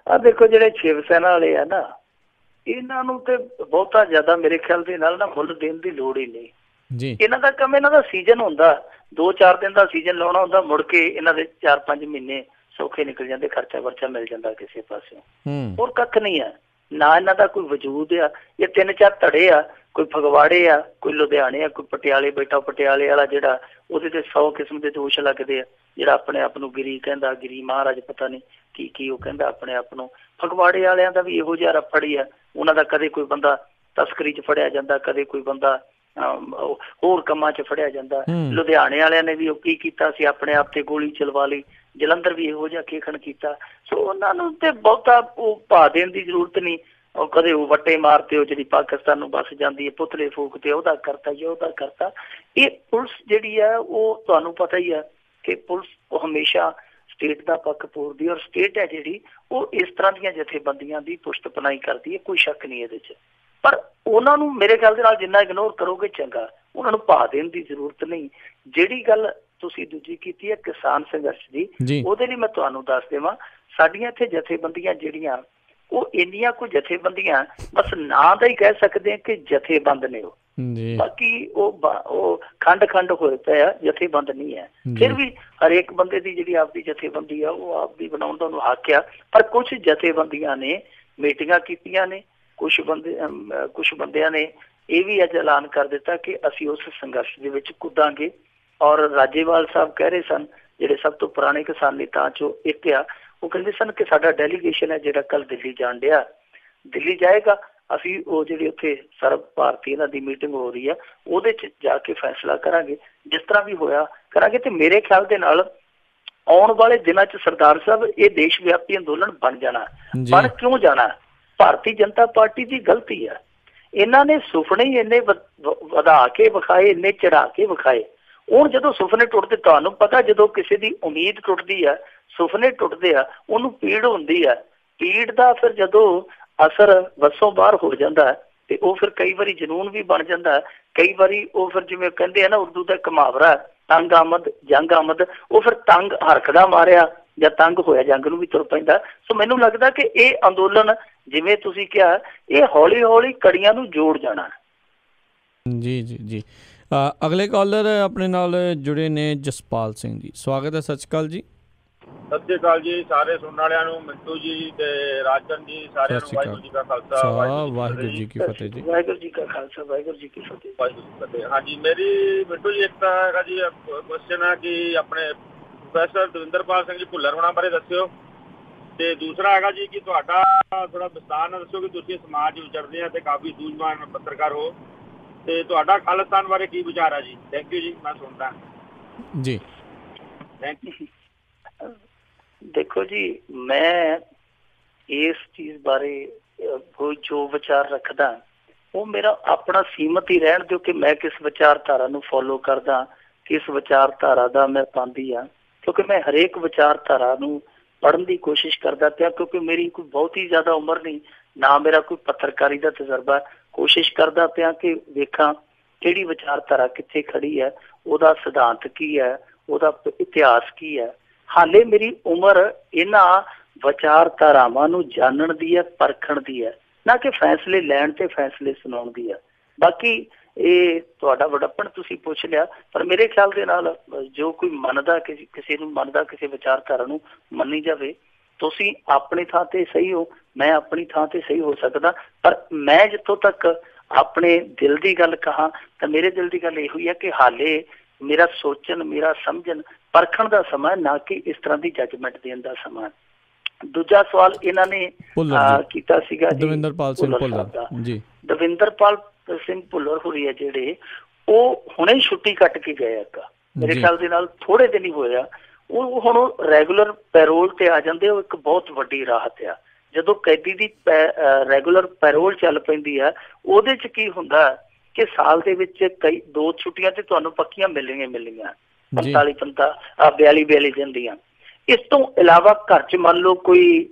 ਆ ਦੇਖੋ ਜਿਹੜੇ ਸ਼ਿਵ ਸੈਨਾ ਵਾਲੇ ਆ ਨਾ, ਇਹਨਾਂ ਨੂੰ ਤੇ ਬਹੁਤਾ ਜ਼ਿਆਦਾ ਮੇਰੇ ਖਿਆਲ ਦੇ ਨਾਲ ਨਾ ਮੁੱਲ ਦੇਣ ਦੀ ਲੋੜ ਹੀ ਨਹੀਂ ਜੀ। ਇਹਨਾਂ ਦਾ ਕੰਮ, ਇਹਨਾਂ ਦਾ ਸੀਜ਼ਨ ਹੁੰਦਾ 2-4 ਦਿਨ ਦਾ ਸੀਜ਼ਨ ਲਾਉਣਾ ਹੁੰਦਾ, ਮੁੜ ਕੇ ਇਹਨਾਂ ਦੇ 4-5 ਮਹੀਨੇ ਸੌਖੇ ਨਿਕਲ ਜਾਂਦੇ, ਖਰਚਾ ਵਰਚਾ ਮਿਲ ਜਾਂਦਾ ਕਿਸੇ ਪਾਸਿਓਂ, ਹੋਰ ਕੱਖ ਨਹੀਂ ਹੈ। ਨਾ ਇਹਨਾਂ ਦਾ ਕੋਈ ਵਜੂਦ ਆ। ਇਹ 3-4 ਧੜੇ ਆ, ਕੋਈ ਫਗਵਾੜੇ ਆ, ਕੋਈ ਲੁਧਿਆਣੇ ਆ, ਕੋਈ ਪਟਿਆਲੇ ਬੈਠਾ, ਪਟਿਆਲੇ ਵਾਲਾ ਜਿਹੜਾ ਉਹਦੇ ਤੇ 100 ਕਿਸਮ ਦੇ ਦੋਸ਼ ਲੱਗਦੇ ਆ, ਜਿਹੜਾ ਆਪਣੇ ਆਪ ਨੂੰ ਗਿਰੀ ਕਹਿੰਦਾ, ਗਿਰੀ ਮਹਾਰਾਜ ਪਤਾ ਨਹੀਂ ਕੀ ਉਹ ਕਹਿੰਦਾ ਆਪਣੇ ਆਪ ਨੂੰ। ਫਗਵਾੜੇ ਵਾਲਿਆਂ ਦਾ ਵੀ ਇਹੋ ਜਿਹਾ ਰਫੜ ਹੀ ਆ। ਉਹਨਾਂ ਦਾ ਕਦੇ ਕੋਈ ਬੰਦਾ ਤਸਕਰੀ 'ਚ ਫੜਿਆ ਜਾਂਦਾ, ਕਦੇ ਕੋਈ ਬੰਦਾ ਹੋਰ ਕੰਮਾਂ 'ਚ ਫੜਿਆ ਜਾਂਦਾ। ਲੁਧਿਆਣੇ ਵਾਲਿਆਂ ਨੇ ਵੀ ਉਹ ਕੀ ਕੀਤਾ ਸੀ, ਆਪਣੇ ਆਪ ਤੇ ਗੋਲੀ ਚਲਵਾ ਲਈ। ਜਲੰਧਰ ਵੀ ਇਹੋ ਜਿਹਾ ਖੇਖਣ ਕੀਤਾ। ਸੋ ਉਹਨਾਂ ਨੂੰ ਤੇ ਬਹੁਤਾ ਉਹ ਭਾ ਦੇਣ ਦੀ ਜ਼ਰੂਰਤ ਨਹੀਂ। ਉਹ ਕਦੇ ਉਹ ਵੱਟੇ ਮਾਰਤੇ, ਉਹ ਜਿਹੜੀ ਪਾਕਿਸਤਾਨ ਨੂੰ ਬੱਸ ਜਾਂਦੀ ਹੈ, ਪੁਤਲੇ ਫੂਕਤੇ, ਉਹਦਾ ਕਰਤਾ ਜੀ, ਉਹਦਾ ਕਰਤਾ। ਇਹ ਪੁਲਿਸ ਜਿਹੜੀ ਆ ਉਹ ਤੁਹਾਨੂੰ ਪਤਾ ਹੀ ਆ ਕਿ ਪੁਲਿਸ ਉਹ ਹਮੇਸ਼ਾ ਸਟੇਟ ਦਾ ਪੱਖ ਪੂਰਦੀ, ਔਰ ਸਟੇਟ ਹੈ ਜਿਹੜੀ ਉਹ ਇਸ ਤਰ੍ਹਾਂ ਦੀਆਂ ਜਥੇਬੰਦੀਆਂ ਦੀ ਪੁਸ਼ਤ ਪਨਾਹੀ ਕਰਦੀ ਹੈ, ਕੋਈ ਸ਼ੱਕ ਨਹੀਂ ਇਹਦੇ 'ਚ। ਪਰ ਉਹਨਾਂ ਨੂੰ ਮੇਰੇ ਖਿਆਲ ਦੇ ਨਾਲ ਜਿੰਨਾ ਇਗਨੋਰ ਕਰੋਗੇ ਚੰਗਾ, ਉਹਨਾਂ ਨੂੰ ਭਾ ਦੇਣ ਦੀ ਜ਼ਰੂਰਤ ਨਹੀਂ। ਜਿਹੜੀ ਗੱਲ ਤੁਸੀਂ ਦੂਜੀ ਕੀਤੀ ਹੈ ਕਿਸਾਨ ਸੰਘਰਸ਼ ਦੀ, ਉਹਦੇ ਲਈ ਮੈਂ ਤੁਹਾਨੂੰ ਦੱਸ ਦੇਵਾਂ, ਸਾਡੀਆਂ ਇੱਥੇ ਜਥੇਬੰਦੀਆਂ ਜਿਹੜੀਆਂ ਉਹ ਇੰਨੀਆਂ ਕੋਈ ਜਥੇਬੰਦੀਆਂ ਬਸ ਨਾਂ ਦਾ ਹੀ ਕਹਿ ਸਕਦੇ ਹਾਂ ਕਿ ਜਥੇਬੰਦ ਨੇ ਉਹ, ਬਾਕੀ ਉਹ ਖੰਡ ਹੋਏ ਪਏ ਆ, ਜਥੇਬੰਦ ਨਹੀਂ ਹੈ। ਫਿਰ ਵੀ ਹਰੇਕ ਬੰਦੇ ਦੀ ਜਿਹੜੀ ਆਪਦੀ ਜਥੇਬੰਦੀ ਆ ਉਹ ਆਪ ਦੀ ਬਣਾਉਣ ਦਾ ਉਹਨੂੰ ਹੱਕ ਆ। ਪਰ ਕੁਛ ਜਥੇਬੰਦੀਆਂ ਨੇ ਮੀਟਿੰਗਾਂ ਕੀਤੀਆਂ ਨੇ, ਕੁਛ ਬੰਦਿਆਂ ਨੇ ਇਹ ਵੀ ਅੱਜ ਐਲਾਨ ਕਰ ਦਿੱਤਾ ਕਿ ਅਸੀਂ ਉਸ ਸੰਘਰਸ਼ ਦੇ ਵਿੱਚ ਕੁੱਦਾਂਗੇ। ਔਰ ਰਾਜੇਵਾਲ ਸਾਹਿਬ ਕਹਿ ਰਹੇ ਸਨ, ਜਿਹੜੇ ਸਭ ਤੋਂ ਪੁਰਾਣੇ ਕਿਸਾਨ ਨੇਤਾ ਚੋਂ ਇੱਕ ਆ, ਉਹ ਕਹਿੰਦੇ ਸਨ ਕਿ ਸਾਡਾ ਡੈਲੀਗੇਸ਼ਨ ਹੈ ਜਿਹੜਾ ਕੱਲ ਦਿੱਲੀ ਜਾਣ ਡਿਆ, ਦਿੱਲੀ ਜਾਏਗਾ, ਅਸੀਂ ਉਹ ਜਿਹੜੀ ਉੱਥੇ ਸਰਬ ਭਾਰਤੀ ਇਹਨਾਂ ਦੀ ਮੀਟਿੰਗ ਹੋ ਰਹੀ ਆ ਉਹਦੇ 'ਚ ਜਾ ਕੇ ਫੈਸਲਾ ਕਰਾਂਗੇ, ਜਿਸ ਤਰ੍ਹਾਂ ਵੀ ਹੋਇਆ ਕਰਾਂਗੇ। ਤੇ ਮੇਰੇ ਖਿਆਲ ਦੇ ਨਾਲ ਆਉਣ ਵਾਲੇ ਦਿਨਾਂ 'ਚ ਸਰਦਾਰ ਸਾਹਿਬ ਇਹ ਦੇਸ਼ ਵਿਆਪੀ ਅੰਦੋਲਨ ਬਣ ਜਾਣਾ। ਬਣ ਕਿਉਂ ਜਾਣਾ? ਭਾਰਤੀ ਜਨਤਾ ਪਾਰਟੀ ਦੀ ਗਲਤੀ ਆ। ਇਹਨਾਂ ਨੇ ਸੁਪਨੇ ਹੀ ਇੰਨੇ ਵਧਾ ਕੇ ਵਿਖਾਏ, ਇੰਨੇ ਚੜਾ ਕੇ ਵਿਖਾਏ। ਹੁਣ ਜਦੋਂ ਸੁਪਨੇ ਟੁੱਟਦੇ, ਤੁਹਾਨੂੰ ਪਤਾ ਜਦੋਂ ਕਿਸੇ ਦੀ ਉਮੀਦ ਟੁੱਟਦੀ ਆ, ਸੁਪਨੇ ਟੁੱਟਦੇ ਆ, ਉਹਨੂੰ ਪੀੜ ਹੁੰਦੀ ਆ। ਪੀੜ ਦਾ ਫਿਰ ਜਦੋਂ ਅਸਰ ਵੱਸੋਂ ਬਾਹਰ ਹੋ ਜਾਂਦਾ ਤੇ ਉਹ ਫਿਰ ਕਈ ਵਾਰੀ ਜਨੂਨ ਵੀ ਬਣ ਜਾਂਦਾ। ਕਈ ਵਾਰੀ ਉਹ ਫਿਰ ਜਿਵੇਂ ਕਹਿੰਦੇ ਆ ਨਾ, ਉਰਦੂ ਦਾ ਇੱਕ ਮੁਹਾਵਰਾ ਤੰਗ ਆਮਦ ਜੰਗ ਆਮਦ, ਉਹ ਫਿਰ ਤੰਗ ਹਰਕਦਾ ਮਾਰਿਆ ਜਾਂ ਤੰਗ ਹੋਇਆ ਜੰਗ ਨੂੰ ਵੀ ਤੁਰ ਪੈਂਦਾ। ਸੋ ਮੈਨੂੰ ਲੱਗਦਾ ਕਿ ਇਹ ਅੰਦੋਲਨ ਜਿਵੇਂ ਤੁਸੀਂ ਕਿਹਾ, ਇਹ ਹੌਲੀ ਹੌਲੀ ਕੜੀਆਂ ਨੂੰ ਜੋੜ ਜਾਣਾ। ਜੀ ਜੀ ਜੀ। ਅਗਲੇ ਕਾਲਰ ਆਪਣੇ ਨਾਲ ਜੁੜੇ ਨੇ ਜਸਪਾਲ ਸਿੰਘ ਜੀ, ਸਵਾਗਤ ਹੈ। ਸਤਿ ਸ਼੍ਰੀ ਅਕਾਲ ਜੀ। ਸਤਿ ਸ਼੍ਰੀ ਅਕਾਲ ਜੀ ਸਾਰੇ ਸੁਣਨ ਵਾਲਿਆਂ ਨੂੰ, ਮਿੰਟੂ ਜੀ ਤੇ ਰਾਜਨ ਜੀ, ਸਾਰਿਆਂ ਨੂੰ ਵਾਹਿਗੁਰੂ ਜੀ ਕਾ ਖਾਲਸਾ ਵਾਹਿਗੁਰੂ ਜੀ ਕੀ ਫਤਿਹ ਜੀ। ਵਾਹਿਗੁਰੂ ਜੀ ਕਾ ਖਾਲਸਾ ਵਾਹਿਗੁਰੂ ਜੀ ਕੀ ਫਤਿਹ। ਵਾਹਿਗੁਰੂ ਜੀ ਕੀ ਫਤਿਹ। ਹਾਂਜੀ, ਮੇਰੀ ਮਿੰਟੂ ਜੀ ਇੱਕ ਤਾਂ ਹੈਗਾ ਜੀ ਕੁਐਸਚਨ ਹੈ ਕਿ ਆਪਣੇ ਪ੍ਰੋਫੈਸਰ ਦਵਿੰਦਰਪਾਲ ਸਿੰਘ ਜੀ ਭੁੱਲਰ ਹੋਣਾ ਬਾਰੇ ਦੱਸਿਓ, ਤੇ ਦੂਸਰਾ ਹੈਗਾ ਜੀ ਕਿ ਤੁਹਾਡਾ ਥੋੜਾ ਵਿਸਤਾਰ ਨਾਲ ਦੱਸੋ ਕਿ ਤੁਸੀਂ ਸਮਾਜ ਵਿਚਰਦੇ ਆ ਤੇ ਕਾਫੀ ਸੂਝਵਾਨ ਪੱਤਰਕਾਰ ਹੋ, ਤੇ ਤੁਹਾਡਾ ਖਾਲਿਸਤਾਨ ਬਾਰੇ ਕੀ ਵਿਚਾਰ ਹੈ ਜੀ? ਥੈਂਕ ਯੂ ਜੀ, ਮੈਂ ਸੁਣਦਾ ਜੀ। Thank you. ਦੇਖੋ ਜੀ, ਮੈਂ ਇਸ ਚੀਜ਼ ਬਾਰੇ ਕੋਈ ਜੋ ਵਿਚਾਰ ਰੱਖਦਾ ਉਹ ਮੇਰਾ ਆਪਣਾ ਸੀਮਤ ਹੀ ਰਹਿਣ ਦਿਓ ਕਿ ਮੈਂ ਕਿਸ ਵਿਚਾਰਧਾਰਾ ਨੂੰ ਫੋਲੋ ਕਰਦਾ, ਕਿਸ ਵਿਚਾਰਧਾਰਾ ਦਾ ਮੈਂ ਪਾਉਂਦੀ ਹਾਂ, ਕਿਉਂਕਿ ਮੈਂ ਹਰੇਕ ਵਿਚਾਰਧਾਰਾ ਨੂੰ ਪੜ੍ਹਨ ਦੀ ਕੋਸ਼ਿਸ਼ ਕਰਦਾ ਪਿਆ, ਕਿਉਂਕਿ ਮੇਰੀ ਕੋਈ ਬਹੁਤੀ ਜ਼ਿਆਦਾ ਉਮਰ ਨਹੀਂ, ਨਾ ਮੇਰਾ ਕੋਈ ਪੱਤਰਕਾਰੀ ਦਾ ਤਜਰਬਾ। ਕੋਸ਼ਿਸ਼ ਕਰਦਾ ਪਿਆ ਕਿ ਵੇਖਾਂ ਕਿਹੜੀ ਵਿਚਾਰਧਾਰਾ ਕਿੱਥੇ ਖੜੀ ਹੈ, ਉਹਦਾ ਸਿਧਾਂਤ ਕੀ ਹੈ, ਉਹਦਾ ਇਤਿਹਾਸ ਕੀ ਹੈ। ਹਾਲੇ ਮੇਰੀ ਉਮਰ ਇਹਨਾਂ ਵਿਚਾਰਧਾਰਾਵਾਂ ਨੂੰ ਜਾਣਨ ਦੀ ਹੈ, ਪਰਖਣ ਦੀ ਹੈ, ਨਾ ਕਿ ਫੈਸਲੇ ਲੈਣ ਤੇ ਫੈਸਲੇ ਸੁਣਾਉਣ ਦੀ ਹੈ। ਬਾਕੀ ਇਹ ਤੁਹਾਡਾ ਵਡੱਪਣ ਤੁਸੀਂ ਪੁੱਛ ਲਿਆ, ਪਰ ਮੇਰੇ ਖਿਆਲ ਦੇ ਨਾਲ ਜੋ ਕੋਈ ਮੰਨਦਾ, ਕਿਸੇ ਨੂੰ ਮੰਨਦਾ, ਕਿਸੇ ਵਿਚਾਰਧਾਰਾ ਨੂੰ ਮੰਨੀ ਜਾਵੇ। ਤੁਸੀਂ ਆਪਣੀ ਥਾਂ ਤੇ ਸਹੀ ਹੋ, ਮੈਂ ਆਪਣੀ ਥਾਂ ਤੇ ਸਹੀ ਹੋ ਸਕਦਾ, ਪਰ ਮੈਂ ਜਿੱਥੋਂ ਤੱਕ ਆਪਣੇ ਦਿਲ ਦੀ ਗੱਲ ਕਹਾਂ ਤਾਂ ਮੇਰੇ ਦਿਲ ਦੀ ਗੱਲ ਇਹੋ ਹੀ ਹੈ ਕਿ ਹਾਲੇ ਮੇਰਾ ਸੋਚਣ, ਮੇਰਾ ਸਮਝਣ, ਪਰਖਣ ਦਾ ਸਮਾਂ, ਨਾ ਕਿ ਇਸ ਤਰ੍ਹਾਂ ਦੀ ਜੱਜਮੈਂਟ ਦੇਣ ਦਾ ਸਮਾਂ। ਦੂਜਾ ਸਵਾਲ ਇਹਨਾਂ ਨੇ ਕੀਤਾ ਸੀਗਾ ਦਵਿੰਦਰਪਾਲ ਸਿੰਘ ਭੁੱਲਰ ਜੀ। ਦਵਿੰਦਰਪਾਲ ਸਿੰਘ ਭੁੱਲਰ ਹੋਰੀ ਹੈ ਜਿਹੜੇ, ਉਹ ਹੁਣੇ ਛੁੱਟੀ ਕੱਟ ਕੇ ਗਏ ਇੱਕ, ਮੇਰੇ ਖਿਆਲ ਦੇ ਨਾਲ ਥੋੜੇ ਦਿਨ ਹੀ ਹੋਇਆ। ਉਹ ਹੁਣ ਰੈਗੂਲਰ ਪੈਰੋਲ ਤੇ ਆ ਜਾਂਦੇ, ਉਹ ਇੱਕ ਬਹੁਤ ਵੱਡੀ ਰਾਹਤ ਆ। ਜਦੋਂ ਕੈਦੀ ਦੀ ਰੈਗੂਲਰ ਪੈਰੋਲ ਚੱਲ ਪੈਂਦੀ ਆ, ਉਹਦੇ ਚ ਕੀ ਹੁੰਦਾ ਕਿ ਸਾਲ ਦੇ ਵਿੱਚ ਕਈ 2 ਛੁੱਟੀਆਂ ਤੇ ਤੁਹਾਨੂੰ ਪੱਕੀਆਂ ਮਿਲਣੀਆਂ 42 ਦਿਨ ਦੀਆਂ। ਇਸ ਤੋਂ ਇਲਾਵਾ ਘਰ ਚ ਮੰਨ ਲਓ ਕੋਈ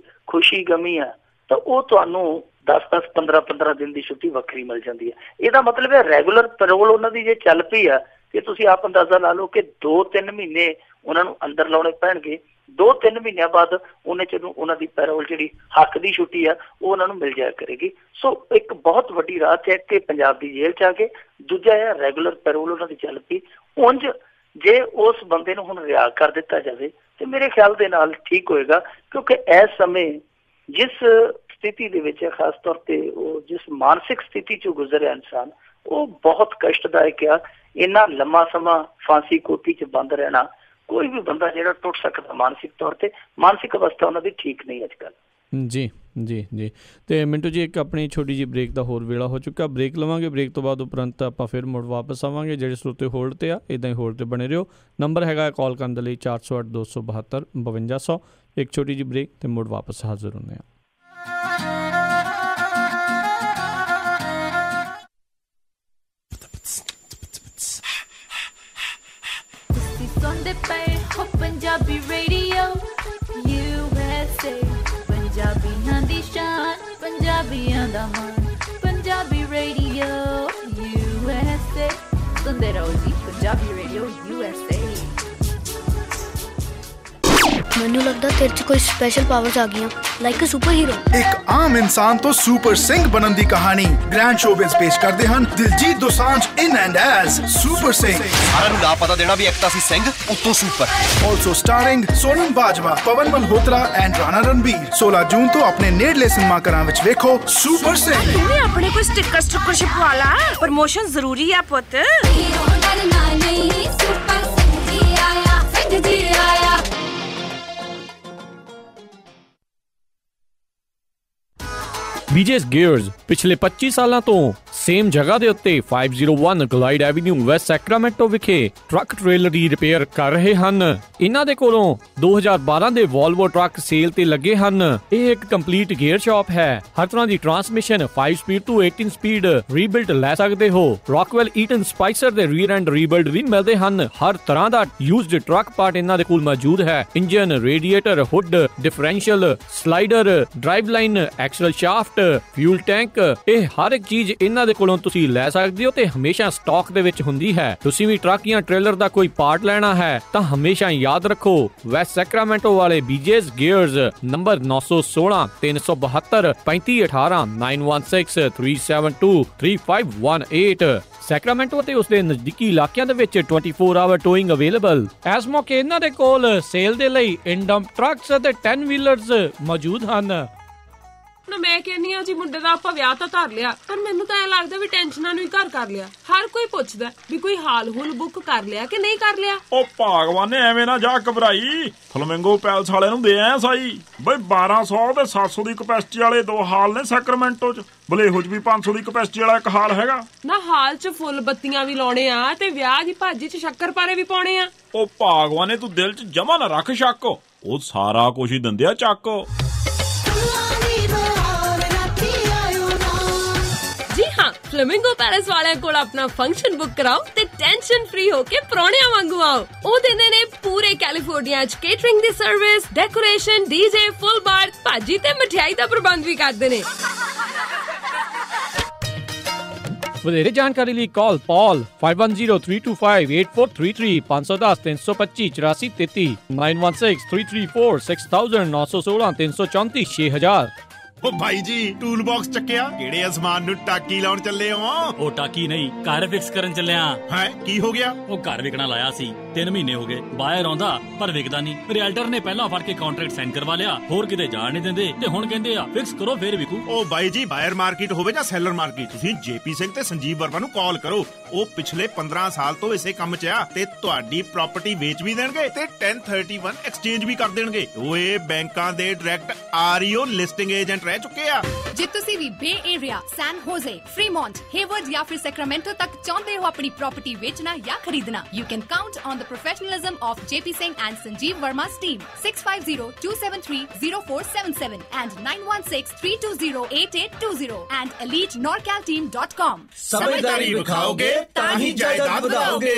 ਖੁਸ਼ੀ ਗਮੀ ਆ ਤਾਂ ਉਹ ਤੁਹਾਨੂੰ 10-10, 15-15 ਦਿਨ ਦੀ ਛੁੱਟੀ ਵੱਖਰੀ ਮਿਲ ਜਾਂਦੀ ਹੈ। ਇਹਦਾ ਮਤਲਬ ਹੈ ਰੈਗੂਲਰ ਪੈਰੋਲ ਉਹਨਾਂ ਦੀ ਜੇ ਚੱਲ ਪਈ ਆ ਤੇ ਤੁਸੀਂ ਆਪ ਅੰਦਾਜ਼ਾ ਲਾ ਲਓ ਕਿ 2-3 ਮਹੀਨੇ ਉਹਨਾਂ ਨੂੰ ਅੰਦਰ ਲਾਉਣੇ ਪੈਣਗੇ। 2-3 ਮਹੀਨਿਆਂ ਬਾਅਦ ਉਹਨੇ ਚ ਉਹਨਾਂ ਦੀ ਪੈਰੋਲ ਜਿਹੜੀ ਹੱਕ ਦੀ ਛੁੱਟੀ ਆ ਉਹ ਉਹਨਾਂ ਨੂੰ ਮਿਲ ਜਾਇਆ ਕਰੇਗੀ। ਸੋ ਇੱਕ ਬਹੁਤ ਵੱਡੀ ਰਾਹਤ ਹੈ ਕਿ ਪੰਜਾਬ ਦੀ ਜੇਲ੍ਹ ਚ ਆ ਕੇ। ਦੂਜਾ ਹੈ ਰੈਗੂਲਰ ਪੈਰੋਲ ਉਹਨਾਂ ਦੀ ਚੱਲ ਪਈ। ਉਂਝ ਜੇ ਉਸ ਬੰਦੇ ਨੂੰ ਹੁਣ ਰਿਹਾਅ ਕਰ ਦਿੱਤਾ ਜਾਵੇ ਤੇ ਮੇਰੇ ਖਿਆਲ ਦੇ ਨਾਲ ਠੀਕ ਹੋਏਗਾ, ਕਿਉਂਕਿ ਇਸ ਸਮੇਂ ਜਿਸ ਸਥਿਤੀ ਦੇ ਵਿੱਚ ਖਾਸ ਤੌਰ ਤੇ ਉਹ ਜਿਸ ਮਾਨਸਿਕ ਸਥਿਤੀ ਚੋਂ ਗੁਜ਼ਰਿਆ ਇਨਸਾਨ, ਉਹ ਬਹੁਤ ਕਸ਼ਟਦਾਇਕ ਆ। ਇੰਨਾ ਲੰਮਾ ਸਮਾਂ ਫਾਂਸੀ ਕੋਠੀ ਚ ਬੰਦ ਰਹਿਣਾ, ਕੋਈ ਵੀ ਬੰਦਾ ਜਿਹੜਾ ਟੁੱਟ ਸਕਦਾ ਮਾਨਸਿਕ ਤੌਰ ਤੇ, ਮਾਨਸਿਕ ਅਵਸਥਾ ਉਹਨਾਂ ਦੀ ਠੀਕ ਨਹੀਂ ਅੱਜ ਕੱਲ੍ਹ। ਜੀ ਜੀ ਜੀ। ਤੇ ਮਿੰਟੂ ਜੀ, ਇੱਕ ਆਪਣੀ ਛੋਟੀ ਜਿਹੀ ਬ੍ਰੇਕ ਦਾ ਹੋਰ ਵੇਲਾ ਹੋ ਚੁੱਕਾ, ਬ੍ਰੇਕ ਲਵਾਂਗੇ। ਬ੍ਰੇਕ ਤੋਂ ਬਾਅਦ ਉਪਰੰਤ ਆਪਾਂ ਫਿਰ ਮੁੜ ਵਾਪਸ ਆਵਾਂਗੇ। ਜਿਹੜੇ ਸਰੋਤੇ ਹੋਲਡ ਤੇ ਆ, ਇੱਦਾਂ ਹੀ ਹੋਲਡ ਤੇ ਬਣੇ ਰਹੋ। ਨੰਬਰ ਹੈਗਾ ਕਾਲ ਕਰਨ ਦੇ ਲਈ 408 272 5200। ਇੱਕ ਛੋਟੀ ਜਿਹੀ ਬ੍ਰੇਕ ਤੇ ਮੁੜ ਵਾਪਸ ਹਾਜ਼ਰ ਹੁੰਦੇ ਹਾਂ। ਪੰਜਾਬੀ ਰੇਡੀਓ USA, ਪੰਜਾਬੀਆਂ ਦੀ ਸ਼ਾਨ, ਪੰਜਾਬੀਆਂ ਦਾ ਮਾਣ, ਪੰਜਾਬੀ ਰੇਡੀਓ USA। ਸੁਣਦੇ ਰਹੋ ਜੀ ਪੰਜਾਬੀ ਰੇਡੀਓ USA। ਮੈਨੂੰ ਲੱਗਦਾ ਤੇਰੇ 'ਚ ਕੋਈ ਸਪੈਸ਼ਲ ਪਾਵਰਸ ਆ ਗਈਆਂ, ਲਾਈਕ ਅ ਸੁਪਰ ਹੀਰੋ। ਇੱਕ ਆਮ ਇਨਸਾਨ ਤੋਂ ਸੁਪਰ ਸਿੰਘ ਬਣਨ ਦੀ ਕਹਾਣੀ ਗ੍ਰੈਂਡ ਸ਼ੋਬਿਜ਼ ਪੇਸ਼ ਕਰਦੇ ਹਨ Diljit Dosanjh in and as super Singh. ਸਾਰਿਆਂ ਨੂੰ ਨਾ ਪਤਾ ਦੇਣਾ ਵੀ ਇੱਕ ਤਾਂ ਸੀ ਸਿੰਘ ਉੱਤੋਂ super. Also starring Sonam Bajwa, Pawan Malhotra and Rana Ranbir. 16 ਜੂਨ ਤੋਂ ਆਪਣੇ ਨੇੜਲੇ ਸਿਨੇਮਾ ਘਰਾਂ ਵਿੱਚ ਵੇਖੋ ਸੁਪਰ ਸਿੰਘ। ਤੂੰ ਵੀ ਆਪਣੇ ਕੋਈ ਸਟicker ਛਪਵਾ ਲਾ, ਪ੍ਰਮੋਸ਼ਨ ਜ਼ਰੂਰੀ ਆ ਪੁੱਤ। BJ's Gears ਪਿਛਲੇ 25 ਸਾਲਾਂ ਤੋਂ ਸੇਮ ਜਗ੍ਹਾ ਦੇ ਉੱਤੇ 501 ਗਲਾਈਡ ਐਵੀਨਿਊ ਵੈਸਟ ਸੈਕਰਾਮੈਂਟੋ ਵਿਖੇ ਟਰੱਕ ਟ੍ਰੇਲਰ ਦੀ ਰਿਪੇਅਰ ਕਰ ਰਹੇ ਹਨ। ਇਹਨਾਂ ਦੇ ਕੋਲੋਂ 2012 ਦੇ ਵੋਲਵੋ ਟਰੱਕ ਸੇਲ ਤੇ ਲੱਗੇ ਹਨ। ਇਹ ਇੱਕ ਕੰਪਲੀਟ ਗੇਅਰ ਸ਼ਾਪ ਹੈ। ਹਰ ਤਰ੍ਹਾਂ ਦੀ ਟਰਾਂਸਮਿਸ਼ਨ 5 ਸਪੀਡ ਤੋਂ 18 ਸਪੀਡ ਰੀਬਿਲਡ ਲੈ ਸਕਦੇ ਹੋ। ਰੌਕਵੈਲ ਈਟਨ ਸਪਾਈਸਰ ਦੇ ਰੀਅਰ ਐਂਡ ਰੀਬਿਲਡ ਵੀ ਮਿਲਦੇ ਹਨ। ਹਰ ਤਰ੍ਹਾਂ ਦਾ ਯੂਜ਼ਡ ਟਰੱਕ ਪਾਰਟ ਇਹਨਾਂ ਦੇ ਕੋਲ ਮੌਜੂਦ ਹੈ। Engine, radiator, hood, differential, slider, drive line, axle shaft, fuel tank, ਇਹ ਹਰ ਇੱਕ ਚੀਜ਼ ਇਹਨਾਂ ਦੇ ਕੋਲੋਂ ਤੁਸੀਂ ਲੈ ਸਕਦੇ ਹੋ ਤੇ ਹਮੇਸ਼ਾ ਸਟਾਕ ਦੇ ਵਿੱਚ ਹੁੰਦੀ ਹੈ। ਤੁਸੀਂ ਵੀ ਟਰੱਕ ਜਾਂ ਟ੍ਰੇਲਰ ਦਾ ਕੋਈ ਪਾਰਟ ਲੈਣਾ ਹੈ ਤਾਂ ਹਮੇਸ਼ਾ ਯਾਦ ਰੱਖੋ ਵੈਸਟ ਸੈਕਰਾਮੈਂਟੋ ਵਾਲੇ BJ's Gears, ਨੰਬਰ 916 372 3518 916 372 3518। ਸੈਕਰਾਮੈਂਟੋ ਅਤੇ ਉਸਦੇ ਨਜ਼ਦੀਕੀ ਇਲਾਕਿਆਂ ਦੇ ਵਿੱਚ 24 ਆਵਰ ਟੋਇੰਗ ਅਵੇਲੇਬਲ। ਇਸ ਮੌਕੇ ਇਹਨਾਂ ਦੇ ਕੋਲ ਸੇਲ ਦੇ ਲਈ ਇਨਡੰਪ ਟਰੱਕਸ ਅਤੇ 10 ਵੀਲਰਸ ਮੌਜੂਦ ਹਨ। ਨਾ ਮੈਂ ਕਹਿੰਨੀ ਆ ਜੀ ਮੁੰਡੇ ਦਾ ਆਪਾਂ ਵਿਆਹ ਤਾਂ ਧਰ ਲਿਆ, ਪਰ ਮੈਨੂੰ ਤਾਂ ਐ ਲੱਗਦਾ ਵੀ ਟੈਨਸ਼ਨਾਂ ਨੂੰ ਹੀ ਘਰ ਕਰ ਲਿਆ। ਹਰ ਕੋਈ ਪੁੱਛਦਾ ਵੀ ਕੋਈ ਹਾਲ ਹੂਲ ਬੁੱਕ ਕਰ ਲਿਆ ਕਿ ਨਹੀਂ ਕਰ ਲਿਆ। ਉਹ ਭਗਵਾਨ ਨੇ ਐਵੇਂ ਨਾ ਜਾ ਘਬਰਾਈ, ਫਲਮਿੰਗੋ ਪੈਲਸ ਵਾਲਿਆਂ ਨੂੰ ਦੇ ਆਇਆ ਸਾਈ ਬਈ 1200 ਤੇ 700 ਦੀ ਕਪੈਸਿਟੀ ਵਾਲੇ 2 ਹਾਲ ਨੇ ਸੈਕਰਾਮੈਂਟੋ ਚ। ਬਲੇਹੋ ਚ ਵੀ 500 ਦੀ ਕਪੈਸਿਟੀ ਵਾਲਾ ਇੱਕ ਹਾਲ ਹੈਗਾ। ਨਾ ਹਾਲ ਚ ਫੁੱਲ ਬੱਤੀਆਂ ਵੀ ਲਾਉਣੇ ਆ ਤੇ ਵਿਆਹ ਦੀ ਭਾਜੀ ਚ ਸ਼ੱਕਰਪਾਰੇ ਵੀ ਪਾਉਣੇ ਆ। ਉਹ ਭਗਵਾਨ ਨੇ ਤੂੰ ਦਿਲ ਚ ਜਮਾ ਨਾ ਰੱਖ ਸ਼ੱਕ, ਉਹ ਸਾਰਾ ਕੁਝ ਹੀ ਦਿੰਦੇ ਆ ਚੱਕ। ਫਲੇਮਿੰਗੋ ਪੈਲੇਸ ਵਾਲਿਆਂ ਕੋਲ ਆਪਣਾ ਫੰਕਸ਼ਨ ਬੁੱਕ ਕਰਾਓ ਤੇ ਟੈਨਸ਼ਨ ਫ੍ਰੀ ਹੋ ਕੇ ਪ੍ਰਾਹੁਣਿਆਂ ਵਾਂਗੂ ਆਓ। ਉਹ ਦਿੰਦੇ ਨੇ ਪੂਰੇ ਕੈਲੀਫੋਰਨੀਆ ਚ ਕੇਟਰਿੰਗ ਦੀ ਸਰਵਿਸ, ਡੈਕੋਰੇਸ਼ਨ, ਡੀਜੇ, ਫੁੱਲ ਬਾਰ, ਭਾਜੀ ਤੇ ਮਠਿਆਈ ਦਾ ਪ੍ਰਬੰਧ ਵੀ ਕਰਦੇ ਨੇ। ਵਧੇਰੇ ਜਾਣਕਾਰੀ ਲਈ ਕਾਲ ਪੌਲ 5103258433 510 325 8433 916 334 6000 916 334 6000। ਓ ਭਾਈ ਜੀ ਟੂਲ ਬਾਕਸ ਚੱਕਿਆ? ਕਿਹੜੇ ਅਸਮਾਨ ਨੂੰ ਟਾਕੀ ਲਾਉਣ ਚੱਲੇ ਹੋ? ਉਹ ਟਾਕੀ ਨਹੀਂ, ਘਰ ਫਿਕਸ ਕਰਨ ਚੱਲਿਆ। ਹੈ ਕੀ ਹੋ ਗਿਆ? ਉਹ ਘਰ ਵਿਕਣਾ ਲਾਇਆ ਸੀ, 3 ਮਹੀਨੇ ਹੋ ਗਏ, ਬਾਹਰ ਆਉਂਦਾ ਪਰ ਵਿਕਦਾ ਨਹੀਂ। ਰੀਅਲਟਰ ਨੇ ਪਹਿਲਾਂ ਫੜ ਕੇ ਕੰਟਰੈਕਟ ਸਾਈਨ ਕਰਵਾ ਲਿਆ, ਹੋਰ ਕਿਤੇ ਜਾਣ ਨਹੀਂ ਦਿੰਦੇ ਤੇ ਹੁਣ ਕਹਿੰਦੇ ਆ ਫਿਕਸ ਕਰੋ ਫੇਰ ਵਿਕੂ। ਓ ਬਾਈ ਜੀ ਬਾਇਰ ਮਾਰਕੀਟ ਹੋਵੇ ਜਾਂ ਸੈਲਰ ਮਾਰਕੀਟ, ਤੁਸੀਂ ਜੇਪੀ ਸਿੰਘ ਤੇ ਸੰਜੀਵ ਵਰਮਾ ਨੂੰ ਕਾਲ ਕਰੋ। ਉਹ ਪਿਛਲੇ 15 ਸਾਲ ਤੋਂ ਇਸੇ ਕੰਮ 'ਚ ਆ ਤੇ ਤੁਹਾਡੀ ਪ੍ਰਾਪਰਟੀ ਵੇਚ ਵੀ ਦੇਣਗੇ ਤੇ 1031 ਐਕਸਚੇਂਜ ਵੀ ਕਰ ਦੇਣਗੇ। ਓਏ ਬੈਂਕਾਂ ਦੇ ਡਾਇਰੈਕਟ ਆਰਈਓ ਲਿਸਟਿੰਗ ਏਜੰਟ ਰਹਿ ਚੁੱਕੇ ਆ। ਜੇ ਤੁਸੀਂ ਵੀ ਬੇ ਏਰੀਆ, ਸੈਨ ਹੋਜ਼ੇ, ਫ੍ਰੀਮੌਂਟ, ਹੇਵਰਡ ਜਾਂ ਫਿਰ ਸੈਕਰਾਮੈਂਟੋ ਤੱਕ ਚਾਹੁੰਦੇ ਹੋ ਆਪਣੀ ਪ੍ਰਾਪਰਟੀ ਵੇਚਣਾ ਜਾਂ ਖਰੀਦਣਾ, you can count on the professionalism of JP Singh and Sanjeev Verma's team. 650-273-0477 and 916-320-8820 and elitenorcalteam.com. ਸਮਝਦਾਰੀ ਵਿਖਾਓਗੇ ਤਾਂ ਹੀ ਜਾਇਦਾਦ ਵਧਾਓਗੇ।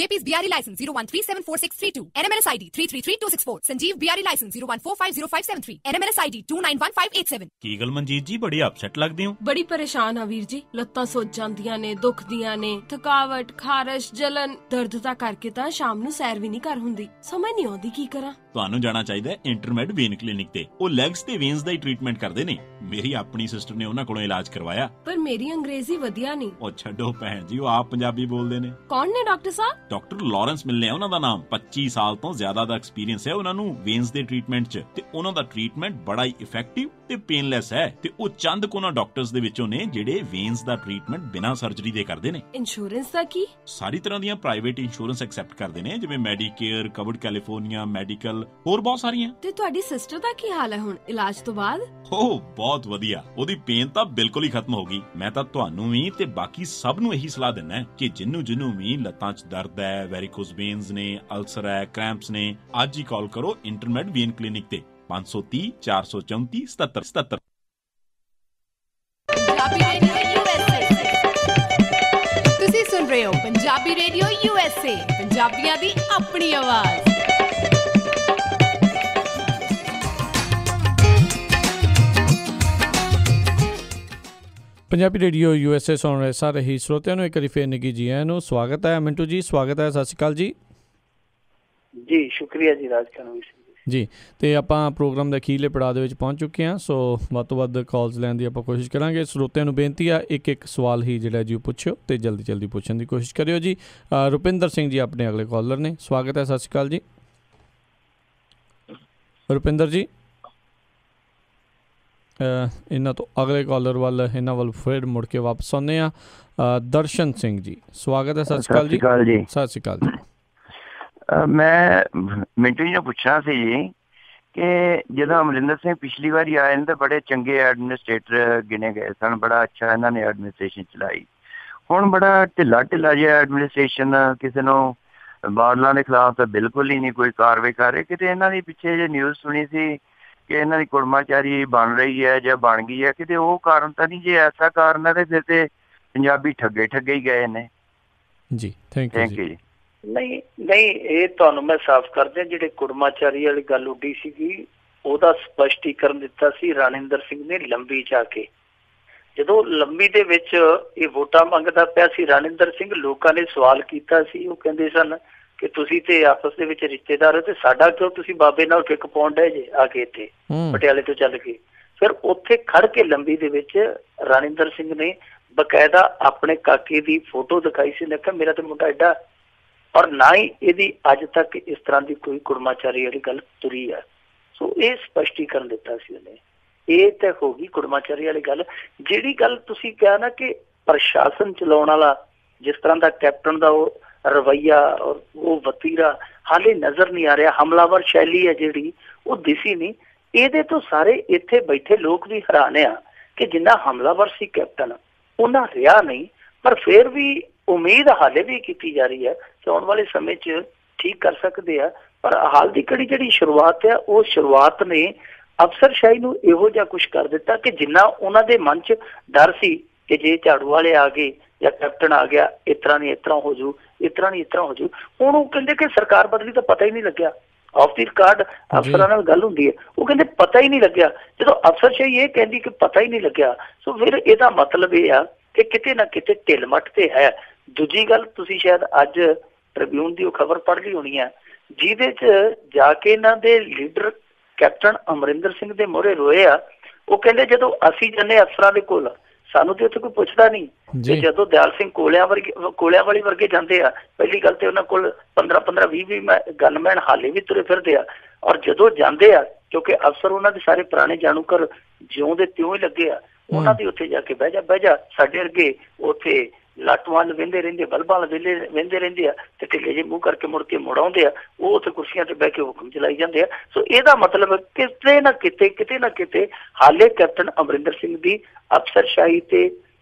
JP's BRE license 01374632, NMLS ID 333264, Sanjeev BRE license 01450573, NMLS ID 291587। ਕੀ ਗੱਲ ਮਨਜੀਤ ਜੀ ਬੜੀ ਅਪਸੈਟ ਲੱਗਦੇ ਹੋ? ਬੜੀ ਪਰੇਸ਼ਾਨ ਆ ਵੀਰ ਜੀ, ਲੱਤਾਂ ਸੁੱਜ ਜਾਂਦੀਆਂ ਨੇ, ਦੁਖਦੀਆਂ ਨੇ, ਥਕਾਵਟ, ਖਾਰਸ਼, ਜਲਨ, ਦਰਦ ਤਾਂ ਕਰਕੇ ਤਾਂ ਸ਼ਾਮ ਨੂੰ ਸੈਰ ਵੀ ਨਹੀਂ ਕਰ ਹੁੰਦੀ। ਸਮਝ ਨਹੀਂ ਆਉਂਦੀ ਕੀ ਕਰਾਂ। ਤੁਹਾਨੂੰ ਜਾਣਾ ਚਾਹੀਦਾ ਇੰਟਰਮੈਡ ਵੇਨ ਕਲੀਨਿਕ ਤੇ। ਉਹ ਲੈਗਸ ਤੇ ਵੇਨਸ ਦਾ ਹੀ ਟ੍ਰੀਟਮੈਂਟ ਕਰਦੇ ਨੇ। ਮੇਰੀ ਆਪਣੀ ਸਿਸਟਰ ਨੇ ਉਹਨਾਂ ਕੋਲੋਂ ਇਲਾਜ ਕਰਵਾਇਆ। ਪਰ ਮੇਰੀ ਅੰਗਰੇਜ਼ੀ ਵਧੀਆ ਨਹੀਂ। ਉਹ ਛੱਡੋ ਭੈਣ ਜੀ, ਉਹ ਆਪ ਪੰਜਾਬੀ ਬੋਲਦੇ ਨੇ। ਕੌਣ ਨੇ ਡਾਕਟਰ ਸਾਹਿਬ? ਡਾਕਟਰ ਲਾਰੈਂਸ ਮਿਲਨੇ ਆ ਉਹਨਾਂ ਦਾ ਨਾਮ। 25 ਸਾਲ ਤੋਂ ਜ਼ਿਆਦਾ ਦਾ ਐਕਸਪੀਰੀਅੰਸ ਹੈ ਉਹਨਾਂ ਨੂੰ ਵੇਨਸ ਦੇ ਟ੍ਰੀਟਮੈਂਟ 'ਚ ਤੇ ਉਹਨਾਂ ਦਾ ਟ੍ਰੀਟਮੈਂਟ ਬੜਾ ਹੀ ਇਫੈਕਟਿਵ ਤੇ ਪੇਨਲੈਸ ਹੈ ਤੇ ਉਹ ਚੰਦ ਕੋਨਾ ਡਾਕਟਰਸ ਦੇ ਵਿੱਚੋਂ ਨੇ ਜਿਹੜੇ ਵੇਨਸ ਦਾ ਟ੍ਰੀਟਮੈਂਟ ਬਿਨਾਂ ਸਰਜਰੀ ਦੇ ਕਰਦੇ ਨੇ। ਇੰਸ਼ੋਰੈਂਸ ਦਾ ਕੀ? ਸਾਰੀ ਤਰ੍ਹਾਂ ਦੀਆਂ ਪ੍ਰਾਈਵੇਟ ਇੰਸ਼ੋਰੈਂਸ ਐਕਸੈਪਟ ਕਰਦੇ ਨੇ, ਜਿਵੇਂ ਮੈਡੀਕੇਅਰ, ਕਵਰਡ ਕੈਲੀਫੋਰਨੀਆ, ਮੈਡੀਕਲ, ਹੋਰ ਬਹੁਤ ਸਾਰੀਆਂ। ਤੇ ਤੁਹਾਡੀ ਸਿਸਟਰ ਦਾ ਕੀ ਹਾਲ ਹੈ ਹੁਣ ਇਲਾਜ ਤੋਂ ਬਾਅਦ? ਓ ਬਹੁਤ ਵਧੀਆ, ਉਹਦੀ ਪੇਨ ਤਾਂ ਬਿਲਕੁਲ ਹੀ ਖਤਮ ਹੋ ਗਈ। ਮੈਂ ਤਾਂ ਤੁਹਾਨੂੰ ਵੀ ਤੇ ਬਾਕੀ ਸਭ ਨੂੰ ਇਹੀ ਸਲਾਹ ਦਿੰਦਾ ਕਿ ਜਿਹਨੂੰ ਵੀ ਲੱਤਾਂ 'ਚ ਦਰਦ ਹੈ, ਵੈਰੀਕੋਸ ਵੇਨਸ ਨੇ, ਅਲਸਰ ਹੈ, ਕ੍ਰੈਂਪਸ ਨੇ, ਅੱਜ ਹੀ ਕਾਲ ਕਰੋ ਇੰਟਰਮੈਡ ਵੇਨ ਕਲੀਨਿਕ ਤੇ 530 434 7777। ਤੁਸੀਂ ਸੁਣ ਰਹੇ ਹੋ ਪੰਜਾਬੀ ਰੇਡੀਓ USA, ਪੰਜਾਬੀਆਂ ਦੀ ਆਪਣੀ ਆਵਾਜ਼। ਪੰਜਾਬੀ ਰੇਡੀਓ USA ਸੁਣ ਰਹੇ ਸਾਰੇ ਹੀ ਸਰੋਤਿਆਂ ਨੂੰ ਇੱਕ ਵਾਰੀ ਫੇਰ ਨਿੱਘੀ ਜੀ ਆਇਆਂ ਨੂੰ ਸਵਾਗਤ ਹੈ। ਮਿੰਟੂ ਜੀ ਸਵਾਗਤ ਹੈ, ਸਤਿ ਸ਼੍ਰੀ ਅਕਾਲ ਜੀ। ਜੀ ਸ਼ੁਕਰੀਆ ਜੀ ਰਾਜਕਰਮ ਜੀ। ਤੇ ਆਪਾਂ ਪ੍ਰੋਗਰਾਮ ਦੇ ਅਖੀਰਲੇ ਪੜਾਅ ਦੇ ਵਿੱਚ ਪਹੁੰਚ ਚੁੱਕੇ ਹਾਂ, ਸੋ ਵੱਧ ਤੋਂ ਵੱਧ ਕਾਲਸ ਲੈਣ ਦੀ ਆਪਾਂ ਕੋਸ਼ਿਸ਼ ਕਰਾਂਗੇ। ਸਰੋਤਿਆਂ ਨੂੰ ਬੇਨਤੀ ਆ ਇੱਕ ਸਵਾਲ ਹੀ ਜਿਹੜਾ ਜੀ ਉਹ ਪੁੱਛਿਓ ਤੇ ਜਲਦੀ ਪੁੱਛਣ ਦੀ ਕੋਸ਼ਿਸ਼ ਕਰਿਓ ਜੀ। ਰੁਪਿੰਦਰ ਸਿੰਘ ਜੀ ਆਪਣੇ ਅਗਲੇ ਕਾਲਰ ਨੇ, ਸਵਾਗਤ ਹੈ, ਸਤਿ ਸ਼੍ਰੀ ਅਕਾਲ ਜੀ। ਰੁਪਿੰਦਰ ਜੀ ਇਹਨਾਂ ਤੋਂ ਅਗਲੇ ਕਾਲਰ ਵੱਲ ਫਿਰ ਮੁੜ ਕੇ ਵਾਪਸ ਆਉਂਦੇ ਆ। ਦਰਸ਼ਨ ਸਿੰਘ ਜੀ ਸਵਾਗਤ ਹੈ, ਸਤਿ ਸ਼੍ਰੀ ਅਕਾਲ ਜੀ। ਸਤਿ ਸ਼੍ਰੀ ਅਕਾਲ ਜੀ। ਮੈਂ ਮਿੰਟੂ ਜੀ ਨੂੰ ਪੁੱਛਣਾ ਸੀ ਜੀ ਕਿ ਜਦੋਂ ਅਮਰਿੰਦਰ ਸਿੰਘ ਪਿਛਲੀ ਵਾਰੀ ਆਏ ਨੇ ਤਾਂ ਬੜੇ ਚੰਗੇ ਐਡਮਿਨਿਸਟ੍ਰੇਟਰ ਗਿਣੇ ਗਏ ਸਨ, ਬੜਾ ਅੱਛਾ ਇਹਨਾਂ ਨੇ ਐਡਮਿਨਿਸਟ੍ਰੇਸ਼ਨ ਚਲਾਈ। ਹੁਣ ਬੜਾ ਢਿੱਲਾ ਜਿਹਾ ਐਡਮਿਨਿਸਟ੍ਰੇਸ਼ਨ, ਕਿਸੇ ਨੂੰ ਬਾਦਲਾਂ ਦੇ ਖਿਲਾਫ ਤਾਂ ਬਿਲਕੁਲ ਹੀ ਨਹੀਂ ਕੋਈ ਕਾਰਵਾਈ ਕਰ ਰਹੇ। ਕਿਤੇ ਇਹਨਾਂ ਦੀ ਪਿੱਛੇ ਜੇ ਨਿਊਜ਼ ਸੁਣੀ ਸੀ ਕਿ ਇਹਨਾਂ ਦੀ ਕੁੜਮਾਚਾਰੀ ਬਣ ਰਹੀ ਹੈ ਜਾਂ ਬਣ ਗਈ ਹੈ, ਕਿਤੇ ਉਹ ਕਾਰਨ ਤਾਂ ਨਹੀਂ? ਜੇ ਐਸਾ ਕਾਰਨ ਹੈ ਤੇ ਫਿਰ ਤੇ ਪੰਜਾਬੀ ਠੱਗੇ ਹੀ ਗਏ ਨੇ। ਜੀ ਥੈਂਕ ਯੂ ਜੀ। ਨਹੀਂ ਇਹ ਤੁਹਾਨੂੰ ਮੈਂ ਸਾਫ਼ ਕਰਦਿਆਂ, ਜਿਹੜੇ ਕੁੜਮਾਚਾਰੀ ਵਾਲੀ ਗੱਲ ਉੱਡੀ ਸੀਗੀ ਉਹਦਾ ਸਪਸ਼ਟੀਕਰਨ ਦਿੱਤਾ ਸੀ ਰਾਣਿੰਦਰ ਸਿੰਘ ਨੇ ਲੰਬੀ ਜਾ ਕੇ। ਜਦੋਂ ਲੰਬੀ ਦੇ ਵਿੱਚ ਇਹ ਵੋਟਾਂ ਮੰਗਦਾ ਪਿਆ ਸੀ ਰਾਣਿੰਦਰ ਸਿੰਘ, ਲੋਕਾਂ ਨੇ ਸਵਾਲ ਕੀਤਾ ਸੀ, ਉਹ ਕਹਿੰਦੇ ਸਨ ਕਿ ਤੁਸੀਂ ਤੇ ਆਪਸ ਦੇ ਵਿੱਚ ਰਿਸ਼ਤੇਦਾਰ ਹੋ ਤੇ ਸਾਡਾ ਕਿਉਂ ਤੁਸੀਂ ਬਾਬੇ ਨਾਲ ਫਿੱਕ ਪਾਉਣ ਡਏ ਜੇ ਆ ਕੇ ਇੱਥੇ ਪਟਿਆਲੇ ਤੋਂ ਚੱਲ ਕੇ। ਫਿਰ ਉੱਥੇ ਖੜ ਕੇ ਲੰਬੀ ਦੇ ਵਿੱਚ ਰਾਣਿੰਦਰ ਸਿੰਘ ਨੇ ਬਕਾਇਦਾ ਆਪਣੇ ਕਾਕੇ ਦੀ ਫੋਟੋ ਦਿਖਾਈ ਸੀ, ਨੇ ਕਿਹਾ ਮੇਰਾ ਤੇ ਮੁੰਡਾ ਐਡਾ, ਔਰ ਨਾ ਹੀ ਇਹਦੀ ਅੱਜ ਤੱਕ ਇਸ ਤਰ੍ਹਾਂ ਦੀ ਕੋਈ ਕੁੜਮਾਚਾਰੀ ਵਾਲੀ ਗੱਲ ਤੁਰੀ ਹੈ। ਸੋ ਇਹ ਸਪਸ਼ਟੀਕਰਨ ਦਿੱਤਾ ਸੀ ਉਹਨੇ। ਇਹ ਤਾਂ ਹੋ ਗਈ ਕੁੜਮਾਚਾਰੀ ਵਾਲੀ ਗੱਲ। ਜਿਹੜੀ ਗੱਲ ਤੁਸੀਂ ਕਿਹਾ ਨਾ ਕਿ ਪ੍ਰਸ਼ਾਸਨ ਚਲਾਉਣ ਵਾਲਾ ਜਿਸ ਤਰ੍ਹਾਂ ਦਾ ਕੈਪਟਨ ਦਾ ਉਹ ਰਵੱਈਆ ਔਰ ਉਹ ਵਤੀਰਾ ਹਾਲੇ ਨਜ਼ਰ ਨਹੀਂ ਆ ਰਿਹਾ, ਹਮਲਾਵਰ ਸ਼ੈਲੀ ਹੈ ਜਿਹੜੀ ਉਹ ਦਿਸੀ ਨਹੀਂ। ਇਹਦੇ ਤੋਂ ਸਾਰੇ ਇੱਥੇ ਬੈਠੇ ਲੋਕ ਵੀ ਹੈਰਾਨ ਆ ਕਿ ਜਿੰਨਾ ਹਮਲਾਵਰ ਸੀ ਕੈਪਟਨ ਉਹਨਾਂ ਰਿਹਾ ਨਹੀਂ, ਪਰ ਫਿਰ ਵੀ ਉਮੀਦ ਹਾਲੇ ਵੀ ਕੀਤੀ ਜਾ ਰਹੀ ਹੈ ਕਿ ਆਉਣ ਵਾਲੇ ਸਮੇਂ 'ਚ ਠੀਕ ਕਰ ਸਕਦੇ ਆ। ਪਰ ਹਾਲ ਦੀ ਘੜੀ ਜਿਹੜੀ ਸ਼ੁਰੂਆਤ ਹੈ ਉਹ ਸ਼ੁਰੂਆਤ ਨੇ ਅਫਸਰਸ਼ਾਹੀ ਨੂੰ ਇਹੋ ਜਿਹਾ ਕੁਛ ਕਰ ਦਿੱਤਾ ਕਿ ਜਿੰਨਾ ਉਹਨਾਂ ਦੇ ਮਨ 'ਚ ਡਰ ਸੀ ਕਿ ਜੇ ਝਾੜੂ ਵਾਲੇ ਆ ਗਏ ਜਾਂ ਕੈਪਟਨ ਆ ਗਿਆ ਇਸ ਤਰ੍ਹਾਂ ਨਹੀਂ ਇਸ ਤਰ੍ਹਾਂ ਹੋ ਜੂ, ਇਸ ਤਰ੍ਹਾਂ ਨਹੀਂ ਇਸ ਤਰ੍ਹਾਂ ਹੋ ਜੂ। ਹੁਣ ਉਹ ਕਹਿੰਦੇ ਕਿ ਸਰਕਾਰ ਬਦਲੀ ਤਾਂ ਪਤਾ ਹੀ ਨਹੀਂ ਲੱਗਿਆ। ਆਫ ਦੀ ਰਿਕਾਰਡ ਅਫਸਰਾਂ ਨਾਲ ਗੱਲ ਹੁੰਦੀ ਹੈ, ਉਹ ਕਹਿੰਦੇ ਪਤਾ ਹੀ ਨਹੀਂ ਲੱਗਿਆ। ਜਦੋਂ ਅਫਸਰਸ਼ਾਹੀ ਇਹ ਕਹਿੰਦੀ ਕਿ ਪਤਾ ਹੀ ਨਹੀਂ ਲੱਗਿਆ, ਸੋ ਫਿਰ ਇਹਦਾ ਮਤਲਬ ਇਹ ਆ ਕਿ ਕਿਤੇ ਨਾ ਕਿਤੇ ਢਿੱਲ ਮੱਠ ਤੇ ਹੈ। ਦੂਜੀ ਗੱਲ, ਤੁਸੀਂ ਸ਼ਾਇਦ ਅੱਜ ਟ੍ਰਿਬਿਊਨ ਦੀ ਉਹ ਖਬਰ ਪੜ੍ਹ ਲਈ ਹੋਣੀ ਹੈ ਜਿਹਦੇ 'ਚ ਜਾ ਕੇ ਇਹਨਾਂ ਦੇ ਲੀਡਰ ਕੈਪਟਨ ਅਮਰਿੰਦਰ ਸਿੰਘ ਦੇ ਮੂਹਰੇ ਰੋਏ ਆ। ਉਹ ਕਹਿੰਦੇ ਜਦੋਂ ਅਸੀਂ ਜਾਂਦੇ ਅਫਸਰਾਂ ਦੇ ਕੋਲ ਸਾਨੂੰ ਤੇ ਉੱਥੇ ਕੋਈ ਪੁੱਛਦਾ ਨਹੀਂ, ਤੇ ਜਦੋਂ ਦਿਆਲ ਸਿੰਘ ਕੋਲਿਆਂ ਵਾਲੀ ਵਰਗੇ ਜਾਂਦੇ ਆ, ਪਹਿਲੀ ਗੱਲ ਤੇ ਉਹਨਾਂ ਕੋਲ 15 20 ਗਨਮੈਨ ਹਾਲੇ ਵੀ ਤੁਰੇ ਫਿਰਦੇ ਆ। ਔਰ ਜਦੋਂ ਜਾਂਦੇ ਆ, ਕਿਉਂਕਿ ਅਫਸਰ ਉਹਨਾਂ ਦੇ ਸਾਰੇ ਪੁਰਾਣੇ ਜਾਣੂਕਰ ਜਿਉਂ ਦੇ ਤਿਉਂ ਹੀ ਲੱਗੇ ਆ, ਉਹਨਾਂ ਦੀ ਉੱਥੇ ਜਾ ਕੇ ਬਹਿ ਜਾ ਸਾਡੇ ਵਰਗੇ ਉੱਥੇ ਲਾਟੂਆਂ ਵਹਿੰਦੇ ਰਹਿੰਦੇ, ਬਲਬਾਂ ਵਹਿੰਦੇ ਰਹਿੰਦੇ ਆ ਤੇ ਢਿੱਲੇ ਜਿਹੇ ਮੂੰਹ ਕਰਕੇ ਮੁੜ ਕੇ ਮੁੜ ਆਉਂਦੇ ਆ। ਉਹ ਉੱਥੇ ਕੁਰਸੀਆਂ ਤੇ ਬਹਿ ਕੇ ਹੁਕਮ ਚਲਾਈ ਜਾਂਦੇ ਆ। ਸੋ ਇਹਦਾ ਮਤਲਬ ਕਿਤੇ ਨਾ ਕਿਤੇ ਹਾਲੇ ਕੈਪਟਨ ਅਮਰਿੰਦਰ ਸਿੰਘ ਦੀ ਅਫਸਰਸ਼ਾਹੀ ਤੇ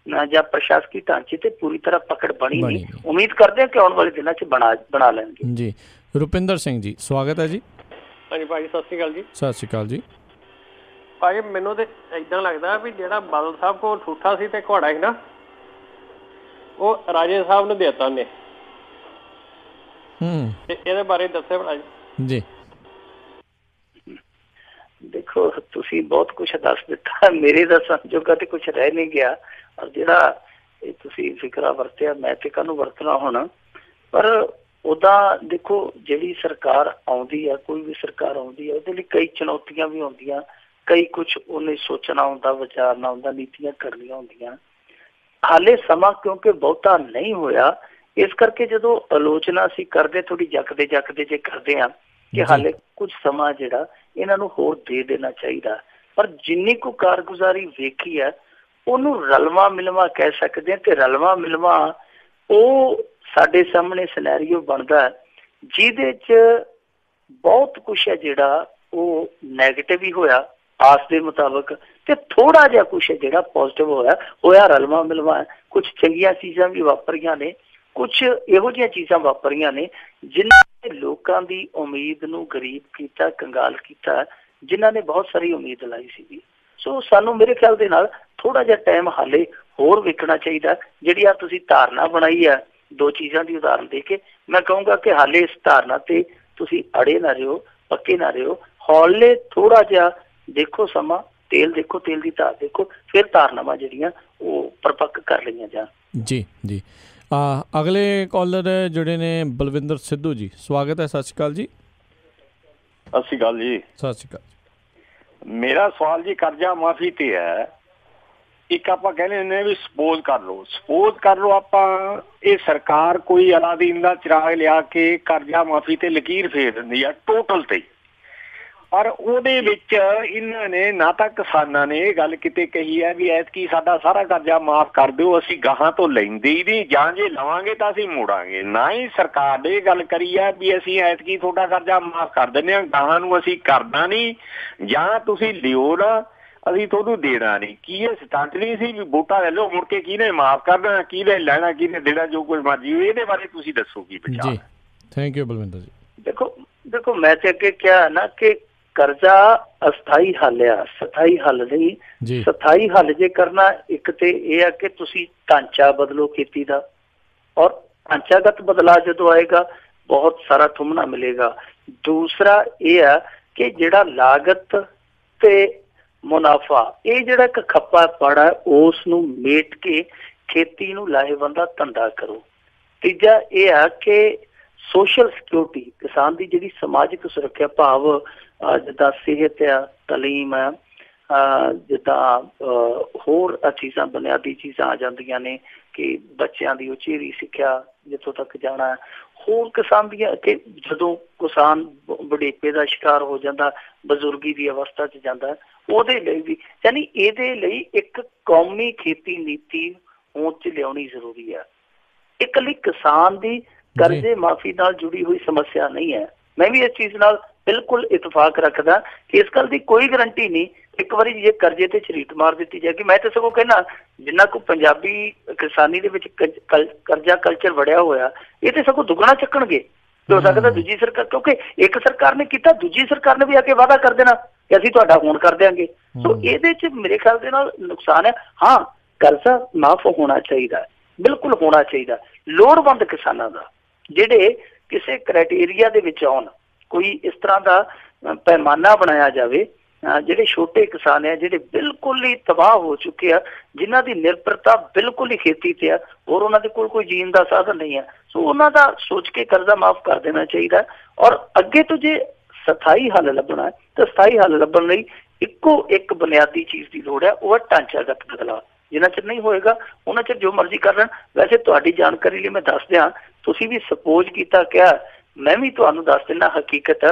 ਜਾਂ ਪ੍ਰਸ਼ਾਸਕੀ ਢਾਂਚੇ ਤੇ ਪੂਰੀ ਤਰ੍ਹਾਂ ਪਕੜ ਬਣੀ ਨਹੀਂ। ਉਮੀਦ ਕਰਦੇ ਹਾਂ ਕਿ ਆਉਣ ਵਾਲੇ ਦਿਨਾਂ 'ਚ ਬਣਾ ਲੈਣਗੇ। ਜੀ ਰੁਪਿੰਦਰ ਸਿੰਘ ਜੀ ਸਵਾਗਤ ਹੈ ਜੀ। ਹਾਂਜੀ ਭਾਜੀ ਸਤਿ ਸ਼੍ਰੀ ਅਕਾਲ ਜੀ। ਸਤਿ ਸ਼੍ਰੀ ਅਕਾਲ ਜੀ। ਭਾਜੀ ਮੈਨੂੰ ਤੇ ਏਦਾਂ ਲੱਗਦਾ ਵੀ ਜਿਹੜਾ ਬਾਦਲ ਸਾਹਿਬ ਕੋਲ ਠੂਠਾ ਸੀ ਤੇ ਘੋੜਾ ਸੀ ਨਾ, ਉਹ ਰਾਜੇ ਸਾਹਿਬ ਨੂੰ ਦੇਤਾ ਉਹਨੇ। ਤੇ ਇਹਦੇ ਬਾਰੇ ਦੱਸਿਓ ਭਲਾ ਜੀ। ਦੇਖੋ ਤੁਸੀਂ ਬਹੁਤ ਕੁਛ ਦੱਸ ਦਿੱਤਾ, ਮੇਰੇ ਦੱਸਣ ਜੋਗਾ ਤੇ ਕੁਛ ਰਹਿ ਨਹੀਂ ਗਿਆ। ਔਰ ਜਿਹੜਾ ਇਹ ਤੁਸੀਂ ਫਿਕਰਾ ਵਰਤਿਆ ਮੈਂ ਤੇ ਕਾਹਨੂੰ ਵਰਤਣਾ ਹੁਣ, ਪਰ ਉਹਦਾ ਦੇਖੋ ਜਿਹੜੀ ਸਰਕਾਰ ਆਉਂਦੀ ਆ, ਕੋਈ ਵੀ ਸਰਕਾਰ ਆਉਂਦੀ ਆ, ਉਹਦੇ ਲਈ ਕਈ ਚੁਣੌਤੀਆਂ ਵੀ ਆਉਂਦੀਆਂ, ਕਈ ਕੁਛ ਉਹਨੇ ਸੋਚਣਾ ਹੁੰਦਾ, ਵਿਚਾਰਨਾ ਹੁੰਦਾ, ਨੀਤੀਆਂ ਕਰਨੀਆਂ ਹੁੰਦੀਆਂ। ਹਾਲੇ ਸਮਾਂ ਕਿਉਂਕਿ ਬਹੁਤਾ ਨਹੀਂ ਹੋਇਆ, ਇਸ ਕਰਕੇ ਜਦੋਂ ਆਲੋਚਨਾ ਅਸੀਂ ਕਰਦੇ ਥੋੜੀ ਜੱਕਦੇ ਜੇ ਕਰਦੇ ਹਾਂ ਕਿ ਹਾਲੇ ਕੁਝ ਸਮਾਂ ਜਿਹੜਾ ਇਹਨਾਂ ਨੂੰ ਹੋਰ ਦੇ ਦੇਣਾ ਚਾਹੀਦਾ। ਪਰ ਜਿੰਨੀ ਕੁ ਕਾਰਗੁਜ਼ਾਰੀ ਵੇਖੀ ਹੈ ਉਹਨੂੰ ਰਲਵਾ ਮਿਲਵਾ ਕਹਿ ਸਕਦੇ ਹਾਂ। ਤੇ ਰਲਵਾ ਮਿਲਵਾ ਉਹ ਸਾਡੇ ਸਾਹਮਣੇ ਸਿਨੈਰੀਓ ਬਣਦਾ ਜਿਹਦੇ 'ਚ ਬਹੁਤ ਕੁਛ ਹੈ ਜਿਹੜਾ ਉਹ ਨੈਗੇਟਿਵ ਹੀ ਹੋਇਆ ਆਸ ਦੇ ਮੁਤਾਬਕ, ਤੇ ਥੋੜਾ ਜਿਹਾ ਕੁਛ ਹੈ ਜਿਹੜਾ ਪੋਜ਼ਿਟਿਵ ਹੋਇਆ ਰਲਵਾ ਮਿਲਵਾ। ਕੁਛ ਚੰਗੀਆਂ ਚੀਜ਼ਾਂ ਵੀ ਵਾਪਰੀਆਂ ਨੇ, ਕੁਛ ਇਹੋ ਜਿਹੀਆਂ ਚੀਜ਼ਾਂ ਵਾਪਰੀਆਂ ਨੇ ਜਿਨ੍ਹਾਂ ਨੇ ਲੋਕਾਂ ਦੀ ਉਮੀਦ ਨੂੰ ਗਰੀਬ ਕੀਤਾ, ਕੰਗਾਲ ਕੀਤਾ, ਜਿਨ੍ਹਾਂ ਨੇ ਬਹੁਤ ਸਾਰੀ ਉਮੀਦ ਲਾਈ ਸੀਗੀ। ਸੋ ਸਾਨੂੰ ਮੇਰੇ ਖਿਆਲ ਦੇ ਨਾਲ ਥੋੜਾ ਜਿਹਾ ਟਾਈਮ ਹਾਲੇ ਹੋਰ ਵੇਖਣਾ ਚਾਹੀਦਾ। ਜਿਹੜੀ ਆ ਤੁਸੀਂ ਧਾਰਨਾ ਬਣਾਈ ਆ ਦੋ ਚੀਜ਼ਾਂ ਦੀ ਉਦਾਹਰਨ ਦੇ ਕੇ, ਮੈਂ ਕਹੂੰਗਾ ਕਿ ਹਾਲੇ ਇਸ ਧਾਰਨਾ ਤੇ ਤੁਸੀਂ ਅੜੇ ਨਾ ਰਹੋ, ਪੱਕੇ ਨਾ ਰਹੋ। ਹੌਲੇ ਥੋੜਾ ਜਿਹਾ ਦੇਖੋ ਸਮਾਂ, ਤੇਲ ਦੇਖੋ, ਤੇਲ ਦੀ ਧਾਰ ਦੇਖੋ, ਫਿਰ ਧਾਰਨਾਵਾਂ ਜਿਹੜੀਆਂ ਉਹ ਪਰਪੱਕ ਕਰ ਲਈਆਂ ਜਾਣ। ਜੀ ਜੀ ਅਗਲੇ ਕਾਲਰ ਜਿਹੜੇ ਨੇ ਬਲਵਿੰਦਰ ਸਿੱਧੂ ਜੀ, ਸਵਾਗਤ ਹੈ। ਸਤਿ ਸ਼੍ਰੀ ਅਕਾਲ ਜੀ। ਸਤਿ ਸ਼੍ਰੀ ਅਕਾਲ ਜੀ। ਸਤਿ ਸ਼੍ਰੀ ਅਕਾਲ। ਮੇਰਾ ਸਵਾਲ ਜੀ ਕਰਜ਼ਾ ਮਾਫੀ ਤੇ ਹੈ। ਇੱਕ ਆਪਾਂ ਕਹਿੰਦੇ ਹੁੰਦੇ ਵੀ ਸਪੋਜ਼ ਕਰ ਲਓ ਆਪਾਂ ਇਹ ਸਰਕਾਰ ਕੋਈ ਅਲਾਦੀਨ ਦਾ ਚਿਰਾਗ ਲਿਆ ਕੇ ਕਰਜ਼ਾ ਮਾਫੀ ਤੇ ਲਕੀਰ ਫੇਰ ਦਿੰਦੀ ਆ ਟੋਟਲ ਤੇ। ਪਰ ਉਹਦੇ ਵਿੱਚ ਇਹਨਾਂ ਨੇ ਨਾ ਤਾਂ ਕਿਸਾਨਾਂ ਨੇ ਇਹ ਗੱਲ ਕਿਤੇ ਕਹੀ ਹੈ ਵੀ ਐਤਕੀ ਸਾਡਾ ਸਾਰਾ ਕਰਜ਼ਾ ਮਾਫ ਕਰ ਦਿਓ, ਅਸੀਂ ਗਾਹਾਂ ਤੋਂ ਲੈਂਦੇ ਹੀ ਨਹੀਂ, ਜਾਂ ਜੇ ਲਵਾਂਗੇ ਤਾਂ ਅਸੀਂ ਮੋੜਾਂਗੇ। ਨਾ ਹੀ ਸਰਕਾਰ ਨੇ ਇਹ ਗੱਲ ਕਰੀ ਹੈ ਵੀ ਅਸੀਂ ਐਤਕੀ ਤੁਹਾਡਾ ਕਰਜ਼ਾ ਮਾਫ ਕਰ ਦਿੰਦੇ ਹਾਂ, ਗਾਹਾਂ ਨੂੰ ਅਸੀਂ ਕਰਨਾ ਨਹੀਂ, ਜਾਂ ਤੁਸੀਂ ਲਿਓ ਨਾ, ਅਸੀਂ ਤੁਹਾਨੂੰ ਦੇਣਾ ਨਹੀਂ। ਕੀ ਇਹ ਸਟੰਟ ਨਹੀਂ ਸੀ ਵੀ ਵੋਟਾਂ ਲੈ ਲਓ, ਮੁੜ ਕੇ ਕਿਹਨੇ ਮਾਫ ਕਰਨਾ, ਕਿਹਨੇ ਲੈਣਾ, ਕਿਹਨੇ ਦੇਣਾ, ਜੋ ਕੁਝ ਮਰਜ਼ੀ ਹੋਵੇ। ਇਹਦੇ ਬਾਰੇ ਤੁਸੀਂ ਦੱਸੋ ਕੀ ਵਿਚਾਰ? ਜੀ ਥੈਂਕ ਯੂ ਬਲਵਿੰਦਰ ਜੀ। ਦੇਖੋ ਮੈਂ ਤੇ ਅੱਗੇ ਕਿਹਾ ਨਾ ਕਿ ਕਰਜ਼ਾ ਅਸਥਾਈ ਹੱਲ ਆ, ਸਥਾਈ ਹੱਲ ਨਹੀਂ। ਸਥਾਈ ਹੱਲ ਜੇ ਕਰਨਾ, ਇੱਕ ਤੇ ਇਹ ਆ ਕਿ ਤੁਸੀਂ ਢਾਂਚਾ ਬਦਲੋ ਖੇਤੀ ਦਾ, ਔਰ ਢਾਂਚਾਗਤ ਬਦਲਾਅ ਜਦੋਂ ਆਏਗਾ ਬਹੁਤ ਸਾਰਾ ਠੁਮਣਾ ਮਿਲੇਗਾ। ਦੂਸਰਾ ਇਹ ਆ ਕਿ ਜਿਹੜਾ ਲਾਗਤ ਤੇ ਮੁਨਾਫਾ, ਇਹ ਜਿਹੜਾ ਇੱਕ ਖੱਪਾ ਪੜਾ, ਉਸ ਨੂੰ ਮੇਟ ਕੇ ਖੇਤੀ ਨੂੰ ਲਾਹੇਵੰਦਾ ਧੰਦਾ ਕਰੋ। ਤੀਜਾ ਇਹ ਆ ਕਿ ਸੋਸ਼ਲ ਸਿਕਿਉਰਿਟੀ, ਕਿਸਾਨ ਦੀ ਜਿਹੜੀ ਸਮਾਜਿਕ ਸੁਰੱਖਿਆ, ਭਾਵ ਜਿੱਦਾਂ ਸਿਹਤ ਆ, ਤਾਲੀਮ ਆ, ਜਿੱਦਾਂ ਹੋਰ ਚੀਜ਼ਾਂ, ਬੁਨਿਆਦੀ ਚੀਜ਼ਾਂ ਆ ਜਾਂਦੀਆਂ ਨੇ ਕਿ ਬੱਚਿਆਂ ਦੀ ਉਚੇਰੀ ਸਿੱਖਿਆ ਜਿੱਥੋਂ ਤੱਕ ਜਾਣਾ, ਹੋਰ ਕਿਸਾਨ ਦੀਆਂ ਕਿ ਜਦੋਂ ਕਿਸਾਨ ਬੁਢੇਪੇ ਦਾ ਸ਼ਿਕਾਰ ਹੋ ਜਾਂਦਾ, ਬਜ਼ੁਰਗੀ ਦੀ ਅਵਸਥਾ 'ਚ ਜਾਂਦਾ, ਉਹਦੇ ਲਈ ਵੀ, ਯਾਨੀ ਇਹਦੇ ਲਈ ਇੱਕ ਕੌਮੀ ਖੇਤੀ ਨੀਤੀ ਹੋਂਦ 'ਚ ਲਿਆਉਣੀ ਜ਼ਰੂਰੀ ਆ। ਇਕੱਲੀ ਕਿਸਾਨ ਦੀ ਕਰਜ਼ੇ ਮਾਫੀ ਨਾਲ ਜੁੜੀ ਹੋਈ ਸਮੱਸਿਆ ਨਹੀਂ ਹੈ। ਮੈਂ ਵੀ ਇਸ ਚੀਜ਼ ਨਾਲ ਬਿਲਕੁਲ ਇਤਫਾਕ ਰੱਖਦਾ ਕਿ ਇਸ ਗੱਲ ਦੀ ਕੋਈ ਗਰੰਟੀ ਨਹੀਂ ਇੱਕ ਵਾਰੀ ਜੇ ਕਰਜ਼ੇ ਤੇ ਝਰੀਟ ਮਾਰ ਦਿੱਤੀ ਜਾਏਗੀ। ਮੈਂ ਤਾਂ ਸਗੋਂ ਕਹਿਣਾ ਜਿੰਨਾ ਕੋ ਪੰਜਾਬੀ ਕਿਸਾਨੀ ਦੇ ਵਿੱਚ ਕਰਜ਼ਾ ਕਲਚਰ ਵੜਿਆ ਹੋਇਆ, ਇਹ ਤੇ ਸਗੋਂ ਦੁੱਗਣਾ ਚੱਕਣਗੇ। ਹੋ ਸਕਦਾ ਦੂਜੀ ਸਰਕਾਰ, ਕਿਉਂਕਿ ਇੱਕ ਸਰਕਾਰ ਨੇ ਕੀਤਾ, ਦੂਜੀ ਸਰਕਾਰ ਨੇ ਵੀ ਆ ਕੇ ਵਾਅਦਾ ਕਰ ਦੇਣਾ ਕਿ ਅਸੀਂ ਤੁਹਾਡਾ ਹੁਣ ਕਰ ਦਿਆਂਗੇ। ਸੋ ਇਹਦੇ 'ਚ ਮੇਰੇ ਖਿਆਲ ਦੇ ਨਾਲ ਨੁਕਸਾਨ ਹੈ। ਹਾਂ, ਕਰਜ਼ਾ ਮਾਫ ਹੋਣਾ ਚਾਹੀਦਾ, ਬਿਲਕੁਲ ਹੋਣਾ ਚਾਹੀਦਾ। ਲੋੜਵੰਦ ਕਿਸਾਨਾਂ ਦਾ ਜਿਹੜੇ ਕਿਸੇ ਕ੍ਰਾਈਟੇਰੀਆ ਦੇ ਵਿੱਚ ਆਉਣ, ਕੋਈ ਇਸ ਤਰ੍ਹਾਂ ਦਾ ਪੈਮਾਨਾ ਬਣਾਇਆ ਜਾਵੇ। ਜਿਹੜੇ ਛੋਟੇ ਕਿਸਾਨ ਆ, ਜਿਹੜੇ ਬਿਲਕੁਲ ਹੀ ਤਬਾਹ ਹੋ ਚੁੱਕੇ ਆ, ਜਿਨ੍ਹਾਂ ਦੀ ਨਿਰਭਰਤਾ ਬਿਲਕੁਲ ਹੀ ਖੇਤੀ ਤੇ ਆ, ਔਰ ਉਹਨਾਂ ਦੇ ਕੋਲ ਕੋਈ ਜੀਣ ਦਾ ਸਾਧਨ ਨਹੀਂ ਹੈ, ਸੋ ਉਹਨਾਂ ਦਾ ਸੋਚ ਕੇ ਕਰਜ਼ਾ ਮਾਫ ਕਰ ਦੇਣਾ ਚਾਹੀਦਾ। ਔਰ ਅੱਗੇ ਤੋਂ ਜੇ ਸਥਾਈ ਹੱਲ ਲੱਭਣਾ ਹੈ ਤਾਂ ਸਥਾਈ ਹੱਲ ਲੱਭਣ ਲਈ ਇੱਕੋ ਇੱਕ ਬੁਨਿਆਦੀ ਚੀਜ਼ ਦੀ ਲੋੜ ਹੈ, ਉਹ ਹੈ ਢਾਂਚਾਗਤ ਬਦਲਾਅ। ਜਿੰਨਾ ਚਿਰ ਨਹੀਂ ਹੋਏਗਾ ਉਹਨਾਂ ਚਿਰ ਜੋ ਮਰਜ਼ੀ ਕਰ ਲੈਣ। ਵੈਸੇ ਤੁਹਾਡੀ ਜਾਣਕਾਰੀ ਲਈ ਮੈਂ ਦੱਸ ਦਿਆਂ, ਤੁਸੀਂ ਵੀ ਸਪੋਜ਼ ਕੀਤਾ ਕਿਹਾ, ਮੈਂ ਵੀ ਤੁਹਾਨੂੰ ਦੱਸ ਦਿੰਦਾ ਹਕੀਕਤ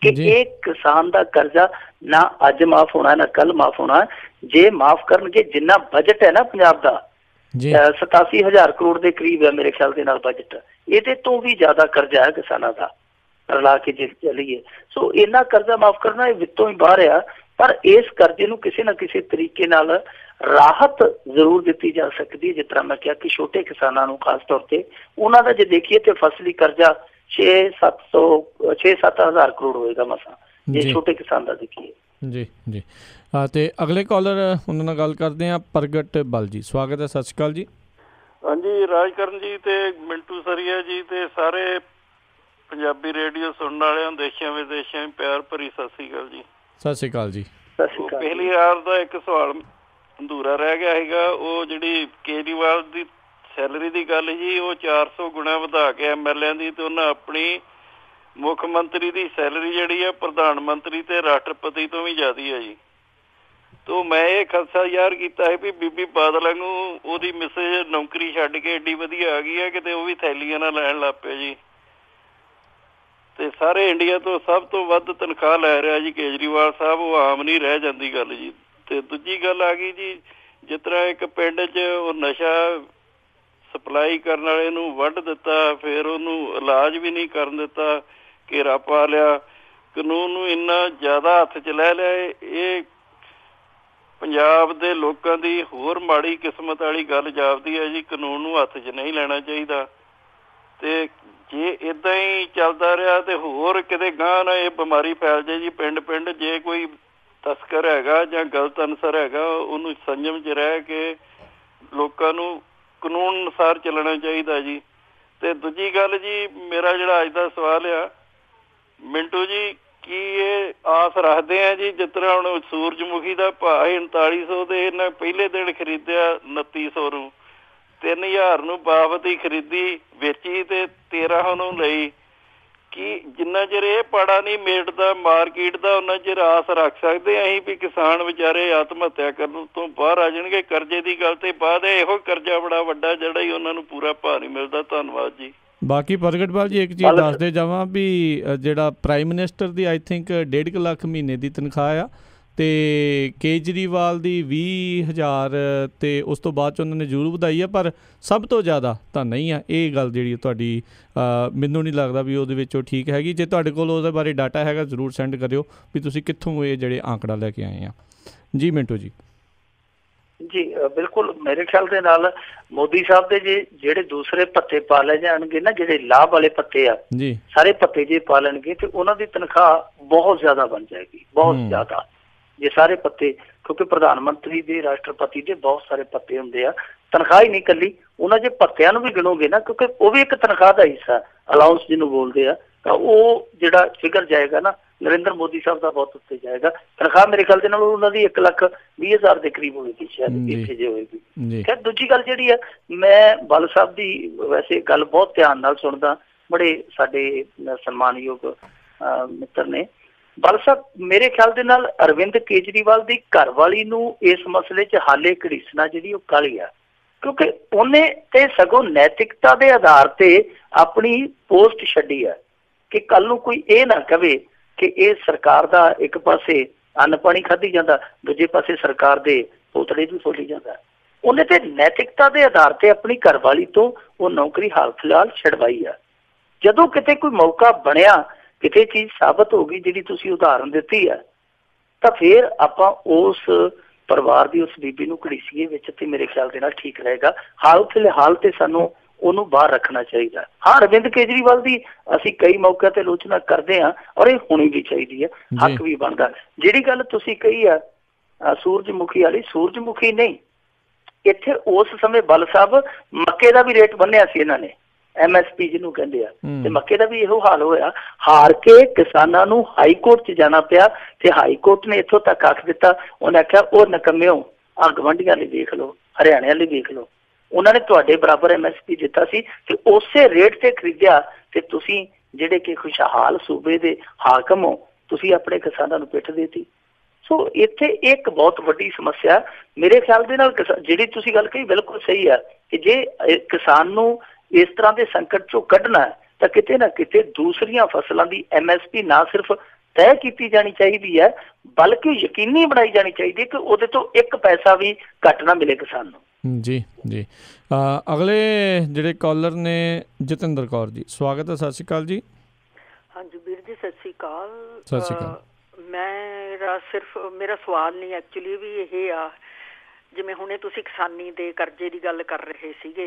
ਕਿ ਇਹ ਕਿਸਾਨ ਦਾ ਕਰਜ਼ਾ ਨਾ ਅੱਜ ਮਾਫ ਹੋਣਾ ਨਾ ਕੱਲ ਮਾਫ ਹੋਣਾ। ਜੇ ਮਾਫ ਕਰਨਗੇ, ਜਿੰਨਾ ਬਜਟ ਹੈ ਨਾ ਪੰਜਾਬ ਦਾ 87,000 ਕਰੋੜ ਦੇ ਕਰੀਬ ਹੈ ਮੇਰੇ ਖਿਆਲ ਦੇ ਨਾਲ ਬਜਟ, ਇਹਦੇ ਤੋਂ ਵੀ ਜ਼ਿਆਦਾ ਕਰਜ਼ਾ ਹੈ ਕਿਸਾਨਾਂ ਦਾ ਰਲਾ ਕੇ ਜੇ ਚੱਲੀਏ। ਸੋ ਇੰਨਾ ਕਰਜ਼ਾ ਮਾਫ ਕਰਨਾ ਇਹ ਵਿੱਤੋਂ ਹੀ ਬਾਹਰ ਆ, ਪਰ ਇਸ ਕਰਜ਼ੇ ਨੂੰ ਕਿਸੇ ਨਾ ਕਿਸੇ ਤਰੀਕੇ ਨਾਲ ਰਾਹਤ ਜ਼ਰੂਰ ਦਿੱਤੀ ਜਾ ਸਕਦੀ ਹੈ। ਜਿਸ ਤਰ੍ਹਾਂ ਮੈਂ ਕਿਹਾ ਕਿ ਛੋਟੇ ਕਿਸਾਨਾਂ ਨੂੰ ਖਾਸ ਤੌਰ ਤੇ ਉਹਨਾਂ ਦਾ ਜੇ ਦੇਖੀਏ ਤੇ ਫਸਲੀ ਕਰਜ਼ਾ 6-7 ਹਜ਼ਾਰ ਕਰੋੜ ਹੋਏਗਾ ਮਸਾਂ, ਜੇ ਛੋਟੇ ਕਿਸਾਨ ਦਾ ਦੇਖੀਏ। ਜੀ ਜੀ ਤੇ ਅਗਲੇ ਕਾਲਰ ਉਹਨਾਂ ਨਾਲ ਗੱਲ ਕਰਦੇ ਹਾਂ, ਪ੍ਰਗਟ ਬਲ ਜੀ, ਸਵਾਗਤ ਹੈ, ਸਤਿ ਸ਼੍ਰੀ ਅਕਾਲ ਜੀ। ਹਾਂਜੀ, ਰਾਜਕਰਨ ਜੀ ਤੇ ਮਿੰਟੂ ਸਰੀਆ ਜੀ ਤੇ ਸਾਰੇ ਪੰਜਾਬੀ ਰੇਡੀਓ ਸੁਣਨ ਵਾਲਿਆਂ ਨੂੰ ਦੇਸ਼ਾਂ ਵਿਦੇਸ਼ਾਂ ਪਿਆਰ ਭਰੀ ਸਤਿ ਸ਼੍ਰੀ ਅਕਾਲ ਜੀ। ਸਤਿ ਸ਼੍ਰੀ ਅਕਾਲ ਜੀ। ਪਹਿਲੀ ਵਾਰ ਦਾ ਇੱਕ ਸਵਾਲ ਅਧੂਰਾ ਰਹਿ ਗਿਆ ਹੈਗਾ, ਉਹ ਜਿਹੜੀ ਕੇਜਰੀਵਾਲ ਦੀ ਸੈਲਰੀ ਦੀ ਗੱਲ ਜੀ, ਉਹ 400 ਗੁਣਾ ਵਧਾ ਕੇ ਐਮਐਲਏ ਦੀ, ਤੇ ਉਹਨਾਂ ਆਪਣੀ ਮੁੱਖ ਮੰਤਰੀ ਦੀ ਸੈਲਰੀ ਜਿਹੜੀ ਹੈ ਪ੍ਰਧਾਨ ਮੰਤਰੀ ਤੇ ਰਾਸ਼ਟਰਪਤੀ ਤੋਂ ਵੀ ਜ਼ਿਆਦਾ ਹੈ ਜੀ। ਤੋ ਮੈਂ ਇਹ ਖਦਸ਼ਾ ਯਾਰ ਕੀਤਾ ਹੈ ਵੀ ਬੀਬੀ ਬਾਦਲ ਨੂੰ ਉਹਦੀ ਮਿਸੇਜ ਨੌਕਰੀ ਛੱਡ ਕੇ ਏਡੀ ਵਧੀਆ ਆ ਗਈ ਹੈ, ਕਿਤੇ ਉਹ ਵੀ ਥੈਲੀਆਂ ਨਾਲ ਲੈਣ ਲੱਗ ਪਏ ਜੀ। ਤੇ ਸਾਰੇ ਇੰਡੀਆ ਤੋਂ ਸਭ ਤੋਂ ਵੱਧ ਤਨਖਾਹ ਲੈ ਰਿਹਾ ਜੀ ਕੇਜਰੀਵਾਲ ਸਾਹਿਬ, ਉਹ ਆਮ ਨਹੀਂ ਰਹਿ ਜਾਂਦੀ ਗੱਲ ਜੀ। ਤੇ ਦੂਜੀ ਗੱਲ ਆ ਗਈ ਜੀ, ਜਿਸ ਤਰ੍ਹਾਂ ਇੱਕ ਪਿੰਡ 'ਚ ਉਹ ਨਸ਼ਾ ਸਪਲਾਈ ਕਰਨ ਵਾਲੇ ਨੂੰ ਵੱਢ ਦਿੱਤਾ, ਫਿਰ ਉਹਨੂੰ ਇਲਾਜ ਵੀ ਨਹੀਂ ਕਰਨ ਦਿੱਤਾ, ਘੇਰਾ ਪਾ ਲਿਆ, ਕਾਨੂੰਨ ਨੂੰ ਇੰਨਾ ਜ਼ਿਆਦਾ ਹੱਥ 'ਚ ਲੈ ਲਿਆ। ਇਹ ਪੰਜਾਬ ਦੇ ਲੋਕਾਂ ਦੀ ਹੋਰ ਮਾੜੀ ਕਿਸਮਤ ਵਾਲੀ ਗੱਲ ਜਾਪਦੀ ਹੈ ਜੀ। ਕਾਨੂੰਨ ਨੂੰ ਹੱਥ 'ਚ ਨਹੀਂ ਲੈਣਾ ਚਾਹੀਦਾ, ਤੇ ਜੇ ਇੱਦਾਂ ਹੀ ਚੱਲਦਾ ਰਿਹਾ ਤੇ ਹੋਰ ਕਿਤੇ ਗਾਂਹ ਨਾ ਇਹ ਬਿਮਾਰੀ ਫੈਲ ਜਾਏ ਜੀ ਪਿੰਡ ਪਿੰਡ। ਜੇ ਕੋਈ ਤਸਕਰ ਹੈਗਾ ਜਾਂ ਗਲਤ ਅਨਸਰ ਹੈਗਾ, ਉਹਨੂੰ ਸੰਜਮ 'ਚ ਰਹਿ ਕੇ ਲੋਕਾਂ ਨੂੰ ਕਾਨੂੰਨ ਅਨੁਸਾਰ ਚੱਲਣਾ ਚਾਹੀਦਾ ਜੀ। ਤੇ ਦੂਜੀ ਗੱਲ ਜੀ, ਮੇਰਾ ਜਿਹੜਾ ਅੱਜ ਦਾ ਸਵਾਲ ਆ ਮਿੰਟੂ ਜੀ, ਕੀ ਇਹ ਆਸ ਰੱਖਦੇ ਆ ਜੀ, ਜਿਸ ਤਰ੍ਹਾਂ ਹੁਣ ਸੂਰਜਮੁਖੀ ਦਾ ਭਾਅ 3900 ਤੇ ਇਹਨਾਂ ਪਹਿਲੇ ਦਿਨ ਖਰੀਦਿਆ 2900 ਨੂੰ, 3000 ਨੂੰ ਬਾਬਤੀ ਖਰੀਦੀ, ਵੇਚੀ ਤੇ 1300 ਨੂੰ ਲਈ। ਕਿ ਜਿੰਨਾ ਚਿਰ ਇਹ ਪਾੜਾ ਨਹੀਂ ਮੇਟਦਾ ਮਾਰਕੀਟ ਦਾ, ਉਹਨਾਂ ਚਿਰ ਆਸ ਰੱਖ ਸਕਦੇ ਅਸੀਂ ਵੀ ਕਿਸਾਨ ਵਿਚਾਰੇ ਆਤਮ ਹੱਤਿਆ ਕਰਨ ਤੋਂ ਬਾਹਰ ਆ ਜਾਣਗੇ। ਕਰਜ਼ੇ ਦੀ ਗੱਲ ਤੇ ਬਾਅਦ ਇਹੋ ਕਰਜ਼ਾ ਬੜਾ ਵੱਡਾ ਜਿਹੜਾ ਹੀ ਉਹਨਾਂ ਨੂੰ ਪੂਰਾ ਭਾਅ ਨਹੀਂ ਮਿਲਦਾ। ਧੰਨਵਾਦ ਜੀ। ਬਾਕੀ ਪ੍ਰਗਟਪਾਲ ਜੀ ਇੱਕ ਚੀਜ਼ ਦੱਸਦੇ ਜਾਵਾਂ ਵੀ ਜਿਹੜਾ prime minister the I think 1.5 lakh ਮਹੀਨੇ ਦੀ ਤਨਖਾਹ ਆ, ਅਤੇ ਕੇਜਰੀਵਾਲ ਦੀ 20,000 ਅਤੇ ਉਸ ਤੋਂ ਬਾਅਦ 'ਚ ਉਹਨਾਂ ਨੇ ਜ਼ਰੂਰ ਵਧਾਈ ਆ, ਪਰ ਸਭ ਤੋਂ ਜ਼ਿਆਦਾ ਤਾਂ ਨਹੀਂ ਆ। ਇਹ ਗੱਲ ਜਿਹੜੀ ਤੁਹਾਡੀ ਮੈਨੂੰ ਨਹੀਂ ਲੱਗਦਾ ਵੀ ਉਹਦੇ ਵਿੱਚ ਉਹ ਠੀਕ ਹੈਗੀ। ਜੇ ਤੁਹਾਡੇ ਕੋਲ ਉਹਦੇ ਬਾਰੇ ਡਾਟਾ ਹੈਗਾ ਜ਼ਰੂਰ ਸੈਂਡ ਕਰਿਓ ਵੀ ਤੁਸੀਂ ਕਿੱਥੋਂ ਇਹ ਜਿਹੜੇ ਆંકੜਾ ਲੈ ਕੇ ਆਏ ਆ। ਜੀ ਮਿੰਟੂ ਜੀ। ਜੀ ਬਿਲਕੁਲ, ਮੇਰੇ ਖਿਆਲ ਦੇ ਨਾਲ ਮੋਦੀ ਸਾਹਿਬ ਦੇ ਜਿਹੜੇ ਦੂਸਰੇ ਭੱਤੇ ਪਾ ਲੈ ਜਾਣਗੇ ਨਾ, ਜਿਹੜੇ ਲਾਭ ਵਾਲੇ ਭੱਤੇ ਆ ਜੀ, ਸਾਰੇ ਭੱਤੇ ਜੇ ਪਾ ਲੈਣਗੇ ਤੇ ਉਹਨਾਂ ਦੀ ਤਨਖਾਹ ਬਹੁਤ ਜ਼ਿਆਦਾ ਬਣ ਜਾਏਗੀ, ਬਹੁਤ ਜ਼ਿਆਦਾ। ਜੇ ਸਾਰੇ ਪੱਤੇ, ਕਿਉਂਕਿ ਪ੍ਰਧਾਨ ਮੰਤਰੀ ਦੇ, ਰਾਸ਼ਟਰਪਤੀ ਦੇ ਬਹੁਤ ਸਾਰੇ ਪੱਤੇ ਹੁੰਦੇ ਆ, ਤਨਖਾਹ ਹੀ ਨਹੀਂ ਇਕੱਲੀ, ਉਹਨਾਂ ਜੇ ਪੱਤਿਆਂ ਨੂੰ ਵੀ ਗਿਣੋਗੇ ਨਾ, ਕਿਉਂਕਿ ਉਹ ਵੀ ਇੱਕ ਤਨਖਾਹ ਦਾ ਹਿੱਸਾ, ਅਲਾਊਂਸ ਜਿਹਨੂੰ ਬੋਲਦੇ ਆ, ਤਾਂ ਉਹ ਜਿਹੜਾ ਫਿਗਰ ਜਾਏਗਾ ਨਾ ਨਰਿੰਦਰ ਮੋਦੀ ਸਾਹਿਬ ਦਾ ਬਹੁਤ ਉੱਤੇ ਜਾਏਗਾ। ਤਨਖਾਹ ਮੇਰੇ ਖਿਆਲ ਦੇ ਨਾਲ ਉਹਨਾਂ ਦੀ 1,20,000 ਦੇ ਕਰੀਬ ਹੋਏਗੀ ਸ਼ਾਇਦ, ਇੱਥੇ ਜੇ ਹੋਏਗੀ। ਖੈਰ ਦੂਜੀ ਗੱਲ ਜਿਹੜੀ ਆ, ਮੈਂ ਬਾਲ ਸਾਹਿਬ ਦੀ ਵੈਸੇ ਗੱਲ ਬਹੁਤ ਧਿਆਨ ਨਾਲ ਸੁਣਦਾ, ਬੜੇ ਸਾਡੇ ਸਨਮਾਨਯੋਗ ਮਿੱਤਰ ਨੇ। ਬਾਲ ਸਾਹਿਬ ਮੇਰੇ ਖਿਆਲ ਦੇ ਨਾਲ ਅਰਵਿੰਦ ਕੇਜਰੀਵਾਲ ਦੀ ਘਰਵਾਲੀ ਨੂੰ ਇਸ ਮਸਲੇ 'ਚ ਹਾਲੇ ਘੜੀਸਣਾ ਜਿਹੜੀ ਉਹ ਕਾਹਲੀ ਆ, ਕਿਉਂਕਿ ਉਹਨੇ ਤੇ ਸਗੋਂ ਨੈਤਿਕਤਾ ਦੇ ਆਧਾਰ ਤੇ ਆਪਣੀ ਪੋਸਟ ਛੱਡੀ ਆ ਕਿ ਕੱਲ ਨੂੰ ਕੋਈ ਇਹ ਨਾ ਕਵੇ ਕਿ ਇਹ ਸਰਕਾਰ ਦਾ ਇੱਕ ਪਾਸੇ ਅੰਨ ਪਾਣੀ ਖਾਧੀ ਜਾਂਦਾ, ਦੂਜੇ ਪਾਸੇ ਸਰਕਾਰ ਦੇ ਪੋਤੜੇ ਵੀ ਫੋਲੀ ਜਾਂਦਾ। ਉਹਨੇ ਤੇ ਨੈਤਿਕਤਾ ਦੇ ਆਧਾਰ ਤੇ ਆਪਣੀ ਘਰਵਾਲੀ ਤੋਂ ਉਹ ਨੌਕਰੀ ਹਾਲ ਫਿਲਹਾਲ ਛਡਵਾਈ ਆ। ਜਦੋਂ ਕਿਤੇ ਕੋਈ ਮੌਕਾ ਬਣਿਆ, ਕਿਤੇ ਚੀਜ਼ ਸਾਬਤ ਹੋ ਗਈ ਜਿਹੜੀ ਤੁਸੀਂ ਉਦਾਹਰਨ ਦਿੱਤੀ ਆ, ਤਾਂ ਫਿਰ ਆਪਾਂ ਉਸ ਪਰਿਵਾਰ ਦੀ, ਉਸ ਬੀਬੀ ਨੂੰ ਘੜੀਸੀਏ ਵਿੱਚ, ਤੇ ਮੇਰੇ ਖਿਆਲ ਦੇ ਨਾਲ ਠੀਕ ਰਹੇਗਾ। ਹਾਲ ਫਿਲਹਾਲ ਤੇ ਸਾਨੂੰ ਉਹਨੂੰ ਬਾਹਰ ਰੱਖਣਾ ਚਾਹੀਦਾ। ਹਾਂ, ਅਰਵਿੰਦ ਕੇਜਰੀਵਾਲ ਦੀ ਅਸੀਂ ਕਈ ਮੌਕਿਆਂ ਤੇ ਆਲੋਚਨਾ ਕਰਦੇ ਹਾਂ, ਔਰ ਇਹ ਹੋਣੀ ਵੀ ਚਾਹੀਦੀ ਹੈ, ਹੱਕ ਵੀ ਬਣਦਾ। ਜਿਹੜੀ ਗੱਲ ਤੁਸੀਂ ਕਹੀ ਆ ਸੂਰਜਮੁਖੀ ਵਾਲੀ, ਸੂਰਜਮੁਖੀ ਨਹੀਂ, ਇੱਥੇ ਉਸ ਸਮੇਂ ਬਲ ਸਾਹਿਬ ਮੱਕੇ ਦਾ ਵੀ ਰੇਟ ਬੰਨਿਆ ਸੀ ਇਹਨਾਂ ਨੇ, MSP ਜਿਹਨੂੰ ਕਹਿੰਦੇ ਆ, ਤੇ ਮੱਕੇ ਦਾ ਵੀ ਇਹੋ ਹਾਲ ਹੋਇਆ। ਹਾਰ ਕੇ ਕਿਸਾਨਾਂ ਨੂੰ ਹਾਈ ਕੋਰਟ 'ਚ ਜਾਣਾ ਪਿਆ, ਤੇ ਹਾਈ ਕੋਰਟ ਨੇ ਇੱਥੋਂ ਤੱਕ ਆਖ ਦਿੱਤਾ, ਉਹਨੇ ਆਖਿਆ ਉਹ ਨਕੰਮਿਓ, ਆਹ ਗਵਾਂਢੀਆਂ ਲਈ ਵੇਖ ਲਓ, ਹਰਿਆਣੇ ਵਾਲੇ ਵੇਖ ਲਓ, ਉਹਨਾਂ ਨੇ ਤੁਹਾਡੇ ਬਰਾਬਰ MSP ਦਿੱਤਾ ਸੀ ਤੇ ਉਸੇ ਰੇਟ ਤੇ ਖਰੀਦਿਆ, ਤੇ ਤੁਸੀਂ ਜਿਹੜੇ ਕਿ ਖੁਸ਼ਹਾਲ ਸੂਬੇ ਦੇ ਹਾਕਮ ਹੋ, ਤੁਸੀਂ ਆਪਣੇ ਕਿਸਾਨਾਂ ਨੂੰ ਪਿੱਠ ਦੇਤੀ। ਸੋ ਇੱਥੇ ਇੱਕ ਬਹੁਤ ਵੱਡੀ ਸਮੱਸਿਆ ਮੇਰੇ ਖਿਆਲ ਦੇ ਨਾਲ, ਜਿਹੜੀ ਤੁਸੀਂ ਗੱਲ ਕਹੀ ਬਿਲਕੁਲ ਸਹੀ ਆ, ਕਿ ਜੇ ਕਿਸਾਨ ਨੂੰ ਇਸ ਤਰ੍ਹਾਂ ਦੇ ਸੰਕਟ ਚੋਂ ਕੱਢਣਾ ਹੈ ਤਾਂ ਕਿਤੇ ਨਾ ਕਿਤੇ ਦੂਸਰੀਆਂ ਫਸਲਾਂ ਦੀ MSP ਨਾ ਸਿਰਫ ਤੈਅ ਕੀਤੀ ਜਾਣੀ ਚਾਹੀਦੀ ਹੈ, ਬਲਕਿ ਯਕੀਨੀ ਬਣਾਈ ਜਾਣੀ ਚਾਹੀਦੀ ਹੈ ਕਿ ਉਹਦੇ ਤੋਂ ਇੱਕ ਪੈਸਾ ਵੀ ਘੱਟ ਨਾ ਮਿਲੇ ਕਿਸਾਨ ਨੂੰ। ਜੀ ਜੀ, ਅਗਲੇ ਜਿਹੜੇ ਕਾਲਰ ਨੇ ਜਤਿੰਦਰ ਕੌਰ ਜੀ, ਸਵਾਗਤ ਹੈ। ਸਤਿ ਸ਼੍ਰੀ ਅਕਾਲ ਜੀ। ਹਾਂਜੀ ਵੀਰ ਜੀ, ਸਤਿ ਸ਼੍ਰੀ ਅਕਾਲ। ਸਤਿ ਸ਼੍ਰੀ ਅਕਾਲ। ਮੇਰਾ ਸਵਾਲ ਨਹੀਂ, ਐਕਚੁਅਲੀ ਵੀ ਇਹ ਆ, ਜਿਵੇਂ ਹੁਣੇ ਤੁਸੀਂ ਕਿਸਾਨੀ ਦੇ ਕਰਜ਼ੇ ਦੀ ਗੱਲ ਕਰ ਰਹੇ ਸੀਗੇ,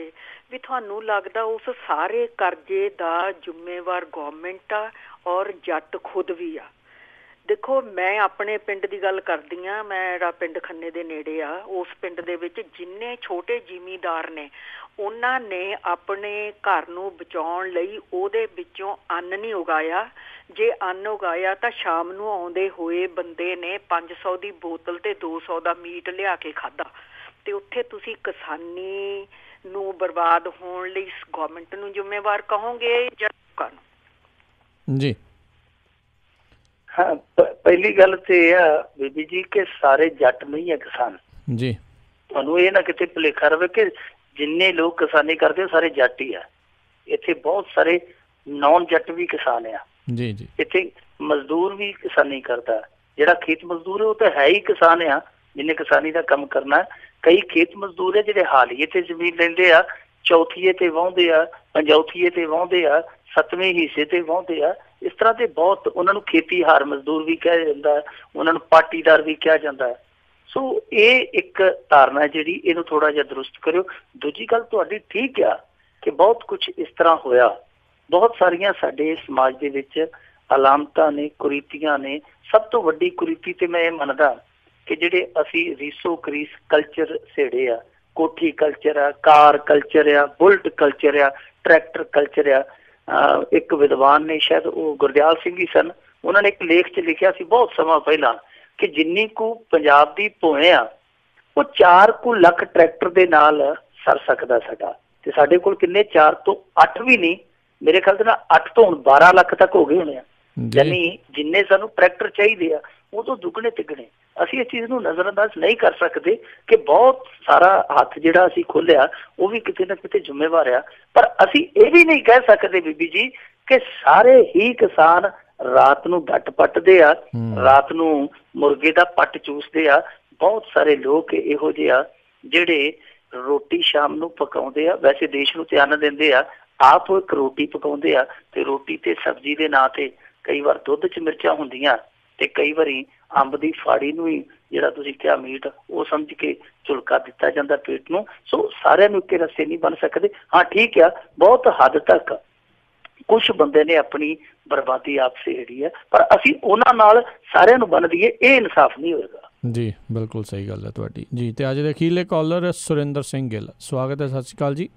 ਵੀ ਤੁਹਾਨੂੰ ਲੱਗਦਾ ਉਸ ਸਾਰੇ ਕਰਜ਼ੇ ਦਾ ਜ਼ਿੰਮੇਵਾਰ ਗੌਰਮੈਂਟ ਆ ਔਰ ਜੱਟ ਖੁਦ ਵੀ ਆ? ਦੇਖੋ, ਮੈਂ ਆਪਣੇ ਪਿੰਡ ਦੀ ਗੱਲ ਕਰਦੀ ਹਾਂ, ਮੇਰਾ ਪਿੰਡ ਖੰਨੇ ਦੇ ਨੇੜੇ ਆ। ਉਸ ਪਿੰਡ ਦੇ ਵਿੱਚ ਜਿੰਨੇ ਛੋਟੇ ਜ਼ਿਮੀਂਦਾਰ ਨੇ, ਉਹਨਾਂ ਨੇ ਆਪਣੇ ਘਰ ਨੂੰ ਬਚਾਉਣ ਲਈ ਉਹਦੇ ਵਿੱਚੋਂ ਅੰਨ ਨਹੀਂ ਉਗਾਇਆ। ਜੇ ਅੰਨ ਉਗਾਇਆ ਤਾਂ ਸ਼ਾਮ ਨੂੰ ਆਉਂਦੇ ਹੋਏ ਬੰਦੇ ਨੇ 500 ਦੀ ਬੋਤਲ ਤੇ 200 ਦਾ ਮੀਟ ਲਿਆ ਕੇ ਖਾਧਾ। ਤੇ ਉੱਥੇ ਤੁਸੀਂ ਕਿਸਾਨੀ ਨੂੰ ਬਰਬਾਦ ਹੋਣ ਲਈ ਗਵਰਨਮੈਂਟ ਨੂੰ ਜ਼ਿੰਮੇਵਾਰ ਕਹੋਗੇ ਜਾਂ ਲੋਕਾਂ ਨੂੰ? ਜੀ ਹਾਂ, ਪਹਿਲੀ ਗੱਲ ਤੇ ਇਹ ਆ ਬੀਬੀ ਜੀ ਕਿ ਸਾਰੇ ਜੱਟ ਨਹੀਂ ਹੈ ਕਿਸਾਨ। ਜੀ, ਤੁਹਾਨੂੰ ਇਹ ਨਾ ਕਿਤੇ ਭੁਲੇਖਾ ਰਵੇ ਕਿ ਜਿੰਨੇ ਲੋਕ ਕਿਸਾਨੀ ਕਰਦੇ ਉਹ ਸਾਰੇ ਜੱਟ ਹੀ ਆ। ਇੱਥੇ ਬਹੁਤ ਸਾਰੇ ਨੌਨ ਜੱਟ ਵੀ ਕਿਸਾਨ ਆ। ਜੀ ਜੀ, ਇੱਥੇ ਮਜ਼ਦੂਰ ਵੀ ਕਿਸਾਨੀ ਕਰਦਾ, ਜਿਹੜਾ ਖੇਤ ਮਜ਼ਦੂਰ ਹੈ ਉਹ ਤਾਂ ਹੈ ਹੀ ਕਿਸਾਨ ਆ, ਜਿਹਨੇ ਕਿਸਾਨੀ ਦਾ ਕੰਮ ਕਰਨਾ। ਕਈ ਖੇਤ ਮਜ਼ਦੂਰ ਹੈ ਜਿਹੜੇ ਹਾਲੀਏ ਤੇ ਜ਼ਮੀਨ ਲੈਂਦੇ ਆ, ਚੌਥੀਏ ਤੇ ਵਾਹੁੰਦੇ ਆ, ਪੰਜੌਥੀਏ ਤੇ ਵਾਹੁੰਦੇ ਆ, 7ਵੇਂ ਹਿੱਸੇ ਤੇ ਵਾਹੁੰਦੇ ਆ। ਇਸ ਤਰ੍ਹਾਂ ਦੇ ਬਹੁਤ, ਉਹਨਾਂ ਨੂੰ ਖੇਤੀਹਾਰ ਮਜ਼ਦੂਰ ਵੀ ਕਿਹਾ ਜਾਂਦਾ, ਉਹਨਾਂ ਨੂੰ ਪਾਟੀਦਾਰ ਵੀ ਕਿਹਾ ਜਾਂਦਾ। ਸੋ ਇਹ ਇੱਕ ਧਾਰਨਾ ਜਿਹੜੀ, ਇਹਨੂੰ ਥੋੜਾ ਜਿਹਾ ਦਰੁਸਤ ਕਰਿਓ। ਦੂਜੀ ਗੱਲ ਤੁਹਾਡੀ ਠੀਕ ਆ ਕਿ ਬਹੁਤ ਕੁਛ ਇਸ ਤਰ੍ਹਾਂ ਹੋਇਆ, ਬਹੁਤ ਸਾਰੀਆਂ ਸਾਡੇ ਸਮਾਜ ਦੇ ਵਿੱਚ ਅਲਾਮਤਾਂ ਨੇ, ਕੁਰੀਤੀਆਂ ਨੇ। ਸਭ ਤੋਂ ਵੱਡੀ ਕੁਰੀਤੀ ਤੇ ਮੈਂ ਇਹ ਮੰਨਦਾ ਕਿ ਜਿਹੜੇ ਅਸੀਂ ਰੀਸੋ ਕਰੀਸ ਕਲਚਰ ਸੇੜੇ ਆ, ਕੋਠੀ ਕਲਚਰ ਆ, ਕਾਰ ਕਲਚਰ ਆ, ਬੁਲਟ ਕਲਚਰ ਆ, ਟਰੈਕਟਰ ਕਲਚਰ ਆ। ਇੱਕ ਵਿਦਵਾਨ ਨੇ, ਸ਼ਾਇਦ ਉਹ ਗੁਰਦਿਆਲ ਸਿੰਘ ਹੀ ਸਨ, ਉਹਨਾਂ ਨੇ ਇੱਕ ਲੇਖ 'ਚ ਲਿਖਿਆ ਸੀ ਬਹੁਤ ਸਮਾਂ ਪਹਿਲਾਂ ਕਿ ਜਿੰਨੀ ਕੁ ਪੰਜਾਬ ਦੀ ਭੋਏ ਆ, ਉਹ 4 ਲੱਖ ਟਰੈਕਟਰ ਦੇ ਨਾਲ ਸਰ ਸਕਦਾ ਸਾਡਾ। ਤੇ ਸਾਡੇ ਕੋਲ ਕਿੰਨੇ, 4 ਤੋਂ 8 ਵੀ ਨਹੀਂ, ਮੇਰੇ ਖਿਆਲ ਦੇ ਨਾਲ 8 ਤੋਂ ਹੁਣ 12 ਲੱਖ ਤੱਕ ਹੋ ਗਏ ਹੋਣੇ ਆ। ਯਾਨੀ ਜਿੰਨੇ ਸਾਨੂੰ ਟਰੈਕਟਰ ਚਾਹੀਦੇ ਆ, ਉਦੋਂ ਦੁੱਗਣੇ ਤਿੱਗਣੇ। ਅਸੀਂ ਇਸ ਚੀਜ਼ ਨੂੰ ਨਜ਼ਰਅੰਦਾਜ਼ ਨਹੀਂ ਕਰ ਸਕਦੇ ਕਿ ਬਹੁਤ ਸਾਰਾ ਹੱਥ ਜਿਹੜਾ ਅਸੀਂ ਖੋਲਿਆ ਉਹ ਵੀ ਕਿਤੇ ਨਾ ਕਿਤੇ ਜ਼ਿੰਮੇਵਾਰ ਆ। ਪਰ ਅਸੀਂ ਇਹ ਵੀ ਨਹੀਂ ਕਹਿ ਸਕਦੇ ਬੀਬੀ ਜੀ ਕਿ ਸਾਰੇ ਹੀ ਕਿਸਾਨ ਰਾਤ ਨੂੰ ਗੱਟ ਪੱਟਦੇ ਆ, ਰਾਤ ਨੂੰ ਮੁਰਗੇ ਦਾ ਪੱਟ ਚੂਸਦੇ ਆ। ਬਹੁਤ ਸਾਰੇ ਲੋਕ ਇਹੋ ਜਿਹੇ ਆ ਜਿਹੜੇ ਰੋਟੀ ਸ਼ਾਮ ਨੂੰ ਪਕਾਉਂਦੇ ਆ, ਵੈਸੇ ਦੇਸ਼ ਨੂੰ ਧਿਆਨ ਦਿੰਦੇ ਆ, ਆਪ ਇੱਕ ਰੋਟੀ ਪਕਾਉਂਦੇ ਆ ਤੇ ਰੋਟੀ ਤੇ ਸਬਜ਼ੀ ਦੇ ਨਾਂ ਤੇ ਕਈ ਵਾਰ ਦੁੱਧ 'ਚ ਮਿਰਚਾਂ ਹੁੰਦੀਆਂ ਤੇ ਕਈ ਵਾਰੀ ਅੰਬ ਦੀ ਫਾੜੀ ਨੂੰ ਹੀ ਜਿਹੜਾ ਤੁਸੀਂ ਕਿਹਾ ਮੀਟ ਉਹ ਸਮਝ ਕੇ ਝੁਲਕਾ ਦਿੱਤਾ ਜਾਂਦਾ ਪੇਟ ਨੂੰ। ਸੋ ਸਾਰਿਆਂ ਨੂੰ ਇੱਕੇ ਰਸਤੇ ਨਹੀਂ ਬਣ ਸਕਦੇ। ਹਾਂ ਠੀਕ ਆ, ਬਹੁਤ ਹੱਦ ਤੱਕ ਕੁਛ ਬੰਦੇ ਨੇ ਆਪਣੀ ਬਰਬਾਦੀ ਆਪ ਸੇੜੀ ਹੈ, ਪਰ ਅਸੀਂ ਉਹਨਾਂ ਨਾਲ ਸਾਰਿਆਂ ਨੂੰ ਬੰਨ ਦਈਏ, ਇਹ ਇਨਸਾਫ ਨਹੀਂ ਹੋਏਗਾ। ਜੀ ਬਿਲਕੁਲ ਸਹੀ ਗੱਲ ਹੈ ਤੁਹਾਡੀ ਜੀ। ਤੇ ਅੱਜ ਦੇ ਅਖੀਰਲੇ ਕਾਲਰ ਸੁਰਿੰਦਰ ਸਿੰਘ ਗਿੱਲ, ਸਵਾਗਤ ਹੈ। ਸਤਿ ਸ਼੍ਰੀ ਅਕਾਲ ਜੀ।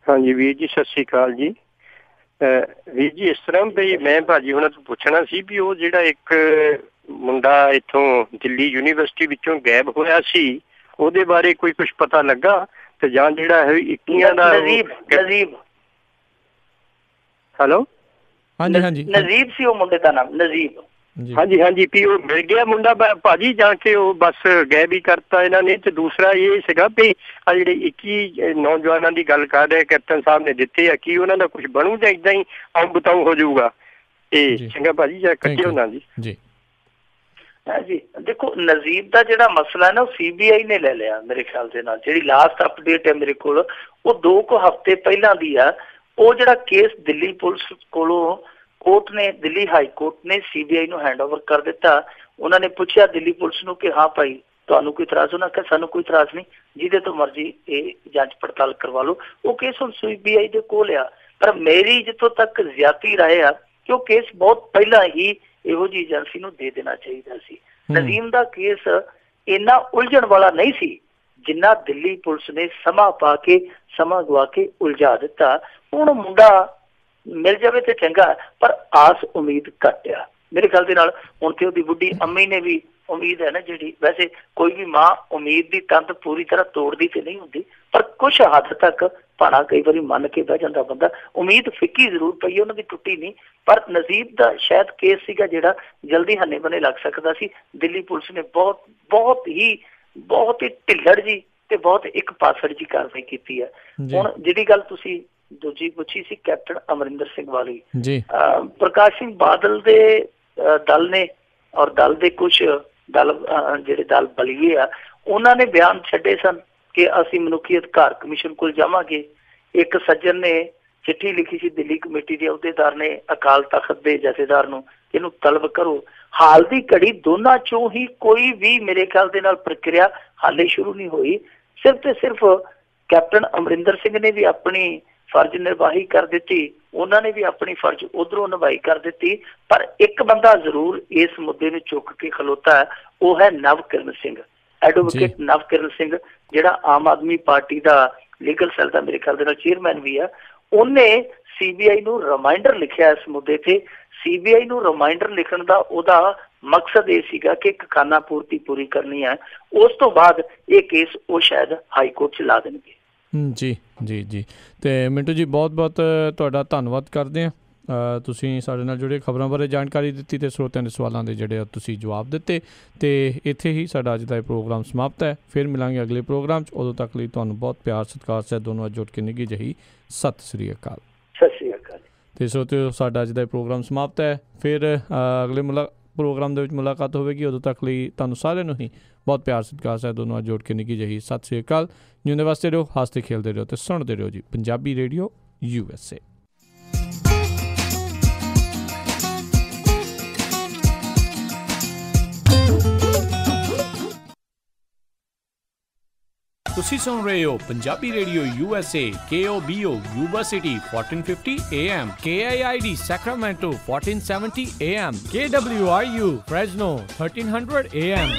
ਹਾਂਜੀ ਵੀਰ ਜੀ, ਸਤਿ ਸ਼੍ਰੀ ਅਕਾਲ ਜੀ। ਵੀਰ ਜੀ ਇਸ ਤਰ੍ਹਾਂ ਵੀ ਮੈਂ ਭਾਜੀ ਉਹਨਾਂ ਤੋਂ ਪੁੱਛਣਾ ਸੀ ਵੀ ਉਹ ਜਿਹੜਾ ਇੱਕ ਮੁੰਡਾ ਇੱਥੋਂ ਦਿੱਲੀ ਯੂਨੀਵਰਸਿਟੀ ਵਿੱਚੋਂ ਗਾਇਬ ਹੋਇਆ ਸੀ ਉਹਦੇ ਬਾਰੇ ਕੋਈ ਕੁਛ ਪਤਾ ਲੱਗਾ ਤੇ ਜਾਂ ਜਿਹੜਾ ਹੈ 21 ਦਾ ਨਜ਼ੀਬ ਹੈਲੋ ਹਾਂਜੀ ਨਜ਼ੀਬ ਸੀ ਉਹ ਮੁੰਡੇ ਦਾ ਨਾਮ ਨਜ਼ੀਬ। ਹਾਂਜੀ ਵੀ ਉਹ ਮਿਲ ਗਿਆ ਮੁੰਡਾ ਭਾਜੀ ਜਾਂ ਕੇ ਉਹ ਬਸ ਗਾਇਬ ਹੀ ਕਰਤਾ ਇਹਨਾਂ ਨੇ। ਤੇ ਦੂਸਰਾ ਇਹ ਸੀਗਾ ਵੀ ਆ ਜਿਹੜੇ 21 ਨੌਜਵਾਨਾਂ ਦੀ ਗੱਲ ਕਰ ਰਹੇ ਕੈਪਟਨ ਸਾਹਿਬ ਨੇ ਦਿੱਤੇ ਆ, ਕੀ ਉਹਨਾਂ ਦਾ ਕੁਛ ਬਣੂ ਜਾਂ ਏਦਾਂ ਹੀ ਆਮ ਬਤਾਊ ਹੋ ਜਾਊਗਾ? ਇਹ ਚੰਗਾ ਭਾਜੀ ਜਾਂ ਕੱਟਿਓ ਨਾ ਜੀ। ਜੀ ਦੇਖੋ ਨਜ਼ੀਬ ਦਾ ਜਿਹੜਾ ਮਸਲਾ ਹੈ ਨਾ ਉਹ CBI ਨੇ ਲੈ ਲਿਆ ਮੇਰੇ ਖਿਆਲ ਦੇ ਨਾਲ। ਜਿਹੜੀ ਲਾਸਟ ਅਪਡੇਟ ਹੈ ਮੇਰੇ ਕੋਲ ਉਹ 2 ਹਫ਼ਤੇ ਪਹਿਲਾਂ ਦੀ ਆ। ਉਹ ਜਿਹੜਾ ਕੇਸ ਦਿੱਲੀ ਪੁਲਿਸ ਕੋਲੋਂ ਕੋਰਟ ਨੇ, ਦਿੱਲੀ ਹਾਈ ਕੋਰਟ ਨੇ CBI ਨੂੰ ਹੈਂਡਓਵਰ ਕਰ ਦਿੱਤਾ। ਉਹਨਾਂ ਨੇ ਪੁੱਛਿਆ ਦਿੱਲੀ ਪੁਲਿਸ ਨੂੰ ਕਿ ਹਾਂ ਭਾਈ ਤੁਹਾਨੂੰ ਕੋਈ ਇਤਰਾਜ਼? ਉਹਨਾਂ ਕਿਹਾ ਸਾਨੂੰ ਕੋਈ ਇਤਰਾਜ਼ ਨਹੀਂ, ਜਿਹਦੇ ਤੋਂ ਮਰਜ਼ੀ ਇਹ ਜਾਂਚ ਪੜਤਾਲ ਕਰਵਾ ਲਓ। ਉਹ ਕੇਸ ਹੁਣ CBI ਦੇ ਕੋਲ ਆ। ਪਰ ਮੇਰੀ ਜਿੱਥੋਂ ਤੱਕ ਜ਼ਿਆਤੀ ਰਾਏ ਆ ਕਿ ਉਹ ਕੇਸ ਬਹੁਤ ਪਹਿਲਾਂ ਹੀ ਇਹੋ ਜਿਹੀ ਏਜੰਸੀ ਨੂੰ ਦੇ ਦੇਣਾ ਚਾਹੀਦਾ ਸੀ। ਨਜ਼ੀਮ ਦਾ ਕੇਸ ਇੰਨਾ ਉਲਝਣ ਵਾਲਾ ਨਹੀਂ ਸੀ ਜਿੰਨਾ ਦਿੱਲੀ ਪੁਲਿਸ ਨੇ ਸਮਾਂ ਪਾ ਕੇ ਸਮਾਂ ਗਵਾ ਕੇ ਉਲਝਾ ਦਿੱਤਾ। ਹੁਣ ਮੁੰਡਾ ਮਿਲ ਜਾਵੇ ਤੇ ਚੰਗਾ, ਪਰ ਆਸ ਉਮੀਦ ਘੱਟ ਆ ਮੇਰੇ ਖਿਆਲ ਦੇ ਨਾਲ। ਹੁਣ ਤੇ ਉਹਦੀ ਬੁੱਢੀ ਅੰਮੀ ਨੇ ਵੀ ਉਮੀਦ ਹੈ ਨਾ ਜਿਹੜੀ, ਵੈਸੇ ਕੋਈ ਵੀ ਮਾਂ ਉਮੀਦ ਦੀ ਤੰਦ ਪੂਰੀ ਤਰ੍ਹਾਂ ਤੋੜਦੀ ਤੇ ਨਹੀਂ ਹੁੰਦੀ, ਪਰ ਕੁਛ ਹੱਦ ਤੱਕ ਭਾਣਾ ਕਈ ਵਾਰੀ ਮੰਨ ਕੇ ਬਹਿ ਜਾਂਦਾ ਬੰਦਾ। ਉਮੀਦ ਫਿੱਕੀ ਜ਼ਰੂਰ ਪਈ, ਉਹਨਾਂ ਦੀ ਟੁੱਟੀ ਨਹੀਂ। ਪਰ ਨਜ਼ੀਬ ਦਾ ਸ਼ਾਇਦ ਕੇਸ ਸੀਗਾ ਜਿਹੜਾ ਜਲਦੀ ਹੰਨੇ ਬਣੇ ਲੱਗ ਸਕਦਾ ਸੀ। ਦਿੱਲੀ ਪੁਲਿਸ ਨੇ ਬਹੁਤ ਹੀ ਢਿੱਲੜ ਜੀ ਤੇ ਬਹੁਤ ਇੱਕ ਪਾਸੜ ਜੀ ਕਾਰਵਾਈ ਕੀਤੀ ਹੈ। ਹੁਣ ਜਿਹੜੀ ਗੱਲ ਤੁਸੀਂ ਦੂਜੀ ਪੁੱਛੀ ਸੀ ਕੈਪਟਨ ਅਮਰਿੰਦਰ ਸਿੰਘ ਵਾਲੀ, ਪ੍ਰਕਾਸ਼ ਸਿੰਘ ਬਾਦਲ ਦੇ ਦਲ ਨੇ ਔਰ ਦਲ ਦੇ ਕੁਛ ਜਿਹੜੇ ਦਲ ਬਲੀਏ ਆ ਉਹਨਾਂ ਨੇ ਬਿਆਨ ਛੱਡੇ ਸਨ ਕਿ ਅਸੀਂ ਮਨੁੱਖੀ ਅਧਿਕਾਰ ਕਮਿਸ਼ਨ ਕੋਲ ਜਾਵਾਂਗੇ। ਇੱਕ ਸੱਜਣ ਨੇ ਚਿੱਠੀ ਲਿਖੀ ਸੀ ਦਿੱਲੀ ਕਮੇਟੀ ਦੇ ਅਹੁਦੇਦਾਰ ਨੇ ਅਕਾਲ ਤਖਤ ਦੇ ਜਥੇਦਾਰ ਨੂੰ, ਇਹਨੂੰ ਤਲਬ ਕਰੋ। ਹਾਲ ਦੀ ਘੜੀ ਦੋਨਾਂ ਚੋਂ ਹੀ ਕੋਈ ਵੀ ਮੇਰੇ ਖਿਆਲ ਦੇ ਨਾਲ ਪ੍ਰਕਿਰਿਆ ਹਾਲੇ ਸ਼ੁਰੂ ਨਹੀਂ ਹੋਈ। ਸਿਰਫ ਤੇ ਸਿਰਫ ਕੈਪਟਨ ਅਮਰਿੰਦਰ ਸਿੰਘ ਨੇ ਵੀ ਆਪਣੀ ਫਰਜ਼ ਨਿਭਾਈ ਕਰ ਦਿੱਤੀ, ਉਹਨਾਂ ਨੇ ਵੀ ਆਪਣੀ ਫਰਜ਼ ਉਧਰੋਂ ਨਿਭਾਈ ਕਰ ਦਿੱਤੀ। ਪਰ ਇੱਕ ਬੰਦਾ ਜ਼ਰੂਰ ਇਸ ਮੁੱਦੇ ਨੂੰ ਚੁੱਕ ਕੇ ਖਲੋਤਾ ਹੈ, ਉਹ ਹੈ ਨਵਕਿਰਨ ਸਿੰਘ, ਐਡਵੋਕੇਟ ਨਵਕਿਰਨ ਸਿੰਘ, ਜਿਹੜਾ ਆਮ ਆਦਮੀ ਪਾਰਟੀ ਦਾ ਲੀਗਲ ਸੈੱਲ ਦਾ ਮੇਰੇ ਖਿਆਲ ਦੇ ਨਾਲ ਚੇਅਰਮੈਨ ਵੀ ਆ। ਉਹਨੇ CBI ਨੂੰ ਰਿਮਾਈਂਡਰ ਲਿਖਿਆ ਇਸ ਮੁੱਦੇ ਤੇ। CBI ਨੂੰ ਰਿਮਾਈਂਡਰ ਲਿਖਣ ਦਾ ਉਹਦਾ ਮਕਸਦ ਇਹ ਸੀਗਾ ਕਿ ਇੱਕ ਖਾਨਾ ਪੂਰਤੀ ਪੂਰੀ ਕਰਨੀ ਹੈ। ਉਸ ਤੋਂ ਬਾਅਦ ਇਹ ਕੇਸ ਉਹ ਸ਼ਾਇਦ ਹਾਈ ਕੋਰਟ 'ਚ ਲਾ ਦੇਣਗੇ। ਜੀ ਤੇ ਮਿੰਟੂ ਜੀ ਬਹੁਤ ਤੁਹਾਡਾ ਧੰਨਵਾਦ ਕਰਦੇ ਹਾਂ। ਤੁਸੀਂ ਸਾਡੇ ਨਾਲ ਜੁੜੇ, ਖਬਰਾਂ ਬਾਰੇ ਜਾਣਕਾਰੀ ਦਿੱਤੀ ਤੇ ਸਰੋਤਿਆਂ ਦੇ ਸਵਾਲਾਂ ਦੇ ਜਿਹੜੇ ਤੁਸੀਂ ਜਵਾਬ ਦਿੱਤੇ। ਤੇ ਇੱਥੇ ਹੀ ਸਾਡਾ ਅੱਜ ਦਾ ਇਹ ਪ੍ਰੋਗਰਾਮ ਸਮਾਪਤ ਹੈ। ਫਿਰ ਮਿਲਾਂਗੇ ਅਗਲੇ ਪ੍ਰੋਗਰਾਮ 'ਚ। ਉਦੋਂ ਤੱਕ ਲਈ ਤੁਹਾਨੂੰ ਬਹੁਤ ਪਿਆਰ ਸਤਿਕਾਰ ਸਹਿਤ ਦੋਨੋਂ ਜੁੜ ਕੇ ਨਿੱਘੀ ਜਿਹੀ ਸਤਿ ਸ੍ਰੀ ਅਕਾਲ। ਸਤਿ ਸ੍ਰੀ ਅਕਾਲ। ਤੇ ਸਰੋਤਿਓ ਸਾਡਾ ਅੱਜ ਦਾ ਇਹ ਪ੍ਰੋਗਰਾਮ ਸਮਾਪਤ ਹੈ। ਫਿਰ ਅਗਲੇ ਪ੍ਰੋਗਰਾਮ ਦੇ ਵਿੱਚ ਮੁਲਾਕਾਤ ਹੋਵੇਗੀ। ਉਦੋਂ ਤੱਕ ਲਈ ਤੁਹਾਨੂੰ ਸਾਰਿਆਂ ਨੂੰ ਹੀ ਬਹੁਤ ਪਿਆਰ ਸਤਿਕਾਰ ਸਹਿਤ ਦੋਨੋਂ ਜੋੜ ਕੇ ਨਿੱਘੀ ਜਿਹੀ ਸਤਿ ਸ੍ਰੀ ਅਕਾਲ। ਜਿਉਂਦੇ ਵਾਸਤੇ ਰਹੋ, ਹੱਸਦੇ ਖੇਲਦੇ ਰਹੋ ਤੇ ਸੁਣਦੇ ਰਹੋ ਜੀ ਪੰਜਾਬੀ ਰੇਡੀਓ USA। ਤੁਸੀਂ ਸੁਣ ਰਹੇ ਹੋ Punjabi radio USA KOBO Yuba City 1450 AM, KIID Sacramento 1470 AM, KWRU Fresno 1300 AM।